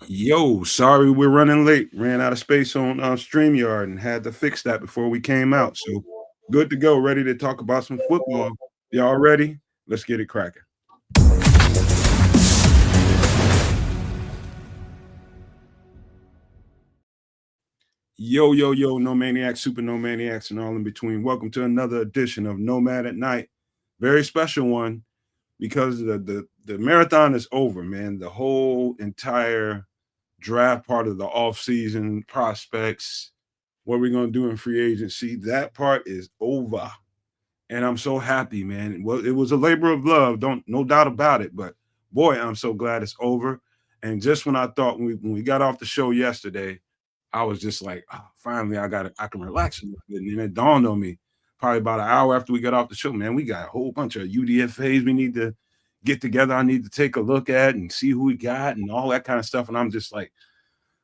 Yo, sorry we're running late. Ran out of space on StreamYard and had to fix that before we came out. So good to go, ready to talk about some football. Y'all ready? Let's get it cracking. Yo, yo, yo, no maniacs, super no maniacs, and all in between. Welcome to another edition of Nomad at Night. Very special one because the marathon is over, man. The whole entire draft part of the offseason prospects, what we're gonna do in free agency, that part is over. And I'm so happy, man. Well, it was a labor of love, don't no doubt about it. But boy, I'm so glad it's over. And just when I thought when we got off the show yesterday, I was just like, oh, finally, I can relax a little bit. And then it dawned on me, probably about an hour after we got off the show, man, we got a whole bunch of UDFAs we need to get together. I need to take a look at and see who we got and all that kind of stuff. And I'm just like,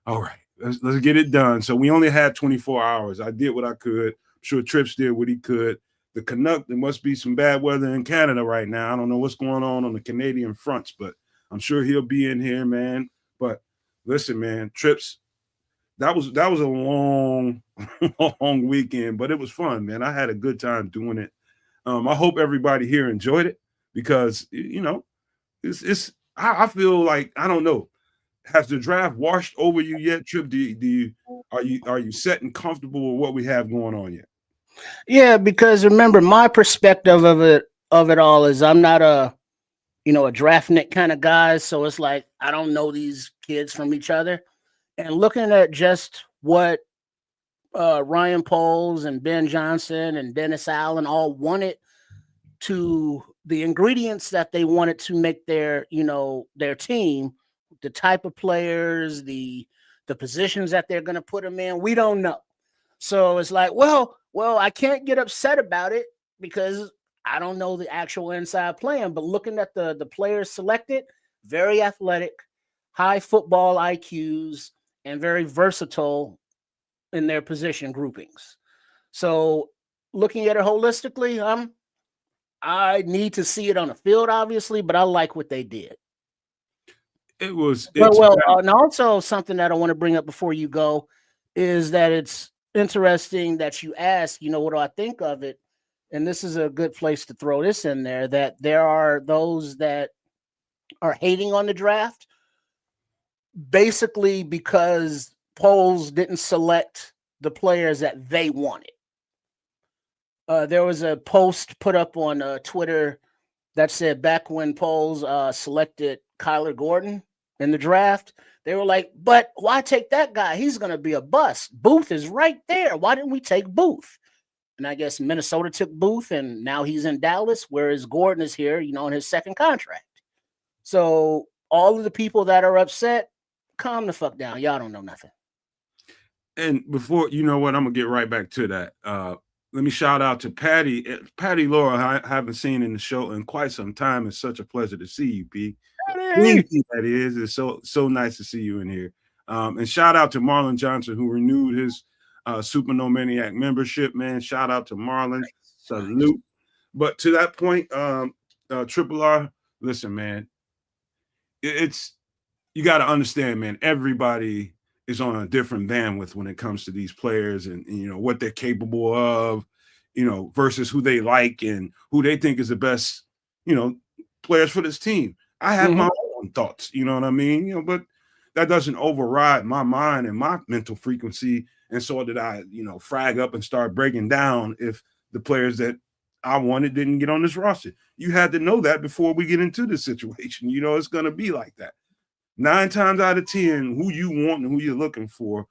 all right, let's get it done. So we only had 24 hours. I did what I could. I'm sure Trips did what he could. The Canuck, there must be some bad weather in Canada right now. I don't know what's going on the Canadian fronts, but I'm sure he'll be in here, man. But listen, man, Trips, that was a long, long weekend, but it was fun, man. I had a good time doing it. I hope everybody here enjoyed it because it's I feel like I don't know. Has the draft washed over you yet, Trip? Do you set and comfortable with what we have going on yet? Yeah, because remember my perspective of it all is I'm not a draftnik kind of guy, so it's like I don't know these kids from each other. And looking at just what Ryan Poles and Ben Johnson and Dennis Allen all wanted to the ingredients that they wanted to make their team, the type of players, the positions that they're going to put them in, we don't know. So it's like, well, I can't get upset about it because I don't know the actual inside plan. But looking at the players selected, very athletic, high football IQs, and very versatile in their position groupings. So looking at it holistically, I need to see it on the field, obviously, but I like what they did. It was Well, it's well, and also something that I want to bring up before you go is that it's interesting that you ask, what do I think of it? And this is a good place to throw this in there that there are those that are hating on the draft basically because polls didn't select the players that they wanted. There was a post put up on Twitter that said back when polls selected Kyler Gordon in the draft, they were like, but why take that guy? He's going to be a bust. Booth is right there. Why didn't we take Booth? And I guess Minnesota took Booth, and now he's in Dallas, whereas Gordon is here, on his second contract. So all of the people that are upset, calm the fuck down. Y'all don't know nothing. and before you know what, I'm gonna get right back to that. Let me shout out to Patty Laura. I haven't seen in the show in quite some time. It's such a pleasure to see you, P. Hey. Pinky, that is. It's so nice to see you in here. And shout out to Marlon Johnson who renewed his Super No Maniac membership. Man, shout out to Marlon. Salute. But to that point, Triple R, listen, man, it's you got to understand, man. Everybody is on a different bandwidth when it comes to these players and what they're capable of, versus who they like and who they think is the best, you know, players for this team. I have Mm-hmm. my own thoughts, you know what I mean? But that doesn't override my mind and my mental frequency. And so did I, frag up and start breaking down if the players that I wanted didn't get on this roster. You had to know that before we get into this situation. It's going to be like that. 9 times out of 10, who you want and who you're looking for,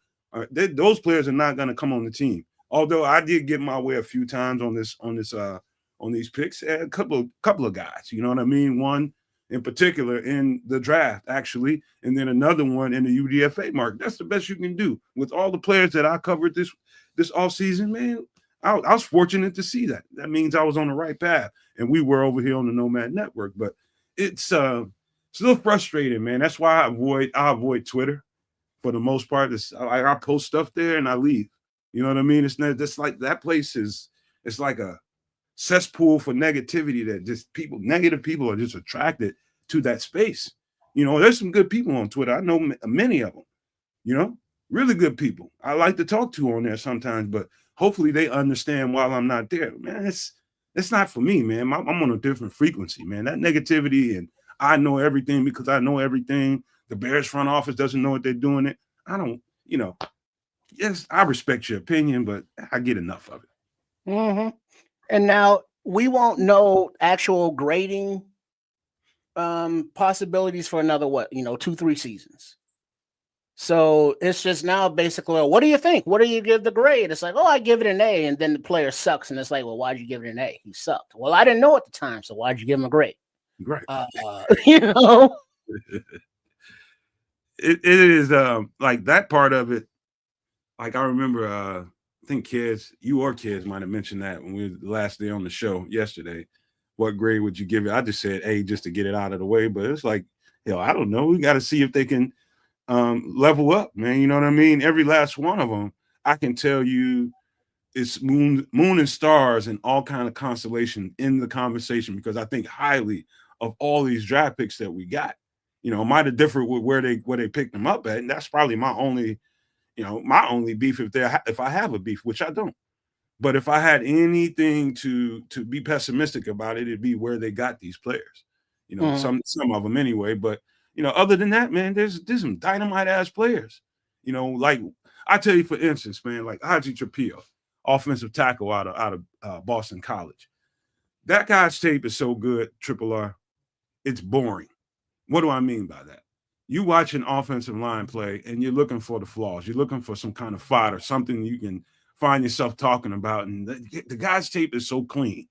those players are not going to come on the team. Although I did get my way a few times on these picks, a couple of guys. You know what I mean? One in particular in the draft, actually, and then another one in the UDFA market. That's the best you can do with all the players that I covered this offseason, man. I was fortunate to see that. That means I was on the right path, and we were over here on the Nomad Network. But it's a little frustrating, man. That's why I avoid Twitter for the most part. I post stuff there and I leave. You know what I mean? It's not just like that place is. It's like a cesspool for negativity that just negative people are just attracted to that space. You know, there's some good people on Twitter. I know many of them, you know, really good people. I like to talk to on there sometimes, but hopefully they understand while I'm not there. Man, it's not for me, man. I'm on a different frequency, man. That negativity and I know everything because I know everything. The Bears front office doesn't know what they're doing. It. I don't, you know, yes, I respect your opinion, but I get enough of it. Mm-hmm. And now we won't know actual grading possibilities for another 2-3 seasons. So it's just now basically, well, what do you think? What do you give the grade? It's like, oh, I give it an A, and then the player sucks, and it's like, well, why'd you give it an A? He sucked. Well, I didn't know at the time, so why'd you give him a grade? Right. You know, it is like that part of it. Like I remember, I think kids might have mentioned that when we were the last day on the show yesterday. What grade would you give it? I just said A just to get it out of the way, but it's like, I don't know. We got to see if they can level up, man. You know what I mean? Every last one of them, I can tell you, it's moon and stars and all kind of constellation in the conversation because I think highly of all these draft picks that we got. You know, it might have differed with where they picked them up at, and that's probably my only beef if I have a beef, which I don't. But if I had anything to be pessimistic about it, it'd be where they got these players. You know, some of them anyway. But other than that, man, there's some dynamite ass players. You know, like I tell you, for instance, man, like Ozzy Trapilo, offensive tackle out of Boston College. That guy's tape is so good, Triple R. It's boring. What do I mean by that? You watch an offensive line play and you're looking for the flaws. You're looking for some kind of fight or something you can find yourself talking about. And the guy's tape is so clean.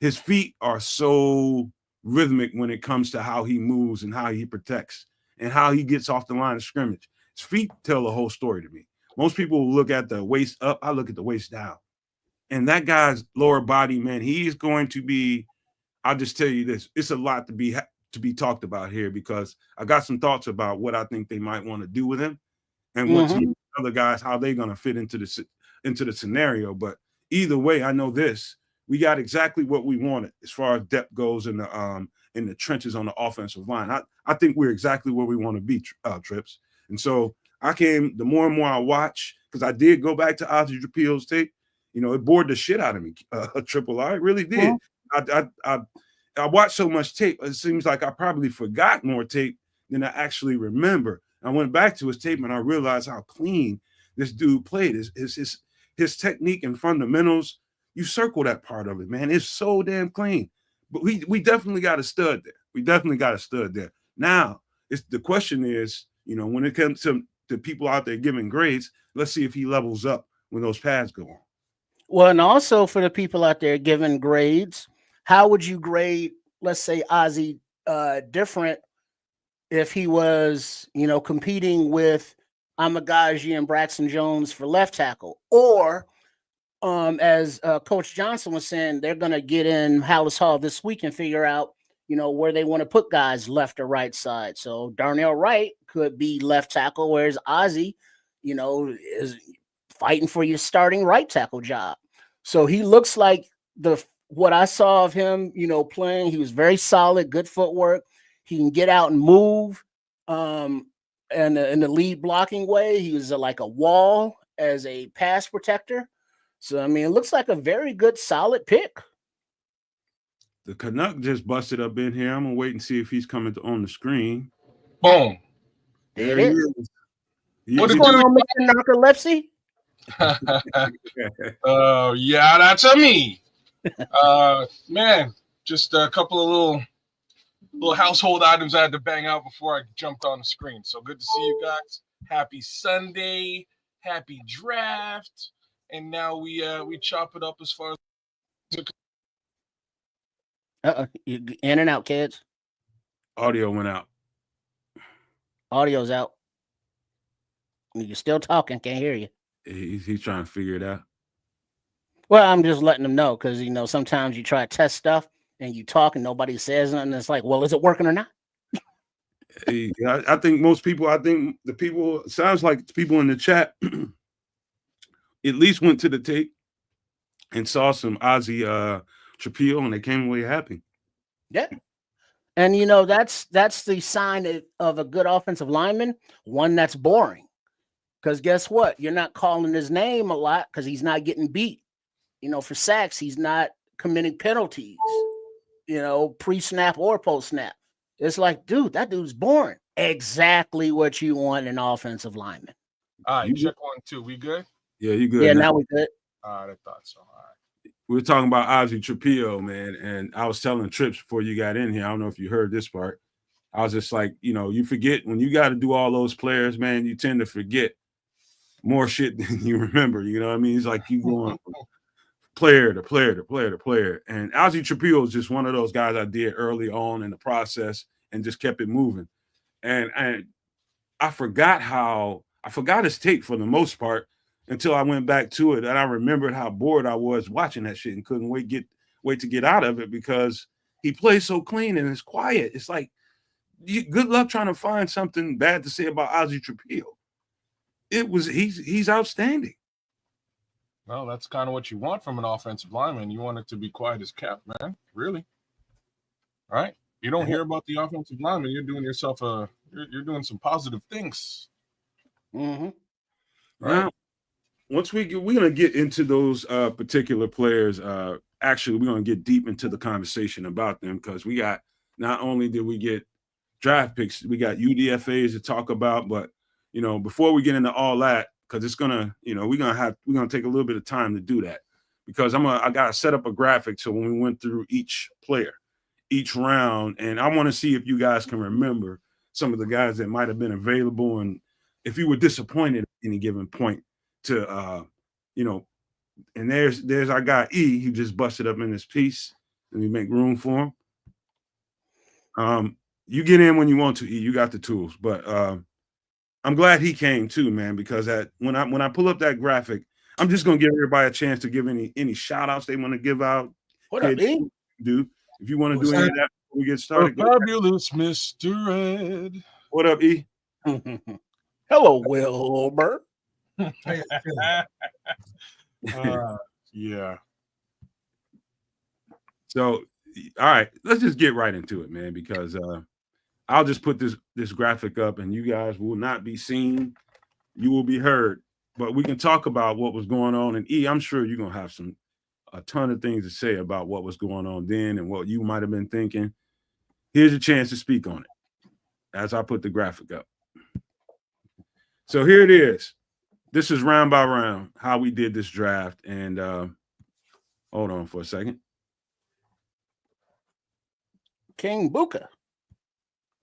His feet are so rhythmic when it comes to how he moves and how he protects and how he gets off the line of scrimmage. His feet tell the whole story to me. Most people will look at the waist up. I look at the waist down. And that guy's lower body, man, he's going to be, I'll just tell you this, it's a lot to be talked about here because I got some thoughts about what I think they might want to do with him and what some other guys, how they're going to fit into the scenario. But either way, I know this, we got exactly what we wanted as far as depth goes in the trenches on the offensive line. I think we're exactly where we want to be, Trips. And so the more and more I watch, because I did go back to Ozzy Trapilo's tape, it bored the shit out of me, Triple R. It really did. I watched so much tape, it seems like I probably forgot more tape than I actually remember. I went back to his tape and I realized how clean this dude played. His technique and fundamentals, you circle that part of it, man. It's so damn clean. But we definitely got a stud there. Now, the question is, when it comes to the people out there giving grades, let's see if he levels up when those pads go on. Well, and also for the people out there giving grades, how would you grade, let's say, Ozzy different if he was, competing with Amagaji and Braxton Jones for left tackle? Or, as Coach Johnson was saying, they're going to get in Hallis Hall this week and figure out, where they want to put guys left or right side. So Darnell Wright could be left tackle, whereas Ozzy, is fighting for your starting right tackle job. So he looks like what I saw of him, playing, he was very solid, good footwork. He can get out and move. And in the lead blocking way, he was like a wall as a pass protector. So, I mean, it looks like a very good, solid pick. The Canuck just busted up in here. I'm going to wait and see if he's coming on the screen. Boom. There he is. What's going on, Mr. Narcolepsy? Yeah, that's a me. Man, just a couple of little household items I had to bang out before I jumped on the screen. So good to see you guys. Happy Sunday, happy draft, and now we chop it up as far as. You in and out, kids. Audio went out. Audio's out. You're still talking. Can't hear you. He's trying to figure it out. Well, I'm just letting them know because, sometimes you try to test stuff and you talk and nobody says nothing. It's like, well, is it working or not? I think the people, sounds like the people in the chat at least went to the tape and saw some Ozzy Trapilo and they came away happy. Yeah. And that's the sign of a good offensive lineman, one that's boring. Because guess what? You're not calling his name a lot because he's not getting beat. For sacks, he's not committing penalties, pre-snap or post-snap. It's like, dude, that dude's boring. Exactly what you want in offensive lineman. All right, You check 1, 2. We good? Yeah, you good. Yeah, now we good. All right, I thought so. All right. We were talking about Ozzy Trapilo, man, and I was telling Trips before you got in here. I don't know if you heard this part. I was just like, you forget when you got to do all those players, man. You tend to forget more shit than you remember. You know what I mean? It's like you going from player to player to player to player. And Ozzy Trapilo is just one of those guys I did early on in the process and just kept it moving. And I forgot his tape for the most part until I went back to it, and I remembered how bored I was watching that shit and couldn't wait to get out of it because he plays so clean and it's quiet. It's like, good luck trying to find something bad to say about Ozzy Trapilo. He's outstanding. Well, that's kind of what you want from an offensive lineman. You want it to be quiet as kept, man. Really, right? You don't hear about the offensive lineman. You're doing yourself you're doing some positive things. Mm-hmm. Right. Now, once we're gonna get into those particular players. Actually, we're gonna get deep into the conversation about them because we got, not only did we get draft picks, we got UDFAs to talk about, but before we get into all that, because it's gonna, we're gonna take a little bit of time to do that because I gotta set up a graphic so when we went through each player, each round, and I want to see if you guys can remember some of the guys that might have been available and if you were disappointed at any given point to and there's our guy E. He just busted up in this piece. Let me make room for him. You get in when you want to, E. You got the tools, but I'm glad he came too, man, because when I pull up that graphic, I'm just gonna give everybody a chance to give any shout outs they want to give out. What up, E? Do if you want to do any of that before we get started. Fabulous Mr. Ed. What up, E? Hello, Wilbur. Yeah. So, all right, let's just get right into it, man, because I'll just put this graphic up and you guys will not be seen. You will be heard, but we can talk about what was going on. And E, I'm sure you're going to have a ton of things to say about what was going on then and what you might have been thinking. Here's your chance to speak on it as I put the graphic up. So here it is. This is round by round how we did this draft. And hold on for a second. King Buka.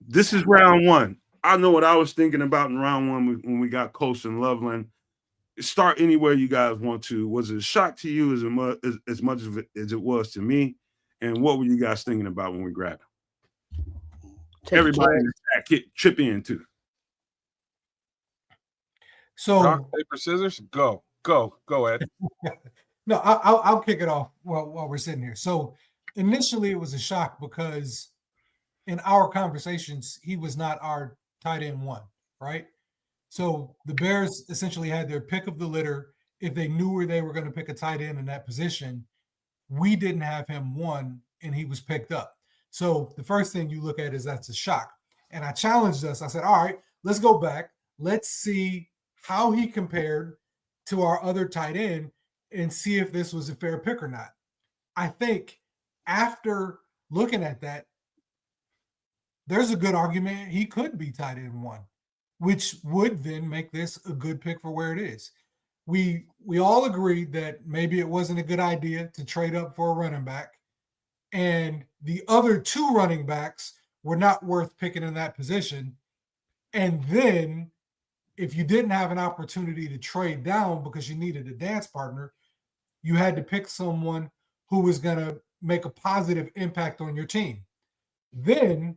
This is round one. I know what I was thinking about in round one when we got colston, Loveland. Start anywhere you guys want to. Was it a shock to you as much as it was to me? And what were you guys thinking about when we grabbed him? Everybody in the chat, chip in too. So rock, paper, scissors, go, Ed. No, I'll kick it off while we're sitting here. So initially it was a shock because in our conversations, he was not our tight end one, right? So the Bears essentially had their pick of the litter. If they knew where they were going to pick a tight end in that position, we didn't have him one and he was picked up. So the first thing you look at is that's a shock. And I challenged us. I said, all right, let's go back. Let's see how he compared to our other tight end and see if this was a fair pick or not. I think after looking at that, there's a good argument he could be tight end one, which would then make this a good pick for where it is. We all agreed that maybe it wasn't a good idea to trade up for a running back, and the other two running backs were not worth picking in that position. And then if you didn't have an opportunity to trade down because you needed a dance partner, you had to pick someone who was going to make a positive impact on your team. Then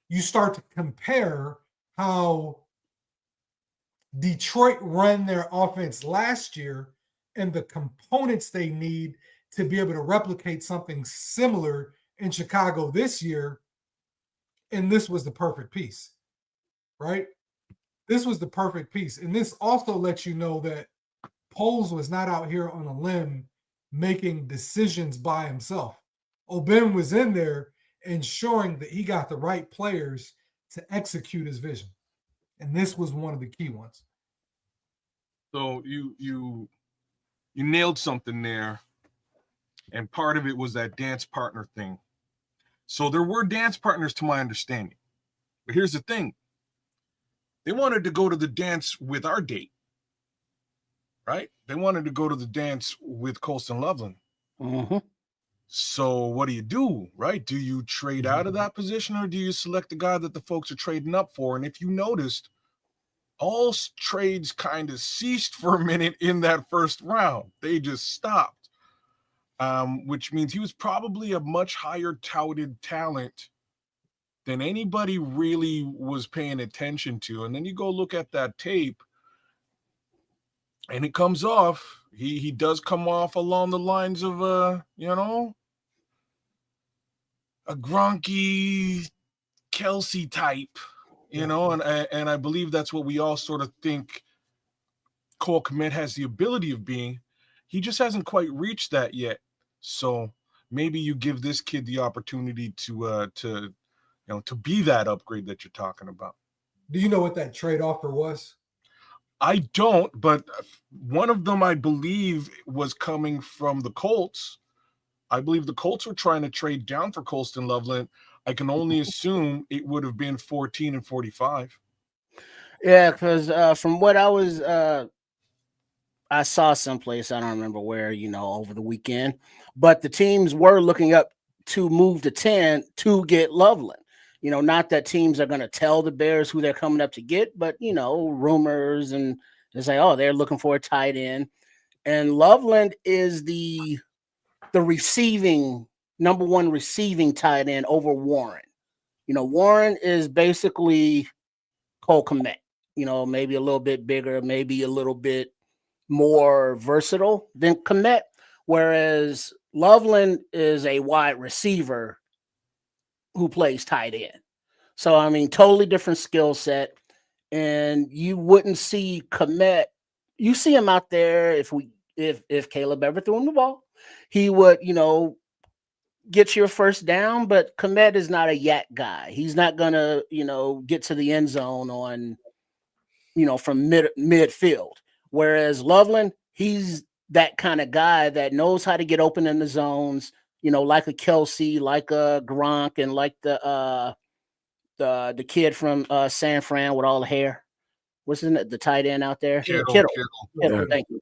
you start to compare how Detroit ran their offense last year and the components they need to be able to replicate something similar in Chicago this year. And this was the perfect piece, right? This was the perfect piece. And this also lets you know that Poles was not out here on a limb making decisions by himself. Oben was in there ensuring that he got the right players to execute his vision. And this was one of the key ones. So you nailed something there, and part of it was that dance partner thing. So there were dance partners to my understanding. But here's the thing. They wanted to go to the dance with our date, right? They wanted to go to the dance with Colston Loveland. Mm-hmm. So what do, right? Do you trade out of that position, or do you select the guy that the folks are trading up for? And if you noticed, all trades kind of ceased for a minute in that first round. They just stopped, which means he was probably a much higher touted talent than anybody really was paying attention to. And then you go look at that tape, and it comes off. He does come off along the lines of a Gronky Kelsey type, and I believe that's what we all sort of think Cole Kmet has the ability of being. He just hasn't quite reached that yet. So maybe you give this kid the opportunity to be that upgrade that you're talking about. Do you know what that trade offer was? I don't, but one of them I believe was coming from the Colts. I believe the Colts were trying to trade down for Colston Loveland. I can only assume it would have been 14 and 45. Yeah, because from what I saw someplace, I don't remember where, over the weekend, but the teams were looking up to move to 10 to get Loveland. Not that teams are going to tell the Bears who they're coming up to get, but, rumors, and they say, oh, they're looking for a tight end. And Loveland is the receiving, number one receiving tight end over Warren. Warren is basically Cole Kmet, maybe a little bit bigger, maybe a little bit more versatile than Kmet, whereas Loveland is a wide receiver who plays tight end. So, totally different skill set. And you wouldn't see Kmet. You see him out there if Caleb ever threw him the ball, he would, get your first down, but Kmet is not a yak guy. He's not gonna, get to the end zone on, from midfield. Whereas Loveland, he's that kind of guy that knows how to get open in the zones, like a Kelsey, like a Gronk, and like the kid from San Fran with all the hair. What's his name? The tight end out there? Kittle. Yeah. Thank you.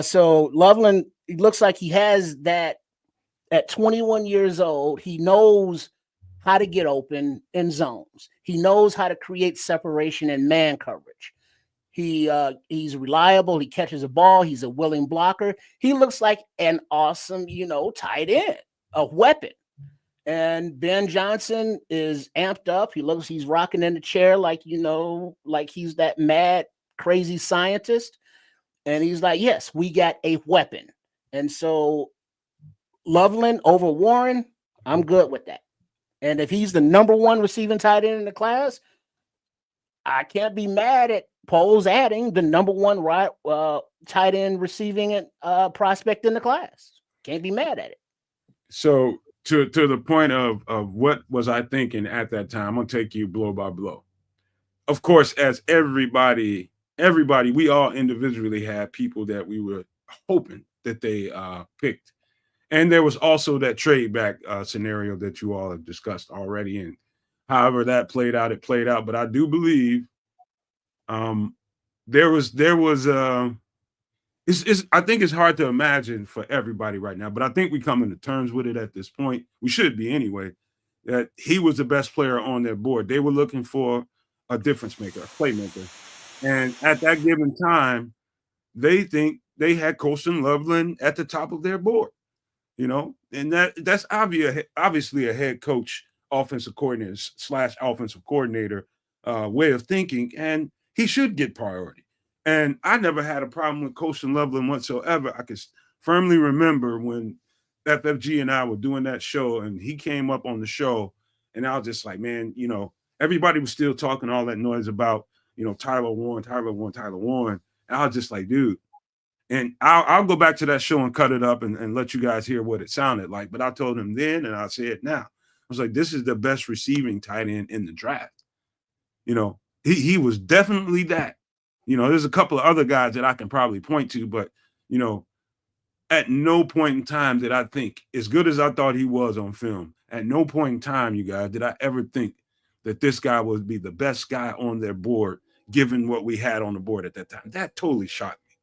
So Loveland, it looks like he has that at 21 years old. He knows how to get open in zones. He knows how to create separation and man coverage. He's reliable. He catches a ball. He's a willing blocker. He looks like an awesome, tight end, a weapon. And Ben Johnson is amped up. He's rocking in the chair like he's that mad, crazy scientist. And he's like, yes, we got a weapon. And so Loveland over Warren, I'm good with that. And if he's the number one receiving tight end in the class, I can't be mad at Poles adding the number one tight end receiving prospect in the class. Can't be mad at it. So to the point of what was I thinking at that time, I'm gonna take you blow by blow. Of course, as everybody, we all individually had people that we were hoping that they picked. And there was also that trade back scenario that you all have discussed already. And however that played out, it played out. But I do believe there was I think it's hard to imagine for everybody right now, but I think we coming to terms with it at this point. We should be anyway, that he was the best player on their board. They were looking for a difference maker, a playmaker. And at that given time, they think they had Colston Loveland at the top of their board, and that's obviously a head coach, offensive coordinator / offensive coordinator way of thinking, and he should get priority. And I never had a problem with Colston Loveland whatsoever. I can firmly remember when FFG and I were doing that show, and he came up on the show, and I was just like, man, everybody was still talking all that noise about, Tyler Warren. And I was just like, dude. And I'll go back to that show and cut it up and let you guys hear what it sounded like. But I told him then, and I'll say it now. was like, this is the best receiving tight end in the draft. You know, he was definitely that. You know, there's a couple of other guys that I can probably point to, but, you know, at no point in time did I think, as good as I thought he was on film, at no point in time, you guys, did I ever think that this guy would be the best guy on their board, given what we had on the board at that time. That totally shocked me.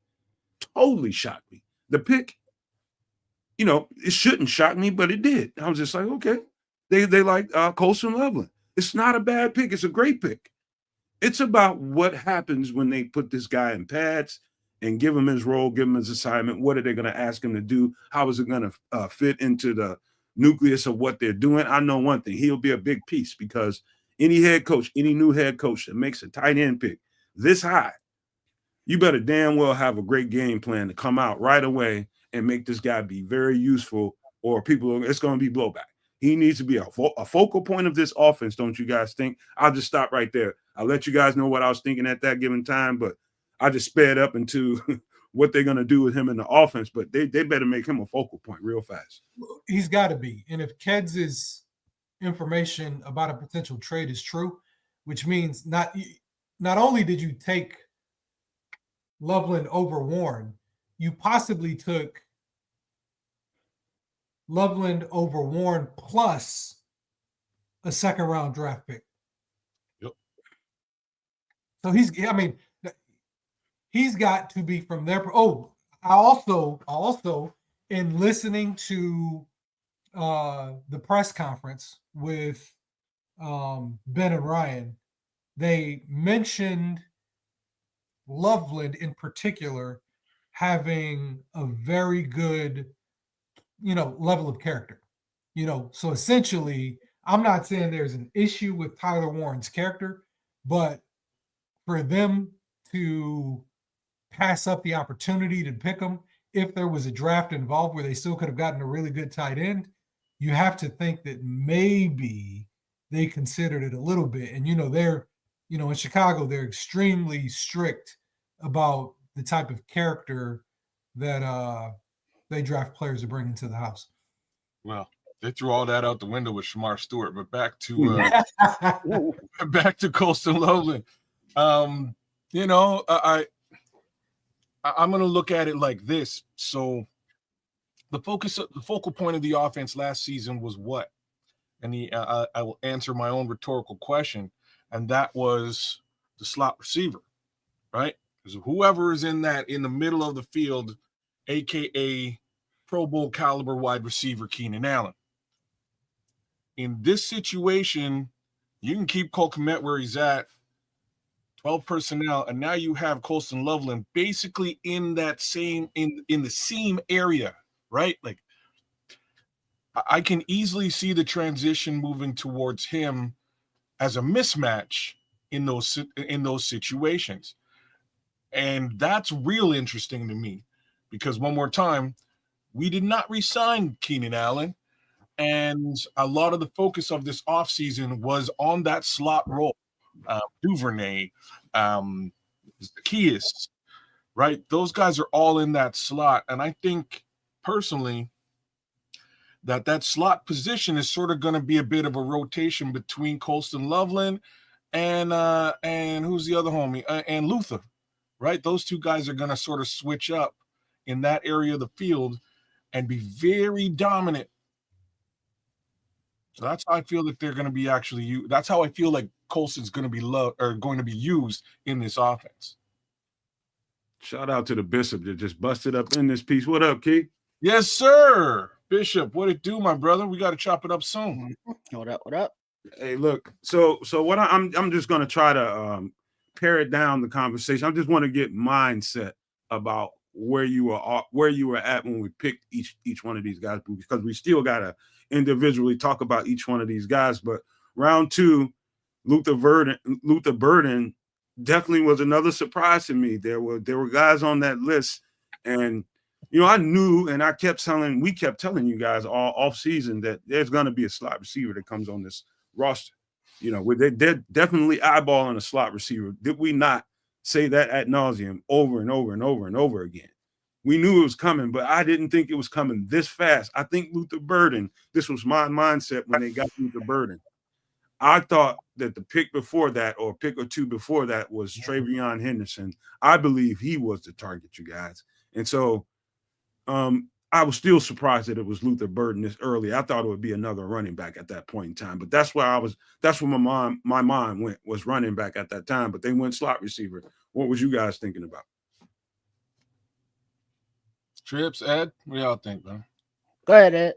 Totally shocked me. The pick, you know, it shouldn't shock me, but it did. I was just like, okay. They like Colston Loveland. It's not a bad pick. It's a great pick. It's about what happens when they put this guy in pads and give him his role, give him his assignment. What are they going to ask him to do? How is it going to fit into the nucleus of what they're doing? I know one thing. He'll be a big piece because any head coach, any new head coach that makes a tight end pick this high, you better damn well have a great game plan to come out right away and make this guy be very useful, or it's going to be blowback. He needs to be a focal point of this offense, don't you guys think? I'll just stop right there. I'll let you guys know what I was thinking at that given time, but I just sped up into what they're going to do with him in the offense, but they better make him a focal point real fast. He's got to be. And if Keds' information about a potential trade is true, which means not only did you take Loveland over Warren, you possibly took Loveland over Warren plus a second-round draft pick. Yep. So he's got to be from there. Oh, I also in listening to the press conference with Ben and Ryan, they mentioned Loveland in particular having a very good, level of character. So essentially, I'm not saying there's an issue with Tyler Warren's character, but for them to pass up the opportunity to pick him if there was a draft involved where they still could have gotten a really good tight end, you have to think that maybe they considered it a little bit. And, they're, in Chicago, they're extremely strict about the type of character that they draft players to bring into the house. Well, they threw all that out the window with Shemar Stewart, but back to Colston Loveland. I'm going to look at it like this. So the focal point of the offense last season was what? And I will answer my own rhetorical question, and that was the slot receiver, right? Because whoever is in the middle of the field, aka Pro Bowl caliber wide receiver Keenan Allen. In this situation, you can keep Cole Kmet where he's at, 12 personnel, and now you have Colston Loveland basically in that same in the same area, right? Like I can easily see the transition moving towards him as a mismatch in those situations. And that's real interesting to me because one more time, we did not re-sign Keenan Allen. And a lot of the focus of this offseason was on that slot role. Duvernay, Zacchaeus, right? Those guys are all in that slot. And I think personally that slot position is sort of going to be a bit of a rotation between Colston Loveland and who's the other homie? And Luther, right? Those two guys are going to sort of switch up in that area of the field and be very dominant. So that's how I feel that they're going to be that's how I feel like Colston's going to be going to be used in this offense. Shout out to the Bishop that just busted up in this piece. What up, Key? Yes, sir. Bishop, what it do, my brother? We got to chop it up soon. What up? Hey, look. So what I'm just going to try to pare it down the conversation. I just want to get mindset about where you were at when we picked each one of these guys, because we still got to individually talk about each one of these guys. But round 2, Luther Burden definitely was another surprise to me. There were guys on that list, and I knew, and we kept telling you guys all off season that there's going to be a slot receiver that comes on this roster. They're definitely eyeballing a slot receiver. Did we not say that ad nauseum over and over and over and over again? We knew it was coming, but I didn't think it was coming this fast. I think Luther Burden, this was my mindset when they got Luther Burden. I thought that the pick before that, or pick or two before that, was Travion Henderson. I believe he was the target, you guys. And so I was still surprised that it was Luther Burden this early. I thought it would be another running back at that point in time. But that's where my mind went, was running back at that time. But they went slot receiver. What was you guys thinking about? Trips, Ed, what do y'all think, man? Go ahead, Ed.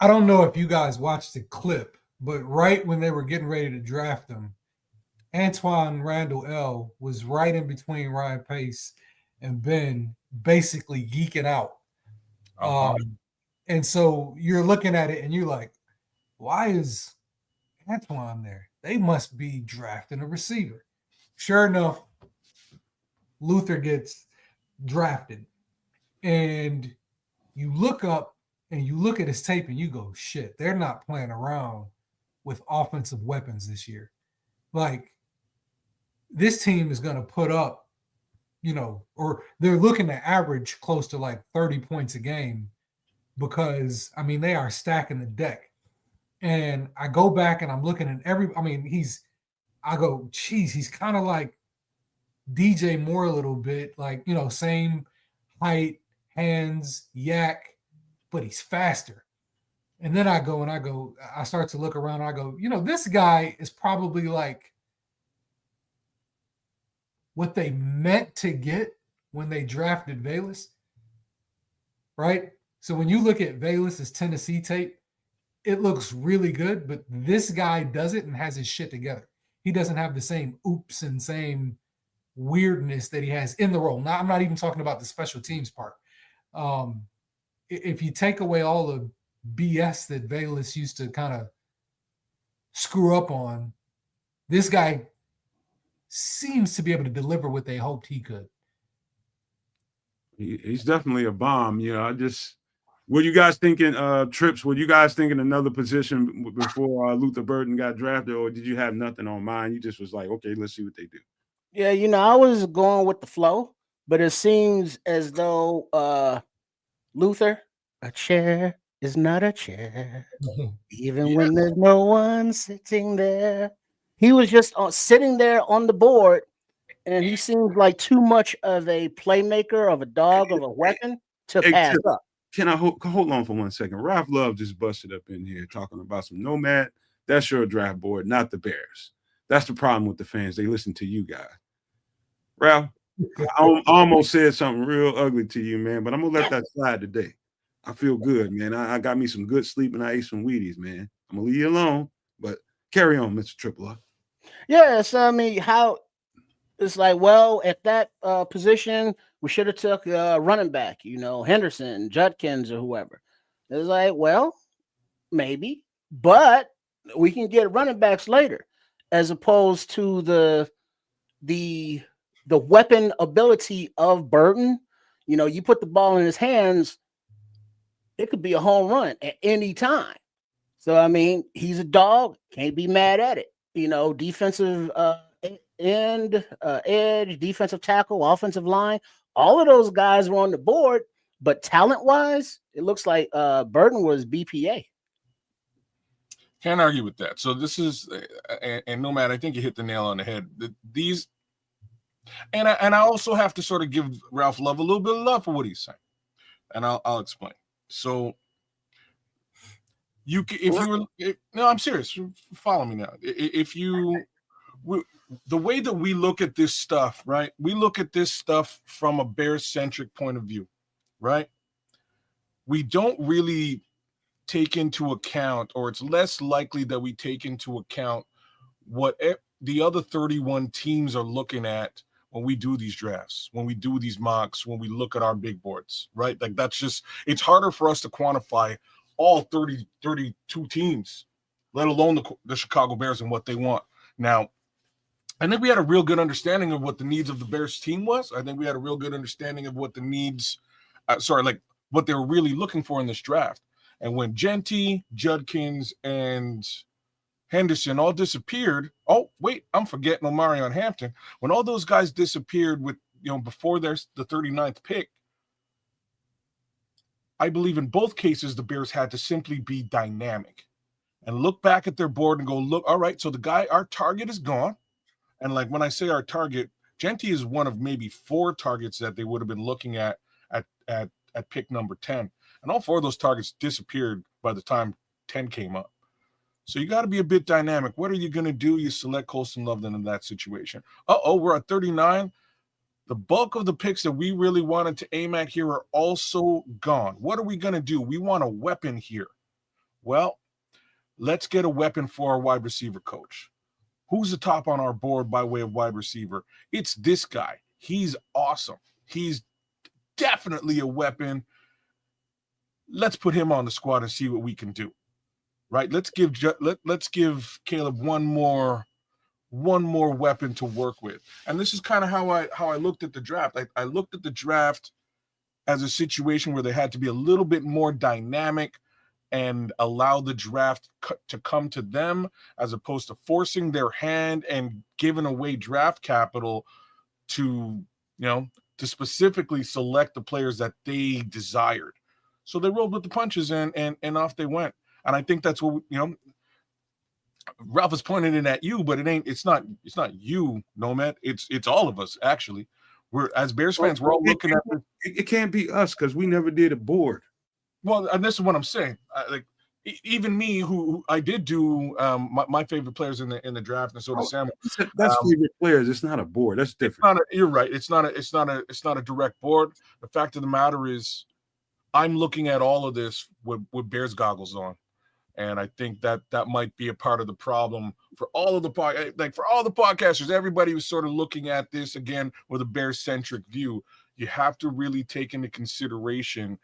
I don't know if you guys watched the clip, but right when they were getting ready to draft him, Antoine Randall L was right in between Ryan Pace and Ben, basically geeking out. And so you're looking at it and you're like, why is Antoine there? They must be drafting a receiver. Sure enough, Luther gets drafted. And you look up and you look at his tape and you go, shit, they're not playing around with offensive weapons this year. Like, this team is going to put up, or they're looking to average close to like 30 points a game because, I mean, they are stacking the deck. And I go back and I'm looking at he's kind of like DJ Moore a little bit, like, same height, hands, yak, but he's faster. And then I start to look around and I go, this guy is probably like what they meant to get when they drafted Velus, right? So when you look at Velus's Tennessee tape, it looks really good, but this guy does it and has his shit together. He doesn't have the same oops and same weirdness that he has in the role. Now, I'm not even talking about the special teams part. If you take away all the BS that Velus used to kind of screw up on, this guy seems to be able to deliver what they hoped he could. He's definitely a bomb. Were you guys thinking, Trips, were you guys thinking another position before Luther Burden got drafted, or did you have nothing on mind? You just was like, okay, let's see what they do. Yeah, I was going with the flow, but it seems as though Luther, a chair is not a chair, even when there's no one sitting there. He was just sitting there on the board, and he seems like too much of a playmaker, of a dog, of a weapon to pass up. Can I hold on for 1 second? Ralph Love just busted up in here talking about some Nomad. That's your draft board, not the Bears. That's the problem with the fans. They listen to you guys. Ralph, I almost said something real ugly to you, man, but I'm going to let that slide today. I feel good, man. I got me some good sleep and I ate some Wheaties, man. I'm going to leave you alone, but carry on, Mr. Triple R. Yeah, so, I mean, how it's like, well, at that position, we should have took running back, Henderson, Judkins, or whoever. It's like, well, maybe, but we can get running backs later, as opposed to the weapon ability of Burton. You put the ball in his hands, it could be a home run at any time. So, I mean, he's a dog, can't be mad at it. Defensive end, edge, defensive tackle, offensive line, all of those guys were on the board, but talent-wise, it looks like Burton was BPA. Can't argue with that. So this is, and Nomad, I think you hit the nail on the head. These, and I also have to sort of give Ralph Love a little bit of love for what he's saying, and I'll explain. So I'm serious. Follow me now. The way that we look at this stuff, right? We look at this stuff from a Bears-centric point of view, right? We don't really take into account, or it's less likely that we take into account what the other 31 teams are looking at when we do these drafts, when we do these mocks, when we look at our big boards, right? Like, that's just, it's harder for us to quantify all 32 teams, let alone the Chicago Bears and what they want. Now, I think we had a real good understanding of what the needs of the Bears team was. I think we had a real good understanding of what the needs, what they were really looking for in this draft. And when Genty, Judkins, and Henderson all disappeared, oh, wait, I'm forgetting Omarion Hampton. When all those guys disappeared with, before there's the 39th pick, I believe in both cases, the Bears had to simply be dynamic and look back at their board and go, look, all right, so the guy, our target is gone. And like when I say our target, Genty is one of maybe 4 targets that they would have been looking at pick number 10. And all 4 of those targets disappeared by the time 10 came up. So you got to be a bit dynamic. What are you going to do? You select Colston Loveland in that situation. We're at 39. The bulk of the picks that we really wanted to aim at here are also gone. What are we going to do? We want a weapon here. Well, let's get a weapon for our wide receiver coach. Who's the top on our board by way of wide receiver? It's this guy. He's awesome. He's definitely a weapon. Let's put him on the squad and see what we can do. Right? Let's give Caleb one more weapon to work with. And this is kind of how I looked at the draft. I looked at the draft as a situation where they had to be a little bit more dynamic and allow the draft to come to them, as opposed to forcing their hand and giving away draft capital to specifically select the players that they desired. So they rolled with the punches and off they went. And I think that's what Ralph is pointing it at you, but it's not you, Nomad. It's all of us, actually. We're, as Bears fans, we're all looking at this. It can't be us because we never did a board. Well, and this is what I'm saying. Even me, who I did do my favorite players in the draft, and so did Samuel. That's favorite players. It's not a board. That's different. You're right. It's not a direct board. The fact of the matter is, I'm looking at all of this with Bears goggles on, and I think that might be a part of the problem for all of the podcasters. Everybody was sort of looking at this again with a Bears centric view. You have to really take into consideration,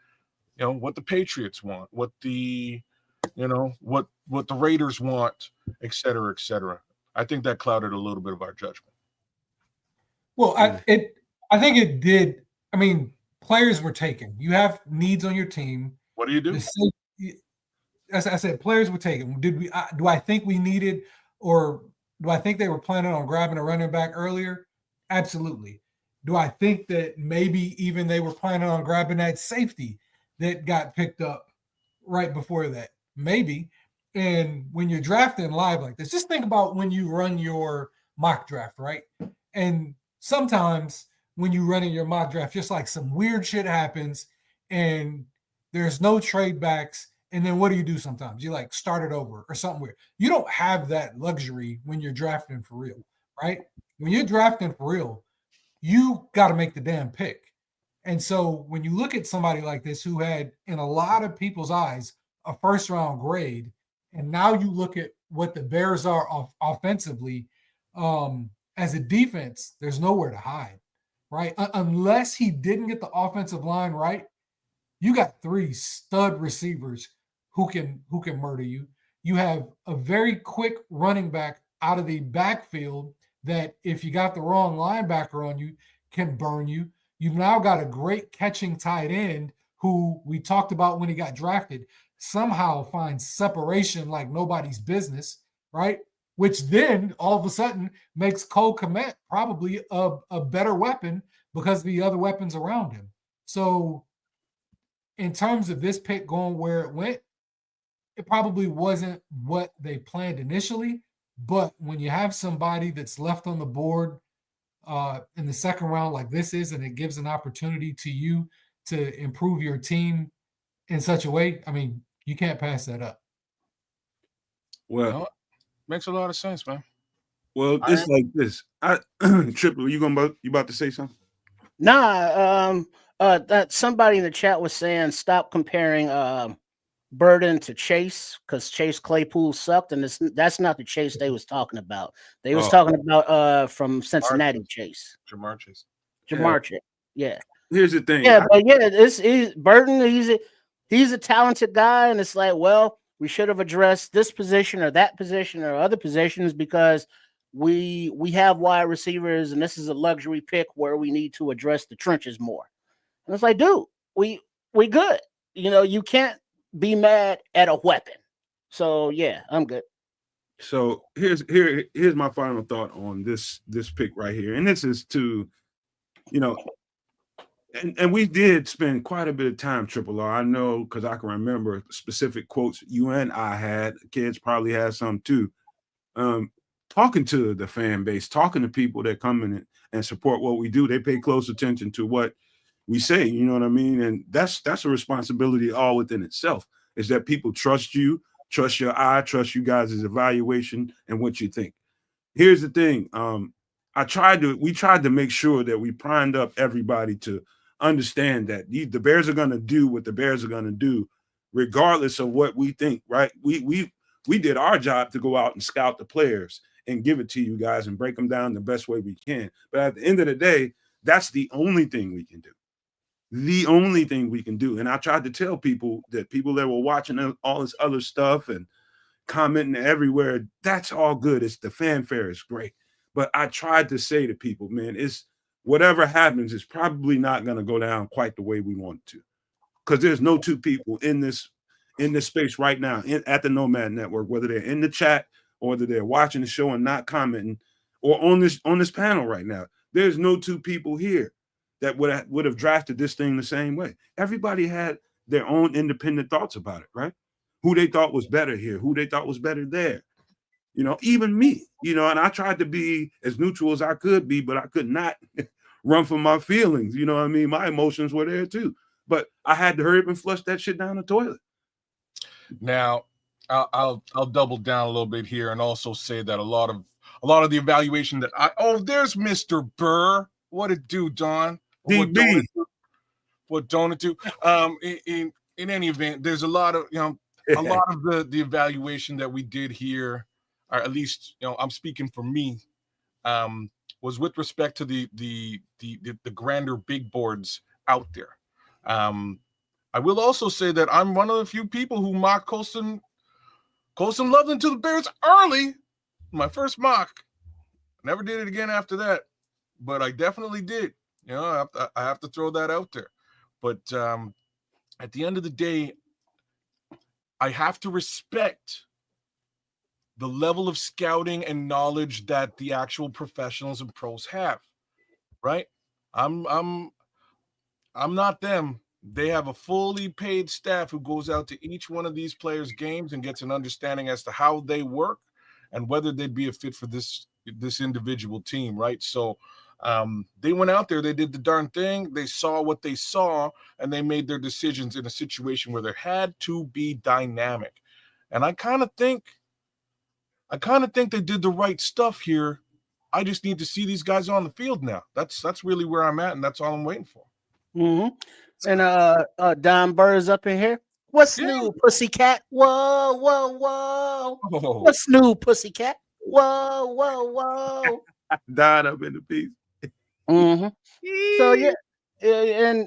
what the Patriots want, what the what the Raiders want, et cetera, et cetera. I think that clouded a little bit of our judgment. Well, I think it did. I mean, players were taken. You have needs on your team. What do you do? As I said, players were taken. Do I think we needed, or do I think they were planning on grabbing a running back earlier? Absolutely. Do I think that maybe even they were planning on grabbing that safety that got picked up right before that? Maybe. And when you're drafting live like this, just think about when you run your mock draft, right? And sometimes when you run in your mock draft, just like some weird shit happens and there's no trade backs. And then what do you do sometimes? You like start it over or something weird. You don't have that luxury when you're drafting for real, right? When you're drafting for real, you got to make the damn pick. And so when you look at somebody like this who had, in a lot of people's eyes, a first round grade, and now you look at what the Bears are offensively, as a defense, there's nowhere to hide, right? Unless he didn't get the offensive line right, you got 3 stud receivers who can murder you. You have a very quick running back out of the backfield that, if you got the wrong linebacker on you, can burn you. You've now got a great catching tight end who we talked about when he got drafted, somehow finds separation like nobody's business, right? Which then all of a sudden makes Cole Kmet probably a better weapon because of the other weapons around him. So in terms of this pick going where it went, it probably wasn't what they planned initially. But when you have somebody that's left on the board in the second round like this is, and it gives an opportunity to you to improve your team in such a way, I mean, you can't pass that up. Well, makes a lot of sense, man. Well, it's like this. Triple, you about to say something? Nah, that somebody in the chat was saying stop comparing Burden to Chase because Chase Claypool sucked, and that's not the Chase they was talking about. They was talking about from Cincinnati Chase. Jamar Chase. Yeah. Here's the thing. Yeah, but yeah, it's Burden. He's a talented guy, and it's like, well, we should have addressed this position or that position or other positions because we have wide receivers, and this is a luxury pick where we need to address the trenches more. And it's like, dude, we good. You can't be mad at a weapon. So yeah, I'm good. So here's my final thought on this pick right here, and this is to, And we did spend quite a bit of time, Triple R. I know because I can remember specific quotes you and I had. Kids probably had some too. Um, Talking to the fan base, talking to people that come in and support what we do. They pay close attention to what we say. You know what I mean? And that's a responsibility all within itself. Is that people trust you, trust your eye, trust you guys' evaluation and what you think. Here's the thing. We tried to make sure that we primed up everybody to understand that the Bears are going to do what the Bears are going to do, regardless of what we think. Right? We did our job to go out and scout the players and give it to you guys and break them down the best way we can. But at the end of the day, that's the only thing we can do. The only thing we can do. And I tried to tell people that were watching all this other stuff and commenting everywhere, that's all good. It's the fanfare is great. But I tried to say to people, man, it's whatever happens, it's probably not going to go down quite the way we want it to. Because there's no two people in this space right now at the Nomad Network, whether they're in the chat or whether they're watching the show and not commenting, or on this panel right now. There's no two people here that would have drafted this thing the same way. Everybody had their own independent thoughts about it, right? Who they thought was better here, who they thought was better there. You know, even me, you know, and I tried to be as neutral as I could be, but I could not run from my feelings. You know what I mean? My emotions were there too. But I had to hurry up and flush that shit down the toilet. Now, I'll double down a little bit here and also say that a lot of the evaluation that there's Mr. Burr. What it do, Don? DB. What don't it do? In any event, there's a lot of the evaluation that we did here, or at least I'm speaking for me, was with respect to the grander big boards out there. I will also say that I'm one of the few people who mocked Colston Loveland to the Bears early. My first mock. Never did it again after that, but I definitely did. I have to throw that out there. But at the end of the day, I have to respect the level of scouting and knowledge that the actual professionals and pros have. Right? I'm not them. They have a fully paid staff who goes out to each one of these players' games and gets an understanding as to how they work and whether they'd be a fit for this individual team, right? So they went out there, they did the darn thing, they saw what they saw, and they made their decisions in a situation where there had to be dynamic. And I kind of think they did the right stuff here. I just need to see these guys on the field now. That's really where I'm at, and that's all I'm waiting for. Mm-hmm. And Don Burr's up in here. What's new, pussycat? Whoa, whoa, whoa. Oh. What's new, pussycat? Whoa, whoa, whoa. Died up in the piece. Mm-hmm. So yeah,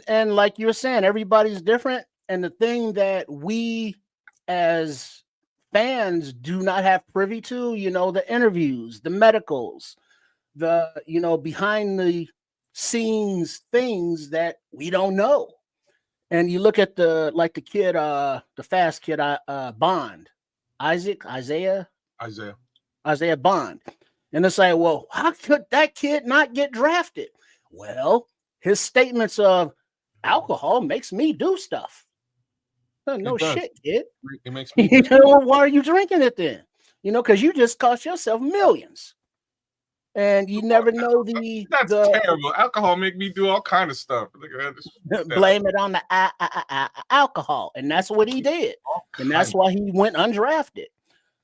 and like you were saying, everybody's different. And the thing that we as fans do not have privy to, the interviews, the medicals, the behind the scenes things that we don't know. And you look at the kid, the fast kid, Bond, Isaiah Bond. And it's like, well, how could that kid not get drafted? Well, his statements of alcohol makes me do stuff. No shit, kid. It makes me why are you drinking it then? Because you just cost yourself millions. And you never know that's terrible. Alcohol make me do all kind of stuff. Blame it on the alcohol, and that's what he did, and that's why he went undrafted.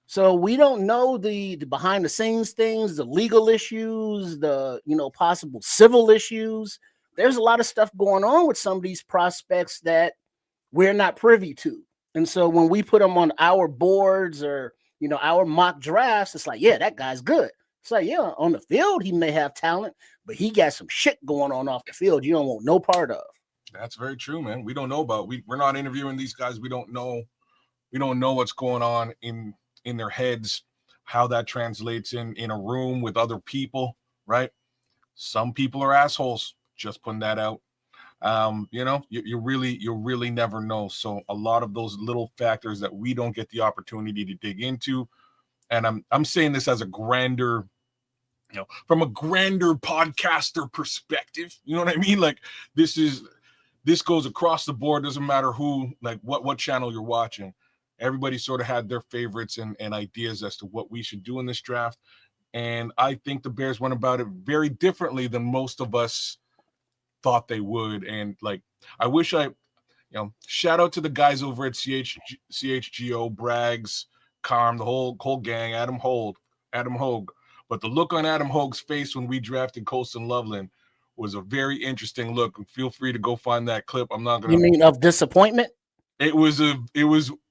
So we don't know the behind the scenes things, the legal issues, the possible civil issues. There's a lot of stuff going on with some of these prospects that we're not privy to, and so when we put them on our boards or our mock drafts, it's like, yeah, that guy's good. It's like, yeah, on the field, he may have talent, but he got some shit going on off the field you don't want no part of. That's very true, man. We don't know about we're not interviewing these guys. We don't know what's going on in their heads, how that translates in a room with other people, right? Some people are assholes. Just putting that out. You really never know. So a lot of those little factors that we don't get the opportunity to dig into, and I'm saying this as a grander from a grander podcaster perspective, you know what I mean? Like this goes across the board. Doesn't matter who, like what channel you're watching. Everybody sort of had their favorites and ideas as to what we should do in this draft. And I think the Bears went about it very differently than most of us thought they would. And like, I wish shout out to the guys over at CHGO, Braggs, Carm, the whole gang, Adam Hogue. But the look on Adam Hogue's face when we drafted Colston Loveland was a very interesting look. Feel free to go find that clip. I'm not gonna. You mean of disappointment? It was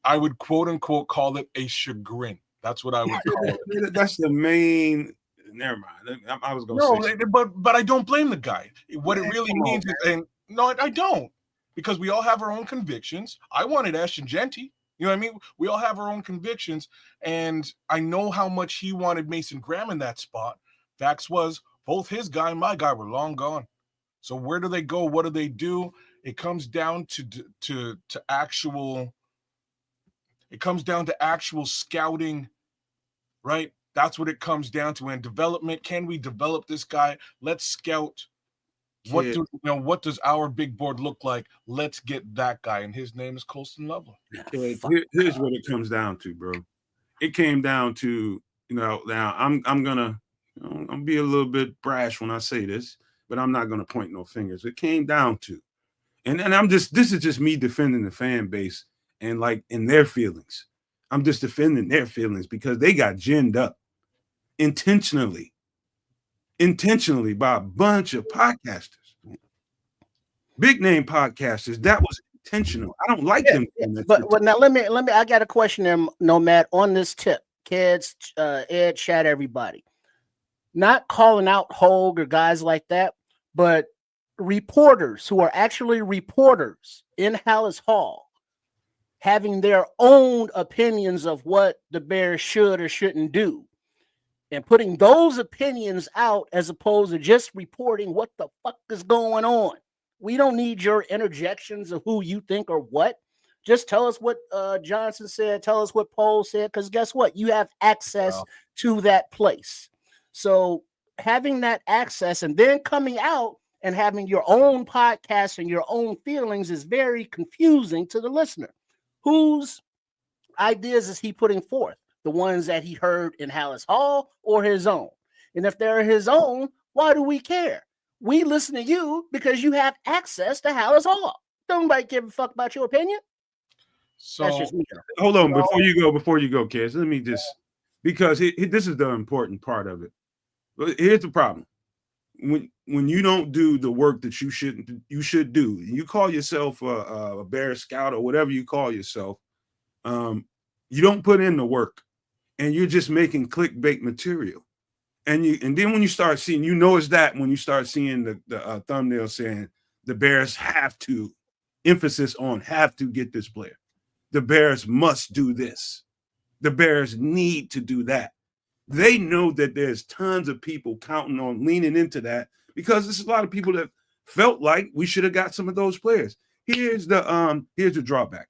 I would quote unquote call it a chagrin. That's what I would call it. That's the main. Never mind. I was going to say. But I don't blame the guy. What it really means is, and no, I don't, because we all have our own convictions. I wanted Ashton Genty. You know what I mean? We all have our own convictions, and I know how much he wanted Mason Graham in that spot. Facts was both his guy and my guy were long gone. So where do they go? What do they do? It comes down to actual. It comes down to actual scouting, right? That's what it comes down to. And development. Can we develop this guy? Let's scout. What does our big board look like? Let's get that guy, and his name is Colston Loveland. Here's what it comes down to, bro. It came down to, now I'm gonna be a little bit brash when I say this, but I'm not gonna point no fingers. It came down to, and this is just me defending the fan base and like in their feelings. I'm just defending their feelings because they got ginned up intentionally by a bunch of podcasters, big name podcasters. That was intentional. I don't like them. But now let me. I got a question there, Nomad, on this tip. Kids, Ed, chat, everybody. Not calling out Hogue or guys like that, but reporters who are actually reporters in Hallis Hall having their own opinions of what the Bears should or shouldn't do. And putting those opinions out as opposed to just reporting what the fuck is going on. We don't need your interjections of who you think or what. Just tell us what Johnson said. Tell us what Pohl said. Because guess what? You have access to that place. So having that access and then coming out and having your own podcast and your own feelings is very confusing to the listener. Whose ideas is he putting forth? The ones that he heard in Hallis Hall or his own? And if they're his own, why do we care? We listen to you because you have access to Hallis Hall. Don't nobody give a fuck about your opinion. So that's just me. Hold on, before you go, kids. Let me just, because this is the important part of it. Here's the problem: when you don't do the work that you should do, you call yourself a Bear Scout or whatever you call yourself. You don't put in the work. And you're just making clickbait material, and then when you start seeing, notice that when you start seeing the thumbnail saying the Bears have to, emphasis on have to get this player, the Bears must do this, the Bears need to do that. They know that there's tons of people counting on leaning into that because there's a lot of people that felt like we should have got some of those players. Here's the drawback: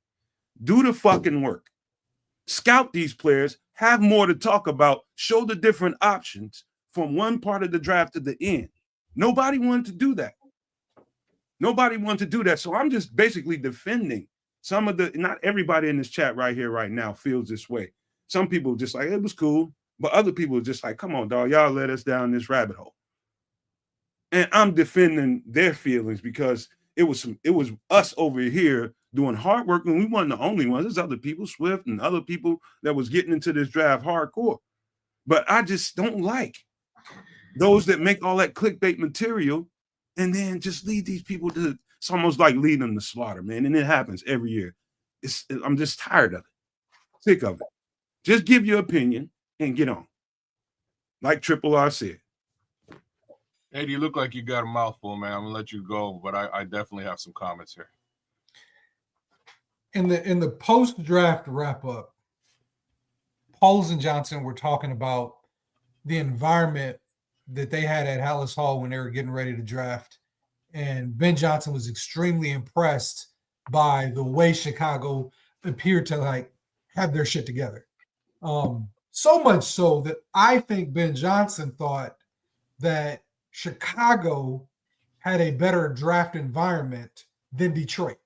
do the fucking work, scout these players. Have more to talk about, show the different options from one part of the draft to the end. Nobody wanted to do that. So I'm just basically defending some of not everybody in this chat right here, right now feels this way. Some people just like, it was cool. But other people are just like, come on, dog, y'all let us down this rabbit hole. And I'm defending their feelings because it was us over here doing hard work, and we weren't the only ones. There's other people, Swift and other people that was getting into this draft hardcore. But I just don't like those that make all that clickbait material and then just lead these people to, it's almost like leading them to slaughter, man. And it happens every year. I'm just tired of it, sick of it. Just give your opinion and get on. Like Triple R said. Eddie, you look like you got a mouthful, man. I'm gonna let you go, but I definitely have some comments here. In the post-draft wrap-up, Poles and Johnson were talking about the environment that they had at Hallis Hall when they were getting ready to draft. And Ben Johnson was extremely impressed by the way Chicago appeared to like have their shit together. So much so that I think Ben Johnson thought that Chicago had a better draft environment than Detroit,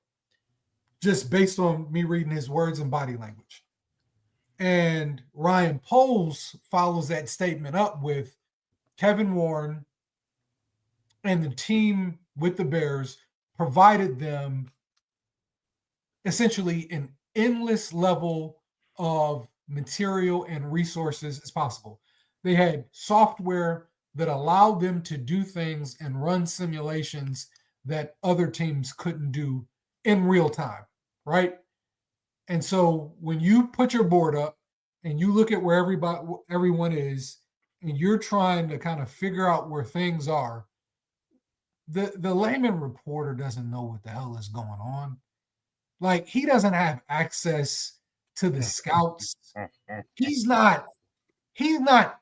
just based on me reading his words and body language. And Ryan Poles follows that statement up with Kevin Warren and the team with the Bears provided them essentially an endless level of material and resources as possible. They had software that allowed them to do things and run simulations that other teams couldn't do in real time, right? And so when you put your board up and you look at where everyone is, and you're trying to kind of figure out where things are, the layman reporter doesn't know what the hell is going on. Like, he doesn't have access to the scouts. He's not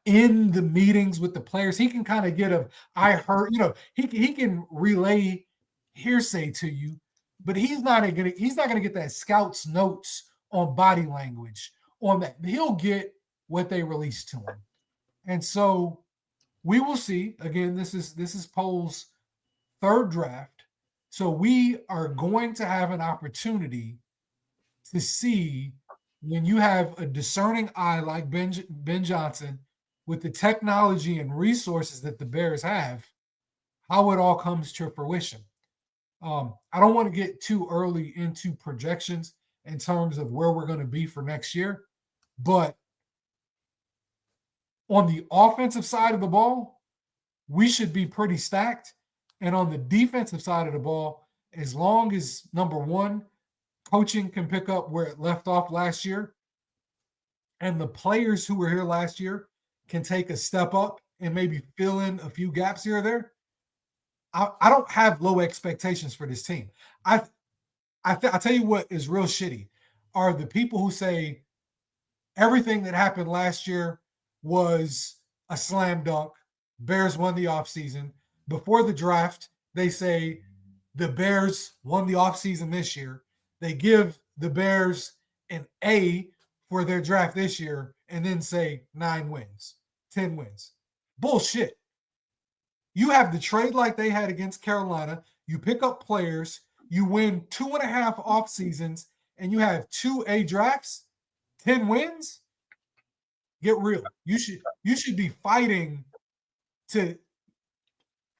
in the meetings with the players. He can kind of get I heard, he can relay hearsay to you, but he's not gonna get that scout's notes on body language on that. He'll get what they release to him. And so we will see. Again, this is Pole's third draft. So we are going to have an opportunity to see, when you have a discerning eye like Ben Johnson with the technology and resources that the Bears have, how it all comes to fruition. I don't want to get too early into projections in terms of where we're going to be for next year, but on the offensive side of the ball, we should be pretty stacked. And on the defensive side of the ball, as long as, number one, coaching can pick up where it left off last year, and the players who were here last year can take a step up and maybe fill in a few gaps here or there, I don't have low expectations for this team. I tell you what is real shitty are the people who say everything that happened last year was a slam dunk. Bears won the offseason. Before the draft, they say the Bears won the offseason this year. They give the Bears an A for their draft this year and then say 9 wins, 10 wins. Bullshit. You have the trade like they had against Carolina. You pick up players. You win 2.5 off seasons, and you have 2 A drafts, 10 wins. Get real. You should be fighting to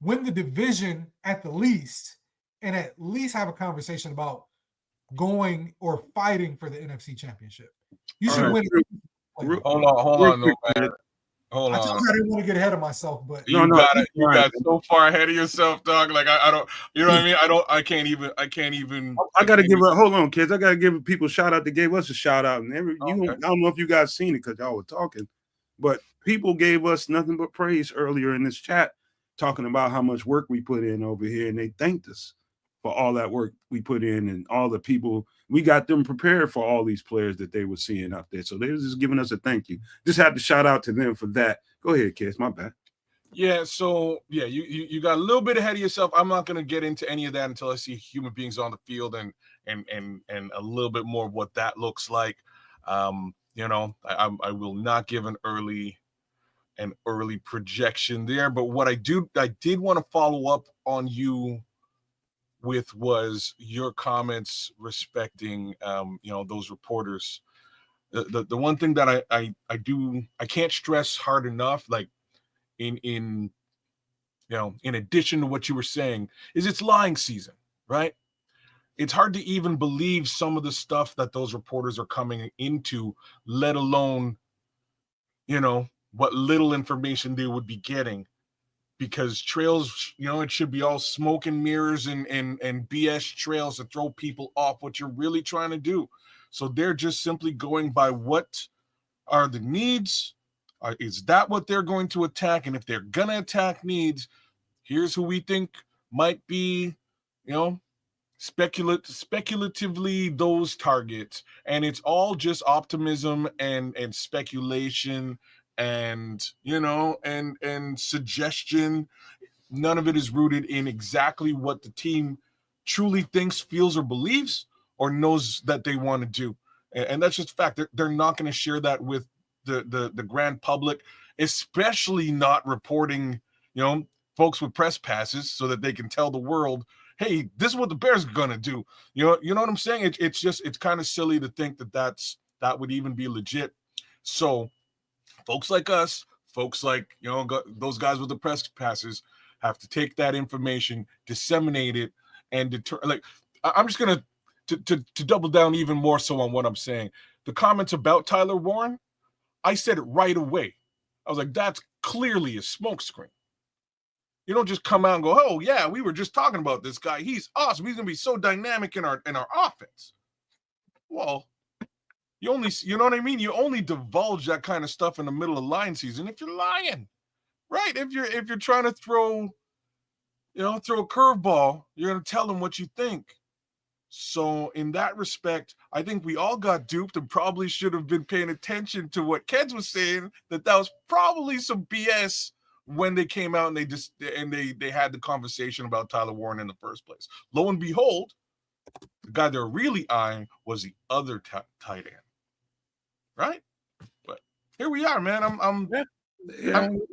win the division at the least, and at least have a conversation about going or fighting for the NFC Championship. You should win. Hold on, no man. Hold on. I told you I didn't want to get ahead of myself, but you got so far ahead of yourself, dog. Like I don't, you know what I mean? I can't even. I gotta give a hold on, kids. I gotta give people a shout out. They gave us a shout out, and I don't know if you guys seen it because y'all were talking, but people gave us nothing but praise earlier in this chat, talking about how much work we put in over here, and they thanked us for all that work we put in and all the people. We got them prepared for all these players that they were seeing out there. So they was just giving us a thank you. Just had to shout out to them for that. Go ahead, kids. My bad. Yeah, so yeah, you got a little bit ahead of yourself. I'm not gonna get into any of that until I see human beings on the field and a little bit more of what that looks like. I will not give an early projection there. But what I did want to follow up on you with was your comments respecting those reporters. The one thing that I can't stress hard enough, like in addition to what you were saying, is it's lying season, right? It's hard to even believe some of the stuff that those reporters are coming into, let alone what little information they would be getting. Because trails, it should be all smoke and mirrors and BS trails to throw people off what you're really trying to do. So they're just simply going by what are the needs. Is that what they're going to attack? And if they're going to attack needs, here's who we think might be, speculatively those targets. And it's all just optimism and speculation and suggestion. None of it is rooted in exactly what the team truly thinks, feels, or believes, or knows that they want to do. And that's just a fact. They're not going to share that with the grand public, especially not reporting folks with press passes so that they can tell the world, hey, this is what the Bears are gonna do. You know what I'm saying? It's kind of silly to think that would even be legit. So folks like us, folks like those guys with the press passes have to take that information, disseminate it, and I'm just gonna to double down even more so on what I'm saying. The comments about Tyler Warren, I said it right away. I was like, that's clearly a smokescreen. You don't just come out and go, oh yeah, we were just talking about this guy. He's awesome. He's gonna be so dynamic in our offense. Well, you know what I mean? You only divulge that kind of stuff in the middle of line season if you're lying, right? If you're trying to throw a curveball, you're gonna tell them what you think. So in that respect, I think we all got duped and probably should have been paying attention to what Keds was saying, that was probably some BS when they came out and they had the conversation about Tyler Warren in the first place. Lo and behold, the guy they're really eyeing was the other tight end, right? But here we are, man.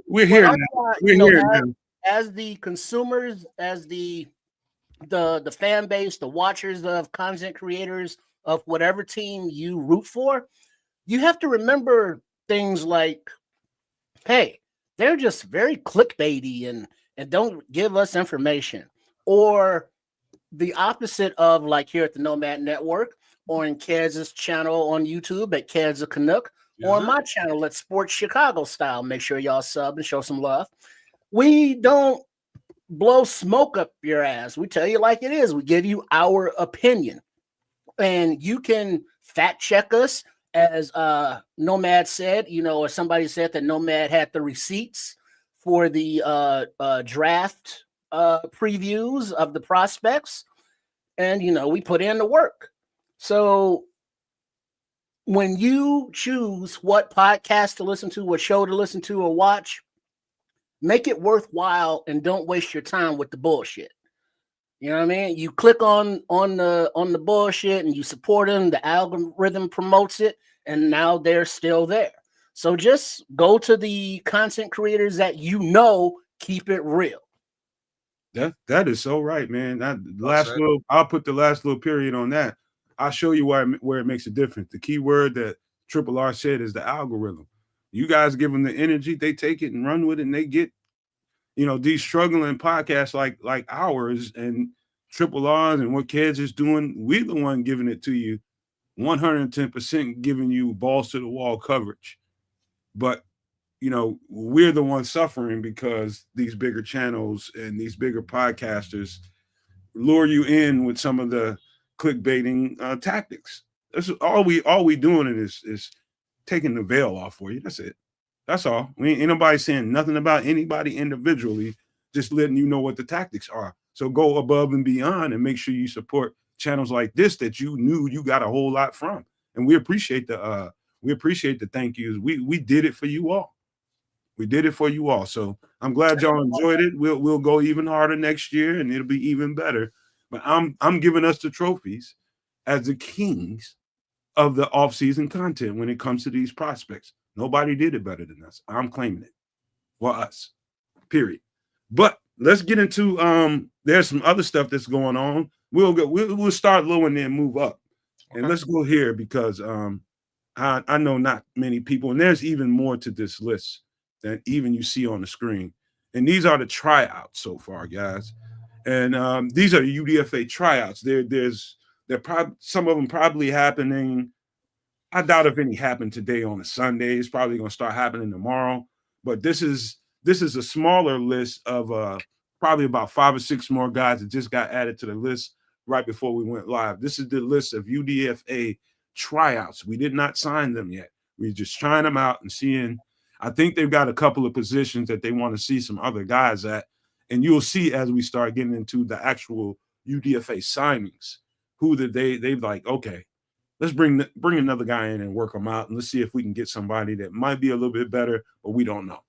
We're here now. We're here now. As the consumers, as the fan base, the watchers of content creators of whatever team you root for, you have to remember things like, hey, they're just very clickbaity and don't give us information. Or the opposite of, like, here at the Nomad Network, or in Keds' channel on YouTube at Keds a Canuck, or on my channel at Sports Chicago Style. Make sure y'all sub and show some love. We don't blow smoke up your ass. We tell you like it is. We give you our opinion. And you can fact check us, as Nomad said, or somebody said that Nomad had the receipts for the draft previews of the prospects. And, we put in the work. So when you choose what podcast to listen to, what show to listen to or watch, make it worthwhile and don't waste your time with the bullshit. You know what I mean? You click on the bullshit and you support them. The algorithm promotes it, and now they're still there. So just go to the content creators that keep it real. That is so right, man. I'll put the last little period on that. I'll show you where it makes a difference. The key word that Triple R said is the algorithm. You guys give them the energy, they take it and run with it, and they get, these struggling podcasts like ours and Triple R's and what Keds is doing. We're the one giving it to you, 110% giving you balls to the wall coverage. But, we're the ones suffering because these bigger channels and these bigger podcasters lure you in with some of the clickbaiting tactics. That's all we doing is taking the veil off for you. That's it. That's all. Ain't nobody saying nothing about anybody individually, just letting you know what the tactics are. So go above and beyond and make sure you support channels like this that you knew you got a whole lot from. And we appreciate the thank yous. We did it for you all. We did it for you all. So I'm glad y'all enjoyed it. We'll go even harder next year and it'll be even better. But I'm giving us the trophies as the kings of the off-season content when it comes to these prospects. Nobody did it better than us. I'm claiming it for us, period. But let's get into there's some other stuff that's going on. We'll start low and then move up. Okay. And let's go here because I know not many people, and there's even more to this list than even you see on the screen. And these are the tryouts so far, guys. And these are the UDFA tryouts. They're probably some of them probably happening. I doubt if any happened today on a Sunday. It's probably going to start happening tomorrow. But this is a smaller list of probably about 5 or 6 more guys that just got added to the list right before we went live. This is the list of UDFA tryouts. We did not sign them yet. We're just trying them out and seeing. I think they've got a couple of positions that they want to see some other guys at. And you'll see as we start getting into the actual UDFA signings, who that they've like, okay, let's bring another guy in and work them out. And let's see if we can get somebody that might be a little bit better, but we don't know.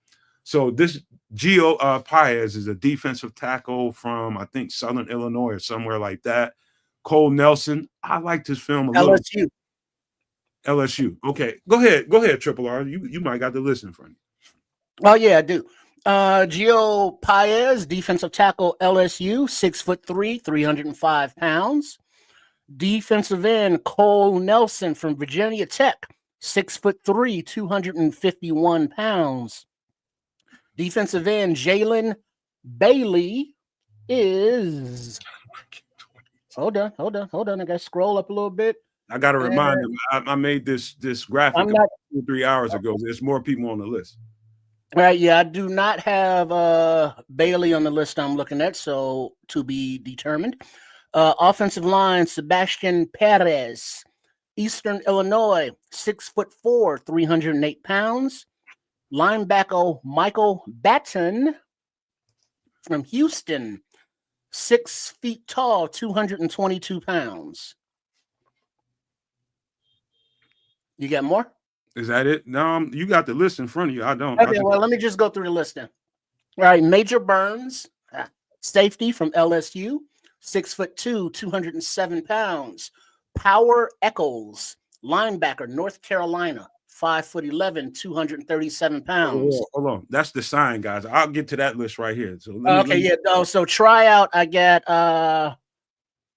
So this Gio Paez is a defensive tackle from, I think, Southern Illinois or somewhere like that. Cole Nelson. I liked his film a little. LSU. Okay. Go ahead, Triple R. You might got the list in front of you. Oh, yeah, I do. Gio Paez, defensive tackle, LSU, 6'3", 305 pounds. Defensive end, Cole Nelson from Virginia Tech, 6'3", 251 pounds. Defensive end, Jalen Bailey is. Hold on. I got to scroll up a little bit. I got to remind them. I made this graphic I'm not, 2 or 3 hours ago. There's more people on the list. Right, yeah, I do not have Bailey on the list I'm looking at, so to be determined. Offensive line, Sebastian Perez, Eastern Illinois, 6'4", 308 pounds. Linebacker Michael Batten from Houston, 6 feet tall, 222 pounds. You got more? Is that it? No, you got the list in front of you. I don't. Okay, well, let me just go through the list then. All right, Major Burns, safety from LSU, 6'2", 207 pounds. Power Echols, linebacker, North Carolina, 5'11", 237 pounds. Hold on. That's the sign, guys. I'll get to that list right here. So So tryout, I got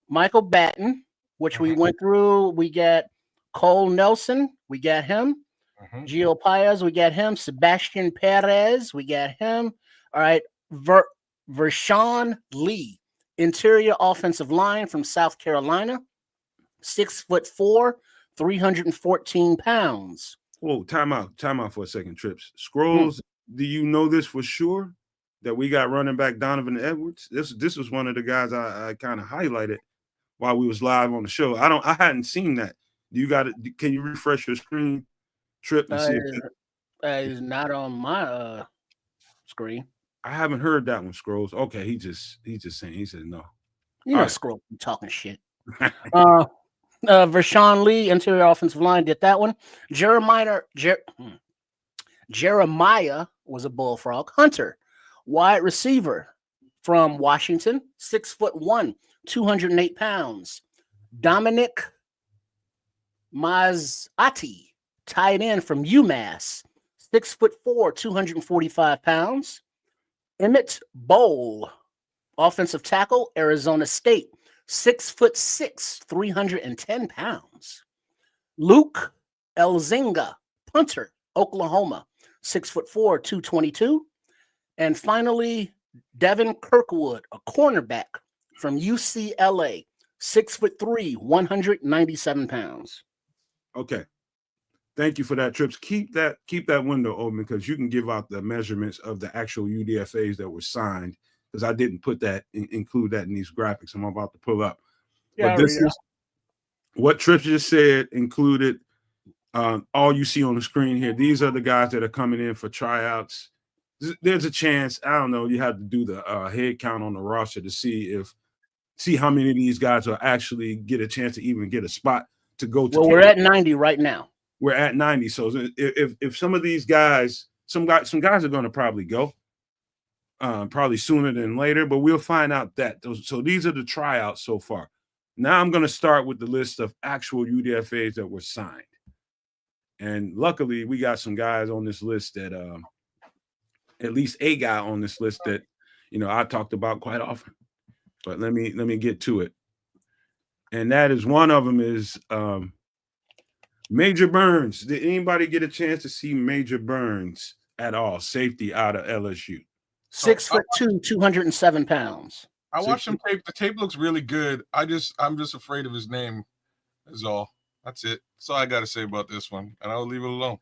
Michael Batten, which we went through. We got Cole Nelson, we got him. Gio Paez, we got him. Sebastian Perez, we got him. All right, Vershawn Lee, interior offensive line from South Carolina, 6'4", 314 pounds. Whoa, time out for a second, Trips. Scrolls, do you know this for sure? That we got running back Donovan Edwards? This was one of the guys I kind of highlighted while we was live on the show. I hadn't seen that. Can you refresh your screen, Trip, and see if it's not on my screen. I haven't heard that one, Scrolls. Okay, he just saying, he said no. You know, Scroll talking shit. Vershawn Lee, interior offensive line, did that one. Jeremiah was a bullfrog. Hunter, wide receiver from Washington, 6'1", 208 pounds. Dominic Mazzati, tight end from UMass, 6'4", 245 pounds. Emmett Bowl, offensive tackle, Arizona State, 6'6", 310 pounds. Luke Elzinga, punter, Oklahoma, 6'4", 222. And finally, Devin Kirkwood, a cornerback from UCLA, 6'3", 197 pounds. Okay. Thank you for that, Trips. Keep that window open because you can give out the measurements of the actual UDFAs that were signed, because I didn't include that in these graphics I'm about to pull up. Yeah, but this is what Trips just said, included all you see on the screen here. These are the guys that are coming in for tryouts. There's a chance, I don't know, you have to do the head count on the roster to see how many of these guys will actually get a chance to even get a spot to go to. Well, we're at 90 right now. We're at 90. So if some of these guys, some guys are going to probably go, probably sooner than later, but we'll find out that. So these are the tryouts so far. Now I'm going to start with the list of actual UDFAs that were signed. And luckily, we got some guys on this list that, at least a guy on this list that, I talked about quite often. But let me get to it. And that is, one of them is Major Burns. Did anybody get a chance to see Major Burns at all? Safety out of LSU. 6'2", 207 pounds. I watched him tape. The tape looks really good. I'm just afraid of his name, is all. That's it. That's all I got to say about this one, and I'll leave it alone.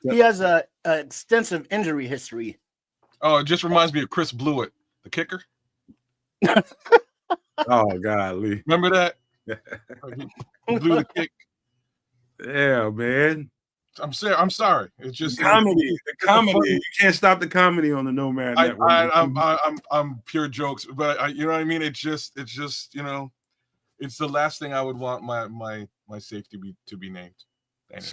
He has a extensive injury history. Oh, it just reminds me of Chris Blewett, the kicker. Oh, golly. Remember that? He blew the kick. Yeah, man. I'm sorry. It's just comedy. The comedy. You can't stop the comedy on the Nomad Network. I'm pure jokes, but you know what I mean. It's just it's the last thing I would want my safety to be named. Anyway.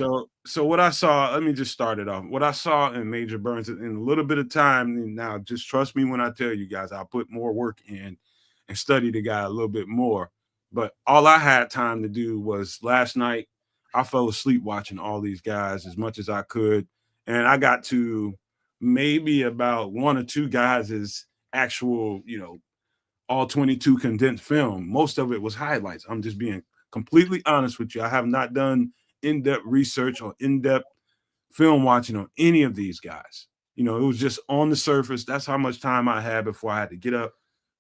So what I saw. Let me just start it off. What I saw in Major Burns in a little bit of time. Now, just trust me when I tell you guys, I'll put more work in and study the guy a little bit more. But all I had time to do was last night. I fell asleep watching all these guys as much as I could, and I got to maybe about 1 or 2 guys' actual, all 22 condensed film. Most of it was highlights. I'm just being completely honest with you. I have not done in-depth research or in-depth film watching on any of these guys. It was just on the surface. That's how much time I had before I had to get up,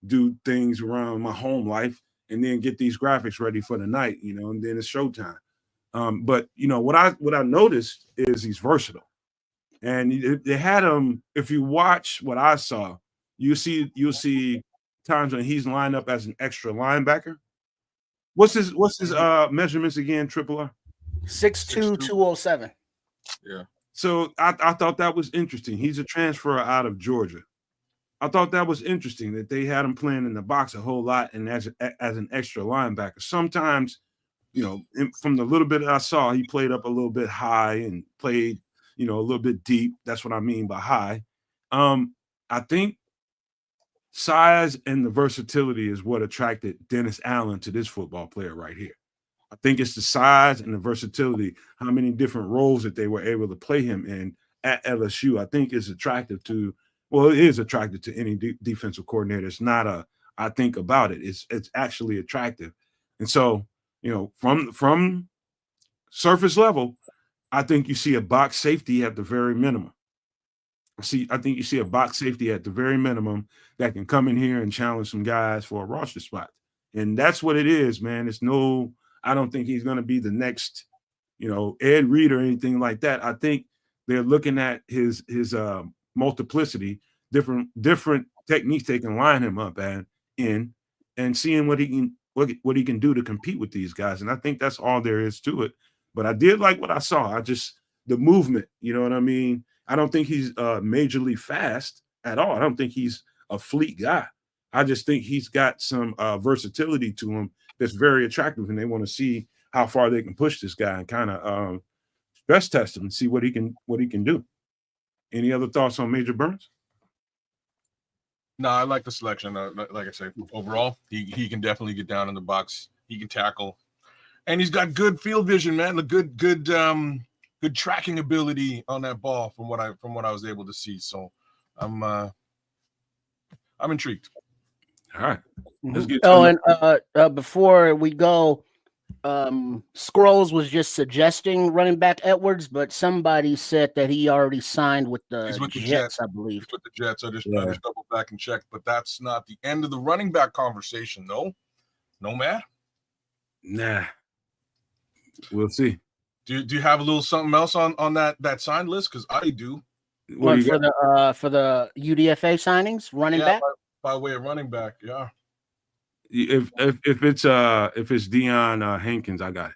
do things around my home life, and then get these graphics ready for the night, and then it's showtime. But what I noticed is he's versatile. And they had him, if you watch what I saw, you'll see times when he's lined up as an extra linebacker. What's his measurements again, Triple R? 6'2", 207. Yeah. So I thought that was interesting. He's a transfer out of Georgia. I thought that was interesting that they had him playing in the box a whole lot and as an extra linebacker. Sometimes, from the little bit that I saw, he played up a little bit high and played, a little bit deep. That's what I mean by high. I think size and the versatility is what attracted Dennis Allen to this football player right here. I think it's the size and the versatility, how many different roles that they were able to play him in at LSU. I think is attractive to, it is attractive to any defensive coordinator. It's not I think about it. It's actually attractive. And so, from surface level, I think you see a box safety at the very minimum. I think you see a box safety at the very minimum that can come in here and challenge some guys for a roster spot. And that's what it is, man. I don't think he's going to be the next, Ed Reed or anything like that. I think they're looking at his multiplicity, different techniques they can line him up in, and seeing what he can do to compete with these guys. And I think that's all there is to it. But I did like what I saw. The movement, you know what I mean? I don't think he's majorly fast at all. I don't think he's a fleet guy. I just think he's got some versatility to him that's very attractive, and they want to see how far they can push this guy and kind of stress test him and see what he can do. Any other thoughts on Major Burns? No, I like the selection. Like I said, overall, he can definitely get down in the box. He can tackle, and he's got good field vision, man. The good tracking ability on that ball from what I was able to see. So I'm intrigued. All right. Let's get and before we go, Scrolls was just suggesting running back Edwards, but somebody said that he already signed with the Jets, I believe. With the Jets. I just double back and checked, but that's not the end of the running back conversation, though. Nomad? Nah. We'll see. Do you have a little something else on that sign list? Because I do. For the UDFA signings, running back? By way of running back, yeah. If it's Deion Hankins, I got it.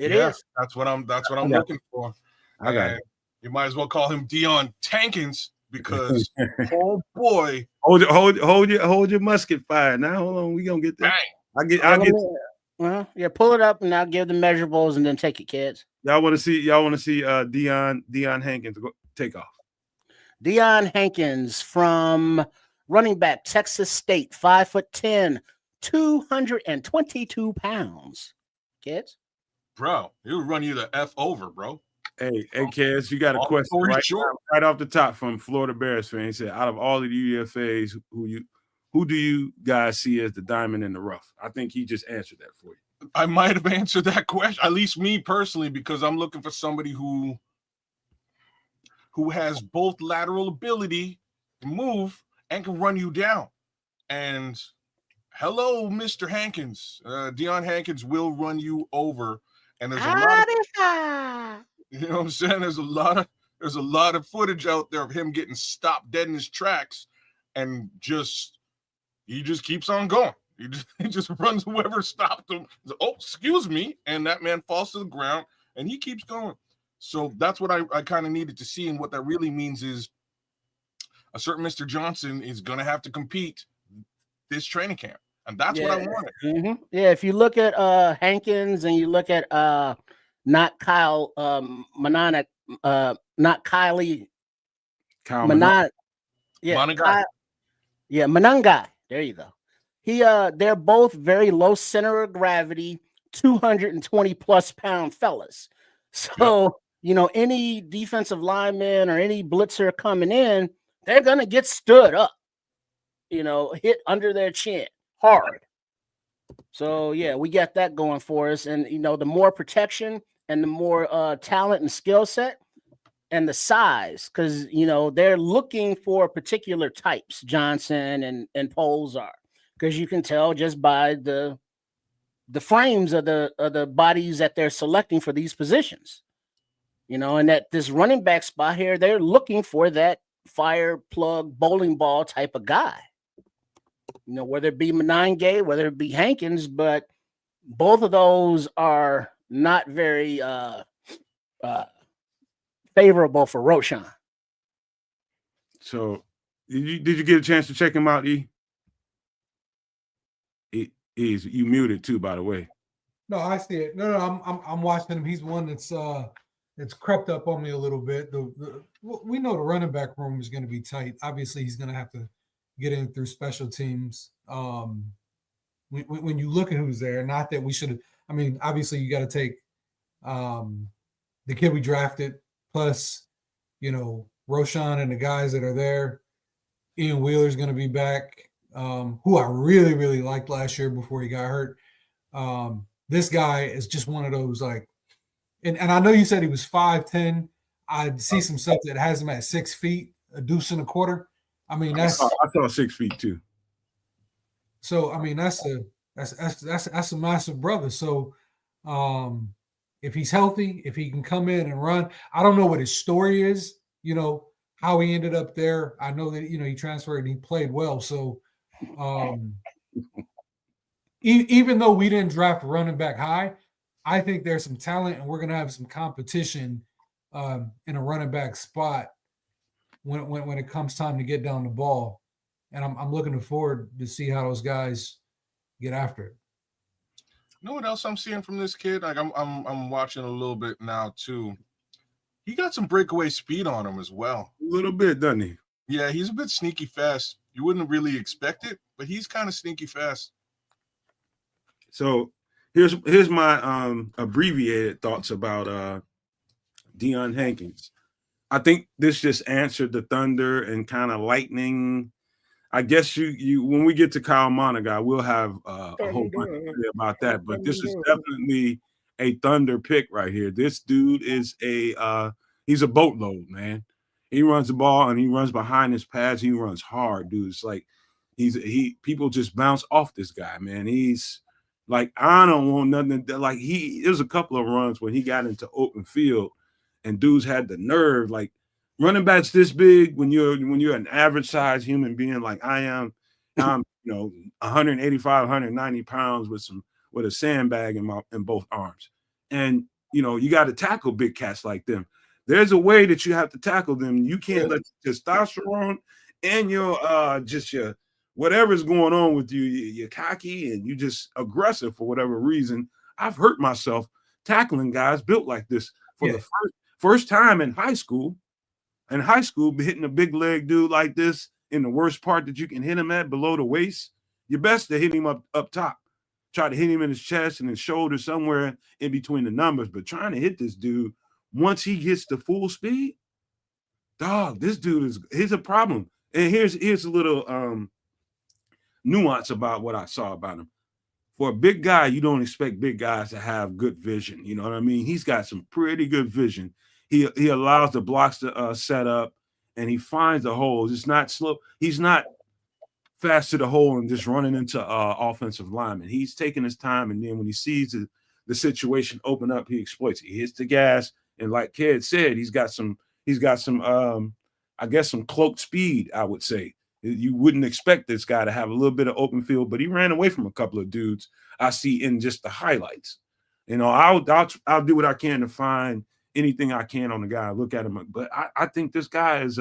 It is. That's what I'm looking for. I got it. You might as well call him Deion Tankins because oh boy. Hold your musket fire. Now hold on, we gonna get that. Pull it up and I'll give the measurables and then take it, kids. Y'all want to see Deion Hankins take off. Deion Hankins from running back, Texas State, 5'10", 222 pounds. Kids? Bro, he'll run you the F over, bro. Hey, kids, you got a question right off the top from Florida Bears fan. He said, out of all of the UDFAs, who do you guys see as the diamond in the rough? I think he just answered that for you. I might have answered that question, at least me personally, because I'm looking for somebody who has both lateral ability to move and can run you down. And hello, Mr. Hankins. Deion Hankins will run you over. And there's a lot of, you know what I'm saying? There's a lot of footage out there of him getting stopped dead in his tracks, and he just keeps on going. He just runs whoever stopped him. Oh, excuse me. And that man falls to the ground and he keeps going. So that's what I kind of needed to see. And what that really means is a certain Mr. Johnson is going to have to compete this training camp. And that's what I wanted. Mm-hmm. Yeah, if you look at Hankins and you look at not Kyle Monangai, not Kylie Monangai. Yeah, Monangai. There you go. They're both very low center of gravity, 220 plus pound fellas. So any defensive lineman or any blitzer coming in, they're gonna get stood up, hit under their chin hard. So yeah, we got that going for us, and the more protection and the more talent and skill set and the size, because they're looking for particular types. Johnson and Poles are, because you can tell just by the frames of the bodies that they're selecting for these positions. And at this running back spot here, they're looking for that fire plug bowling ball type of guy. Whether it be Monangai, whether it be Hankins, but both of those are not very favorable for Roshan. So, did you get a chance to check him out, E? You muted too, by the way. No, I see it. No, I'm watching him. He's one that's crept up on me a little bit. We know the running back room is going to be tight. Obviously, he's going to have to get in through special teams. When you look at who's there, not that we should have. I mean, obviously, you got to take the kid we drafted, plus Roshan and the guys that are there. Ian Wheeler's going to be back, who I really, really liked last year before he got hurt. This guy is just one of those, like, and I know you said he was 5'10". I see some stuff that has him at 6 feet, a deuce and a quarter. I mean, I saw 6 feet too. So I mean, that's a massive brother. So if he's healthy, if he can come in and run, I don't know what his story is, how he ended up there. I know that, he transferred and he played well. So even though we didn't draft running back high, I think there's some talent and we're going to have some competition in a running back spot when it comes time to get down the ball. And I'm looking forward to see how those guys get after it. You know what else I'm seeing from this kid? Like I'm watching a little bit now too. He got some breakaway speed on him as well. A little bit, doesn't he? Yeah, he's a bit sneaky fast. You wouldn't really expect it, but he's kind of sneaky fast. So here's my abbreviated thoughts about Deion Hankins. I think this just answered the thunder and kind of lightning. I guess you when we get to Kyle Monangai, we'll have a whole bunch to say about that. But this is definitely a thunder pick right here. This dude is he's a boatload, man. He runs the ball and he runs behind his pads. He runs hard, dude. It's like people just bounce off this guy, man. He's like, I don't want nothing like there's a couple of runs when he got into open field and dudes had the nerve, like running backs this big when you're an average size human being like I am. I'm 185, 190 pounds with a sandbag in both arms. And you got to tackle big cats like them. There's a way that you have to tackle them. You can't let testosterone and your whatever's going on with you, you're cocky and you just aggressive for whatever reason. I've hurt myself tackling guys built like this for the first time in high school. In high school, hitting a big leg dude like this in the worst part that you can hit him at, below the waist, you're best to hit him up top. Try to hit him in his chest and his shoulder, somewhere in between the numbers. But trying to hit this dude once he gets to full speed, dog, this dude he's a problem. And here's a little nuance about what I saw about him. For a big guy, you don't expect big guys to have good vision. You know what I mean? He's got some pretty good vision. He allows the blocks to set up, and he finds the holes. It's not slow. He's not fast to the hole and just running into offensive linemen. He's taking his time, and then when he sees the situation open up, he exploits it. He hits the gas, and like Ked said, he's got some I guess some cloaked speed, I would say. You wouldn't expect this guy to have a little bit of open field, but he ran away from a couple of dudes I see in just the highlights. I'll do what I can to find anything I can on the guy. Look at him, but I think this guy is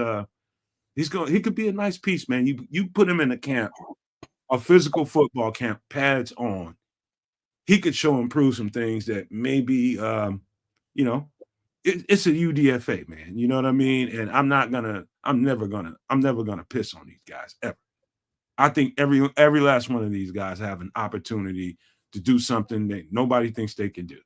he could be a nice piece, man. You put him in a camp, a physical football camp, pads on. He could show and prove some things that maybe it's a UDFA, man. You know what I mean? And I'm never gonna piss on these guys ever. I think every last one of these guys have an opportunity to do something that nobody thinks they can do.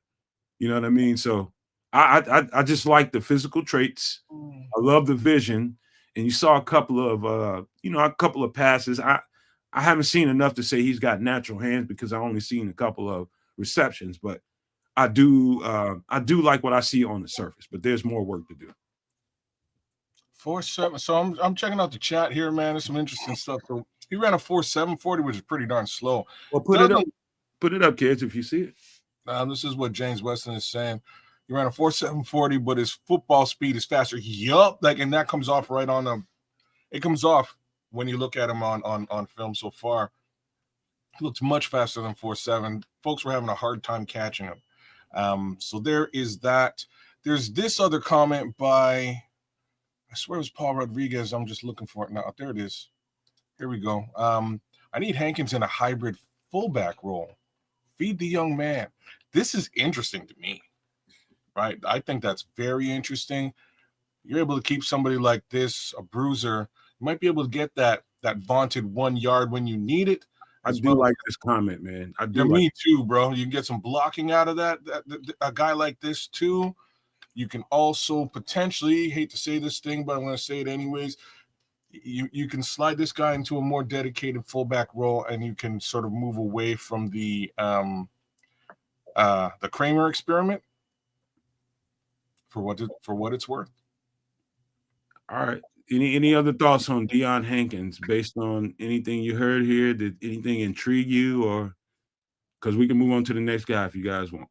You know what I mean? So I just like the physical traits. I love the vision. And you saw a couple of a couple of passes. I haven't seen enough to say he's got natural hands because I only seen a couple of receptions, but I do like what I see on the surface, but there's more work to do. 4.7. So I'm checking out the chat here, man. There's some interesting stuff. So he ran a 4.740, which is pretty darn slow. Well, put it up, kids, if you see it. This is what James Weston is saying. He ran a 4.740, but his football speed is faster. Yup, and that comes off right on him. It comes off when you look at him on film so far. He looks much faster than 4.7. Folks were having a hard time catching him. So there is that. There's this other comment by, I swear it was Paul Rodriguez. I'm just looking for it now. There it is. Here we go. I need Hankins in a hybrid fullback role. Feed the young man. This is interesting to me, right? I think that's very interesting. You're able to keep somebody like this, a bruiser. You might be able to get that vaunted 1 yard when you need it. I do like this comment, man. I do. Me too, bro. You can get some blocking out of that. A guy like this too. You can also potentially, hate to say this thing, but I'm going to say it anyways. You can slide this guy into a more dedicated fullback role, and you can sort of move away from the Kramer experiment for what it's worth. All right. Any other thoughts on Deion Hankins based on anything you heard here? Did anything intrigue you, or because we can move on to the next guy if you guys want?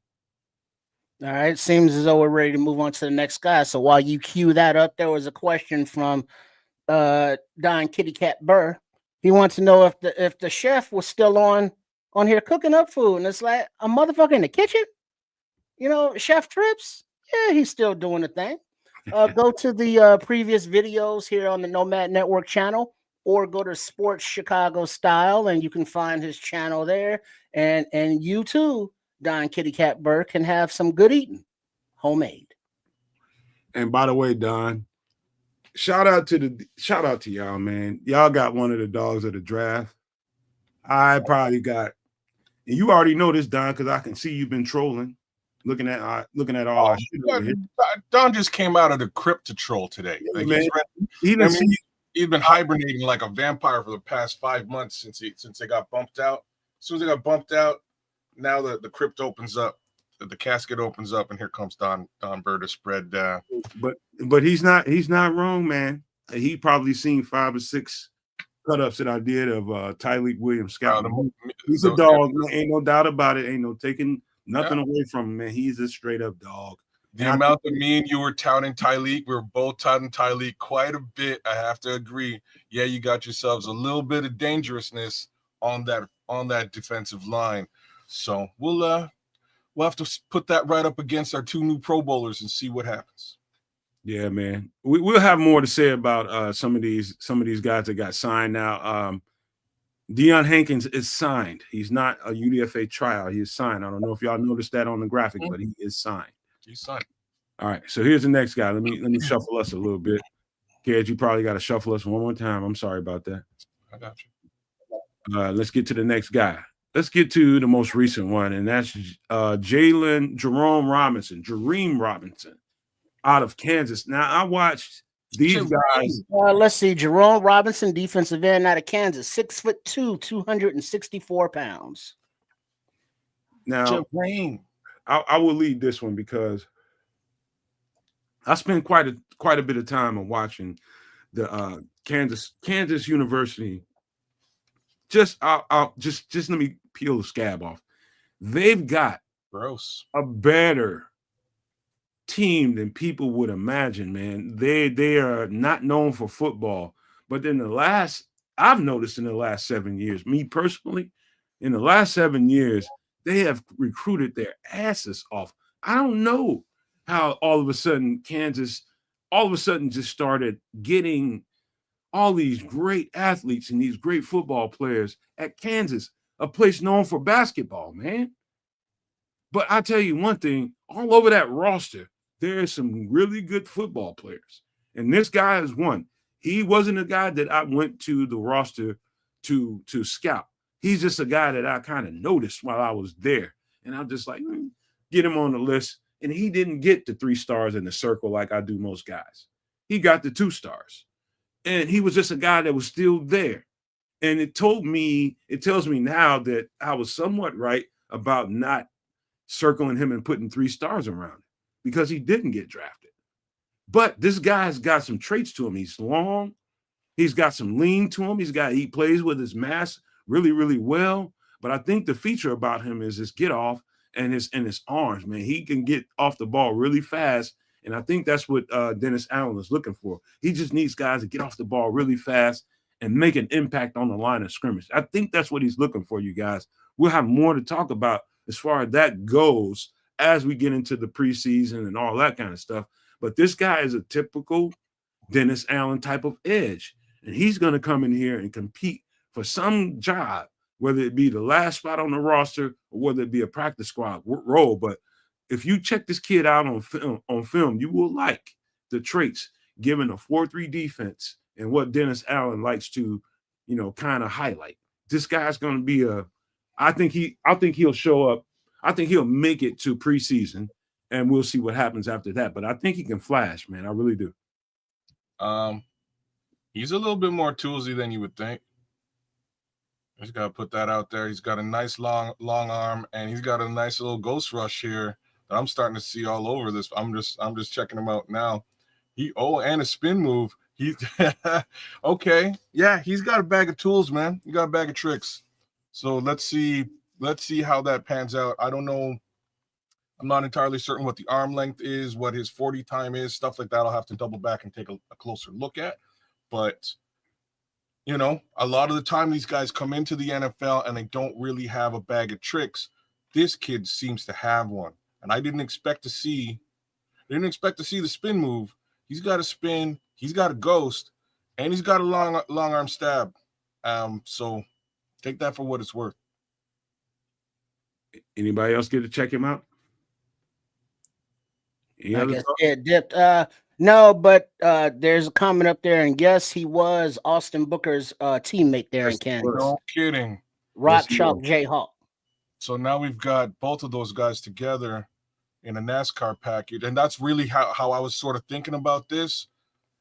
All right. Seems as though we're ready to move on to the next guy. So while you cue that up, there was a question from Don Kitty Cat Burr. He wants to know if the chef was still on here cooking up food, and it's like a motherfucker in the kitchen. Chef Trips. Yeah, he's still doing the thing. Go to the previous videos here on the Nomad Network channel, or go to Sports Chicago Style, and you can find his channel there. And you too, Don Kitty Cat Burr, can have some good eating, homemade. And by the way, Don, shout out to y'all, man. Y'all got one of the dogs of the draft. I probably got, and you already know this, Don, because I can see you've been trolling. Looking at all our shit over here. Don just came out of the crypt to troll today. He's been hibernating like a vampire for the past 5 months since they got bumped out. As soon as they got bumped out, now the crypt opens up, the casket opens up, and here comes Don Burr to spread. But he's not wrong, man. He probably seen 5 or 6 cut-ups that I did of Tyleek Williams Scout. He's a dog, man. Ain't no doubt about it. Ain't no taking nothing away from him, man. He's a straight up dog. The amount that me and you were touting Tyleek, we were both touting Tyleek quite a bit. I have to agree. Yeah, you got yourselves a little bit of dangerousness on that defensive line. So we'll have to put that right up against our 2 new Pro Bowlers and see what happens. Yeah, man. We'll have more to say about some of these guys that got signed now. Deion Hankins is signed. He's not a UDFA tryout. He is signed. I don't know if y'all noticed that on the graphic, but he is signed. He's signed. All right. So here's the next guy. Let me shuffle us a little bit. Kid, you probably got to shuffle us one more time. I'm sorry about that. I got you. Let's get to the next guy. Let's get to the most recent one, and that's Jerome Robinson out of Kansas. Now, I watched these guys. Let's see. Jerome Robinson, defensive end out of Kansas, 6'2", 264 pounds. Now, I will lead this one because I spent quite a bit of time on watching the Kansas University. Just let me peel the scab off. They've got a better team than people would imagine, man. They are not known for football, but I've noticed in the last 7 years, me personally, in the last 7 years, they have recruited their asses off. I don't know how all of a sudden Kansas just started getting all these great athletes and these great football players at Kansas, a place known for basketball, man. But I tell you one thing, all over that roster, there are some really good football players. And this guy is one. He wasn't a guy that I went to the roster to scout. He's just a guy that I kind of noticed while I was there. And I'm just like, get him on the list. and he didn't get the 3 stars in the circle like I do most guys. He got the 2 stars, and he was just a guy that was still there. And it tells me now that I was somewhat right about not circling him and putting 3 stars around him, because he didn't get drafted. But this guy's got some traits to him. He's long. He's got some lean to him. He plays with his mass really, really well. But I think the feature about him is his get off and his arms, man. He can get off the ball really fast. And I think that's what Dennis Allen is looking for. He just needs guys to get off the ball really fast and make an impact on the line of scrimmage. I think that's what he's looking for, you guys. We'll have more to talk about as far as that goes as we get into the preseason and all that kind of stuff. But this guy is a typical Dennis Allen type of edge. And he's going to come in here and compete for some job, whether it be the last spot on the roster or whether it be a practice squad role. But if you check this kid out on film, you will like the traits given a 4-3 defense and what Dennis Allen likes to, kind of highlight. This guy's going to be I think he'll show up. I think he'll make it to preseason, and we'll see what happens after that. But I think he can flash, man. I really do. He's a little bit more toolsy than you would think. He's got to put that out there. He's got a nice long arm, and he's got a nice little ghost rush here that I'm starting to see all over this. I'm just checking him out now. And a spin move. He's okay. Yeah, he's got a bag of tools, man. He got a bag of tricks. So let's see how that pans out. I don't know. I'm not entirely certain what the arm length is, what his 40 time is, stuff like that. I'll have to double back and take a closer look at. But, a lot of the time these guys come into the NFL and they don't really have a bag of tricks. This kid seems to have one. And I didn't expect to see the spin move. He's got a spin, he's got a ghost, and he's got a long arm stab. So take that for what it's worth. Anybody else get to check him out? I guess it dipped. No, but there's a comment up there, and yes, he was Austin Booker's teammate there in Kansas. No kidding. Rock Chalk J Hawk. So now we've got both of those guys together in a NASCAR package, and that's really how I was sort of thinking about this.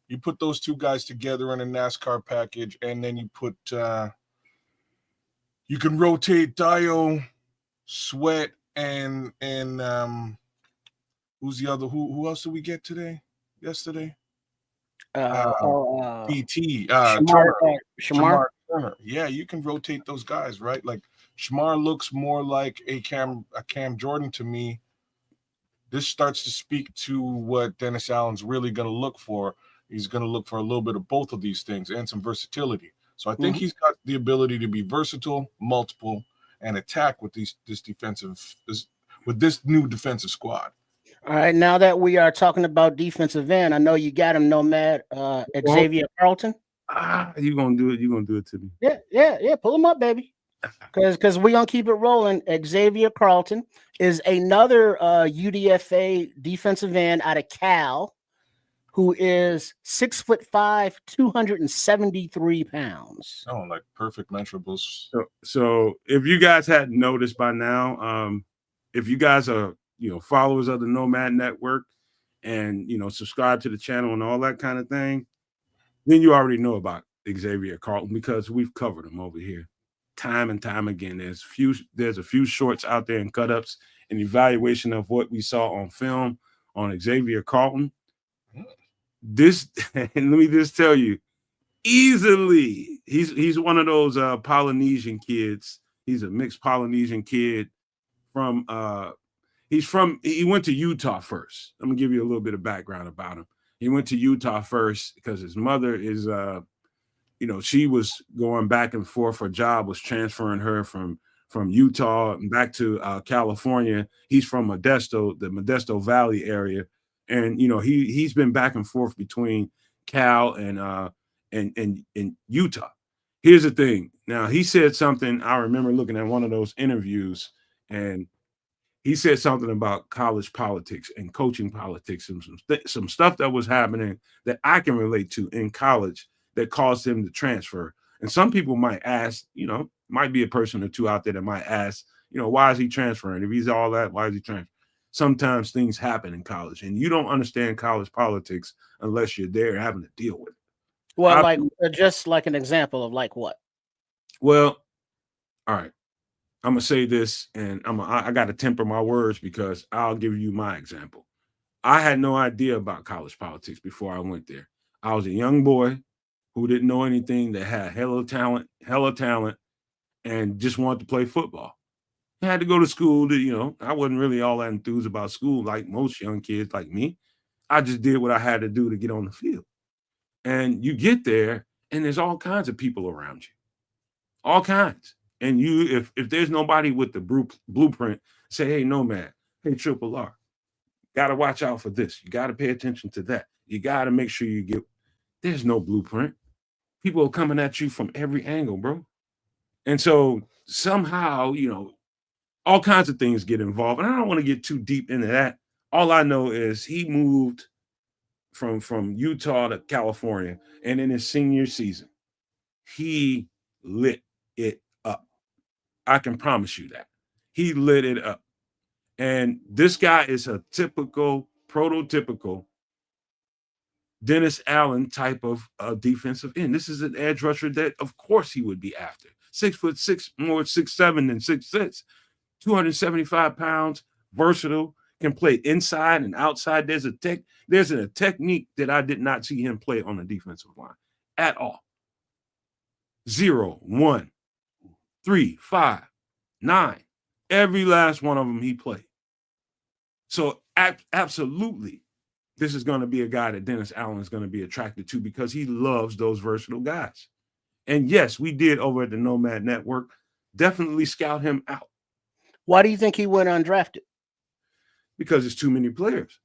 You put those two guys together in a NASCAR package, and then you put you can rotate Dio, Sweat, and who's the other? Who else did we get yesterday? BT Shemar. Turner. Yeah, you can rotate those guys, right? Like Shemar looks more like a Cam Jordan to me. This starts to speak to what Dennis Allen's really going to look for. He's going to look for a little bit of both of these things and some versatility. So I think he's got the ability to be versatile, multiple, and attack with this new defensive squad. All right, now that we are talking about defensive end, I know you got him, Nomad, Xavier Carlton. You gonna do it? You gonna do it to me? Yeah. Pull him up, baby. Because we're gonna keep it rolling. Xavier Carlton is another UDFA defensive end out of Cal, who is 6'5", 273 pounds. Oh, like perfect measurables. So if you guys hadn't noticed by now, if you guys are followers of the Nomad Network and subscribe to the channel and all that kind of thing, then you already know about Xavier Carlton, because we've covered him over here time and time again. There's a few shorts out there and cut-ups and evaluation of what we saw on film on Xavier Carlton. This, and let me just tell you, easily, he's one of those Polynesian kids. He's a mixed Polynesian kid from he went to Utah first. I'm gonna give you a little bit of background about him. He went to Utah first because his mother is she was going back and forth. Her job was transferring her from Utah and back to California. He's from Modesto, the Modesto Valley area. And he's been back and forth between Cal and Utah. Here's the thing. Now, he said something. I remember looking at one of those interviews, and he said something about college politics and coaching politics and some stuff that was happening that I can relate to in college that caused him to transfer. And some people might ask, might be a person or two out there that might ask, why is he transferring? If he's all that, why is he transferring? sometimes things happen in college, and you don't understand college politics unless you're there having to deal with it. Well, like just like an example of like what? Well, all right. I'm gonna say this, and I got to temper my words because I'll give you my example. I had no idea about college politics before I went there. I was a young boy who didn't know anything, that had hella talent, and just wanted to play football. I had to go to school to, I wasn't really all that enthused about school like most young kids like me. I just did what I had to do to get on the field. And you get there, and there's all kinds of people around you, all kinds. And if there's nobody with the blueprint, say, hey, Nomad, hey, Triple R, got to watch out for this. You got to pay attention to that. You got to make sure you get, there's no blueprint. People are coming at you from every angle, bro. And so somehow, all kinds of things get involved. And I don't want to get too deep into that. All I know is he moved from Utah to California. And in his senior season, he lit it up. I can promise you that. He lit it up. And this guy is a prototypical Dennis Allen type of defensive end. This is an edge rusher that, of course, he would be after. 6'6", more 6'7" than 6'6", 275 pounds, versatile, can play inside and outside. There's a technique that I did not see him play on the defensive line at all. 0, 1, 3, 5, 9. Every last one of them he played. So absolutely, this is going to be a guy that Dennis Allen is going to be attracted to because he loves those versatile guys. And yes, we did over at the Nomad Network definitely scout him out. Why do you think he went undrafted? Because there's too many players.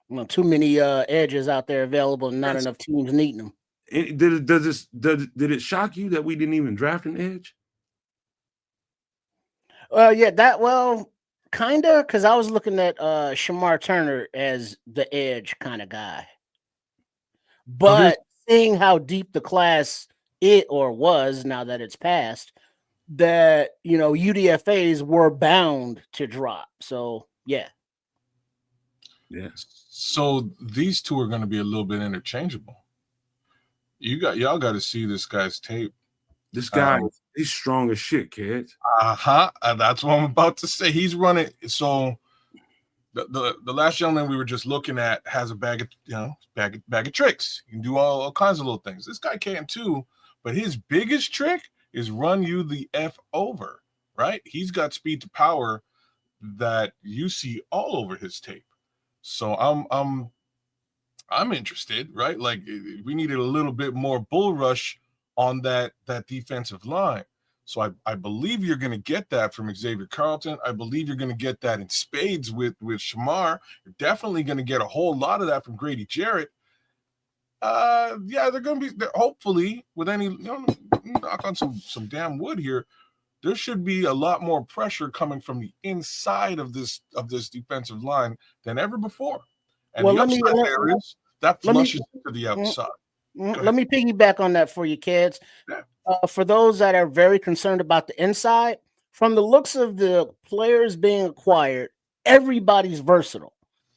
Well, too many edges out there available and not enough teams needing them. Did it shock you that we didn't even draft an edge? Kind of, because I was looking at Shemar Turner as the edge kind of guy. But seeing how deep the class was, now that it's passed, that, UDFAs were bound to drop. So, yeah. Yeah. So these two are going to be a little bit interchangeable. Y'all got to see this guy's tape. This guy, he's strong as shit, kids. That's what I'm about to say. He's running. So the last gentleman we were just looking at has a bag of tricks. You can do all kinds of little things. This guy can too, but his biggest trick is run you the F over, right? He's got speed to power that you see all over his tape. So I'm interested, right? Like we needed a little bit more bull rush on that defensive line. So I believe you're going to get that from Xavier Carlton. I believe you're going to get that in spades with Shemar. You're definitely going to get a whole lot of that from Grady Jarrett. They're going to be hopefully with any knock on some damn wood here. There should be a lot more pressure coming from the inside of this defensive line than ever before. And that flushes to the outside. Let me piggyback on that for you, kids. Yeah. For those that are very concerned about the inside, from the looks of the players being acquired, everybody's versatile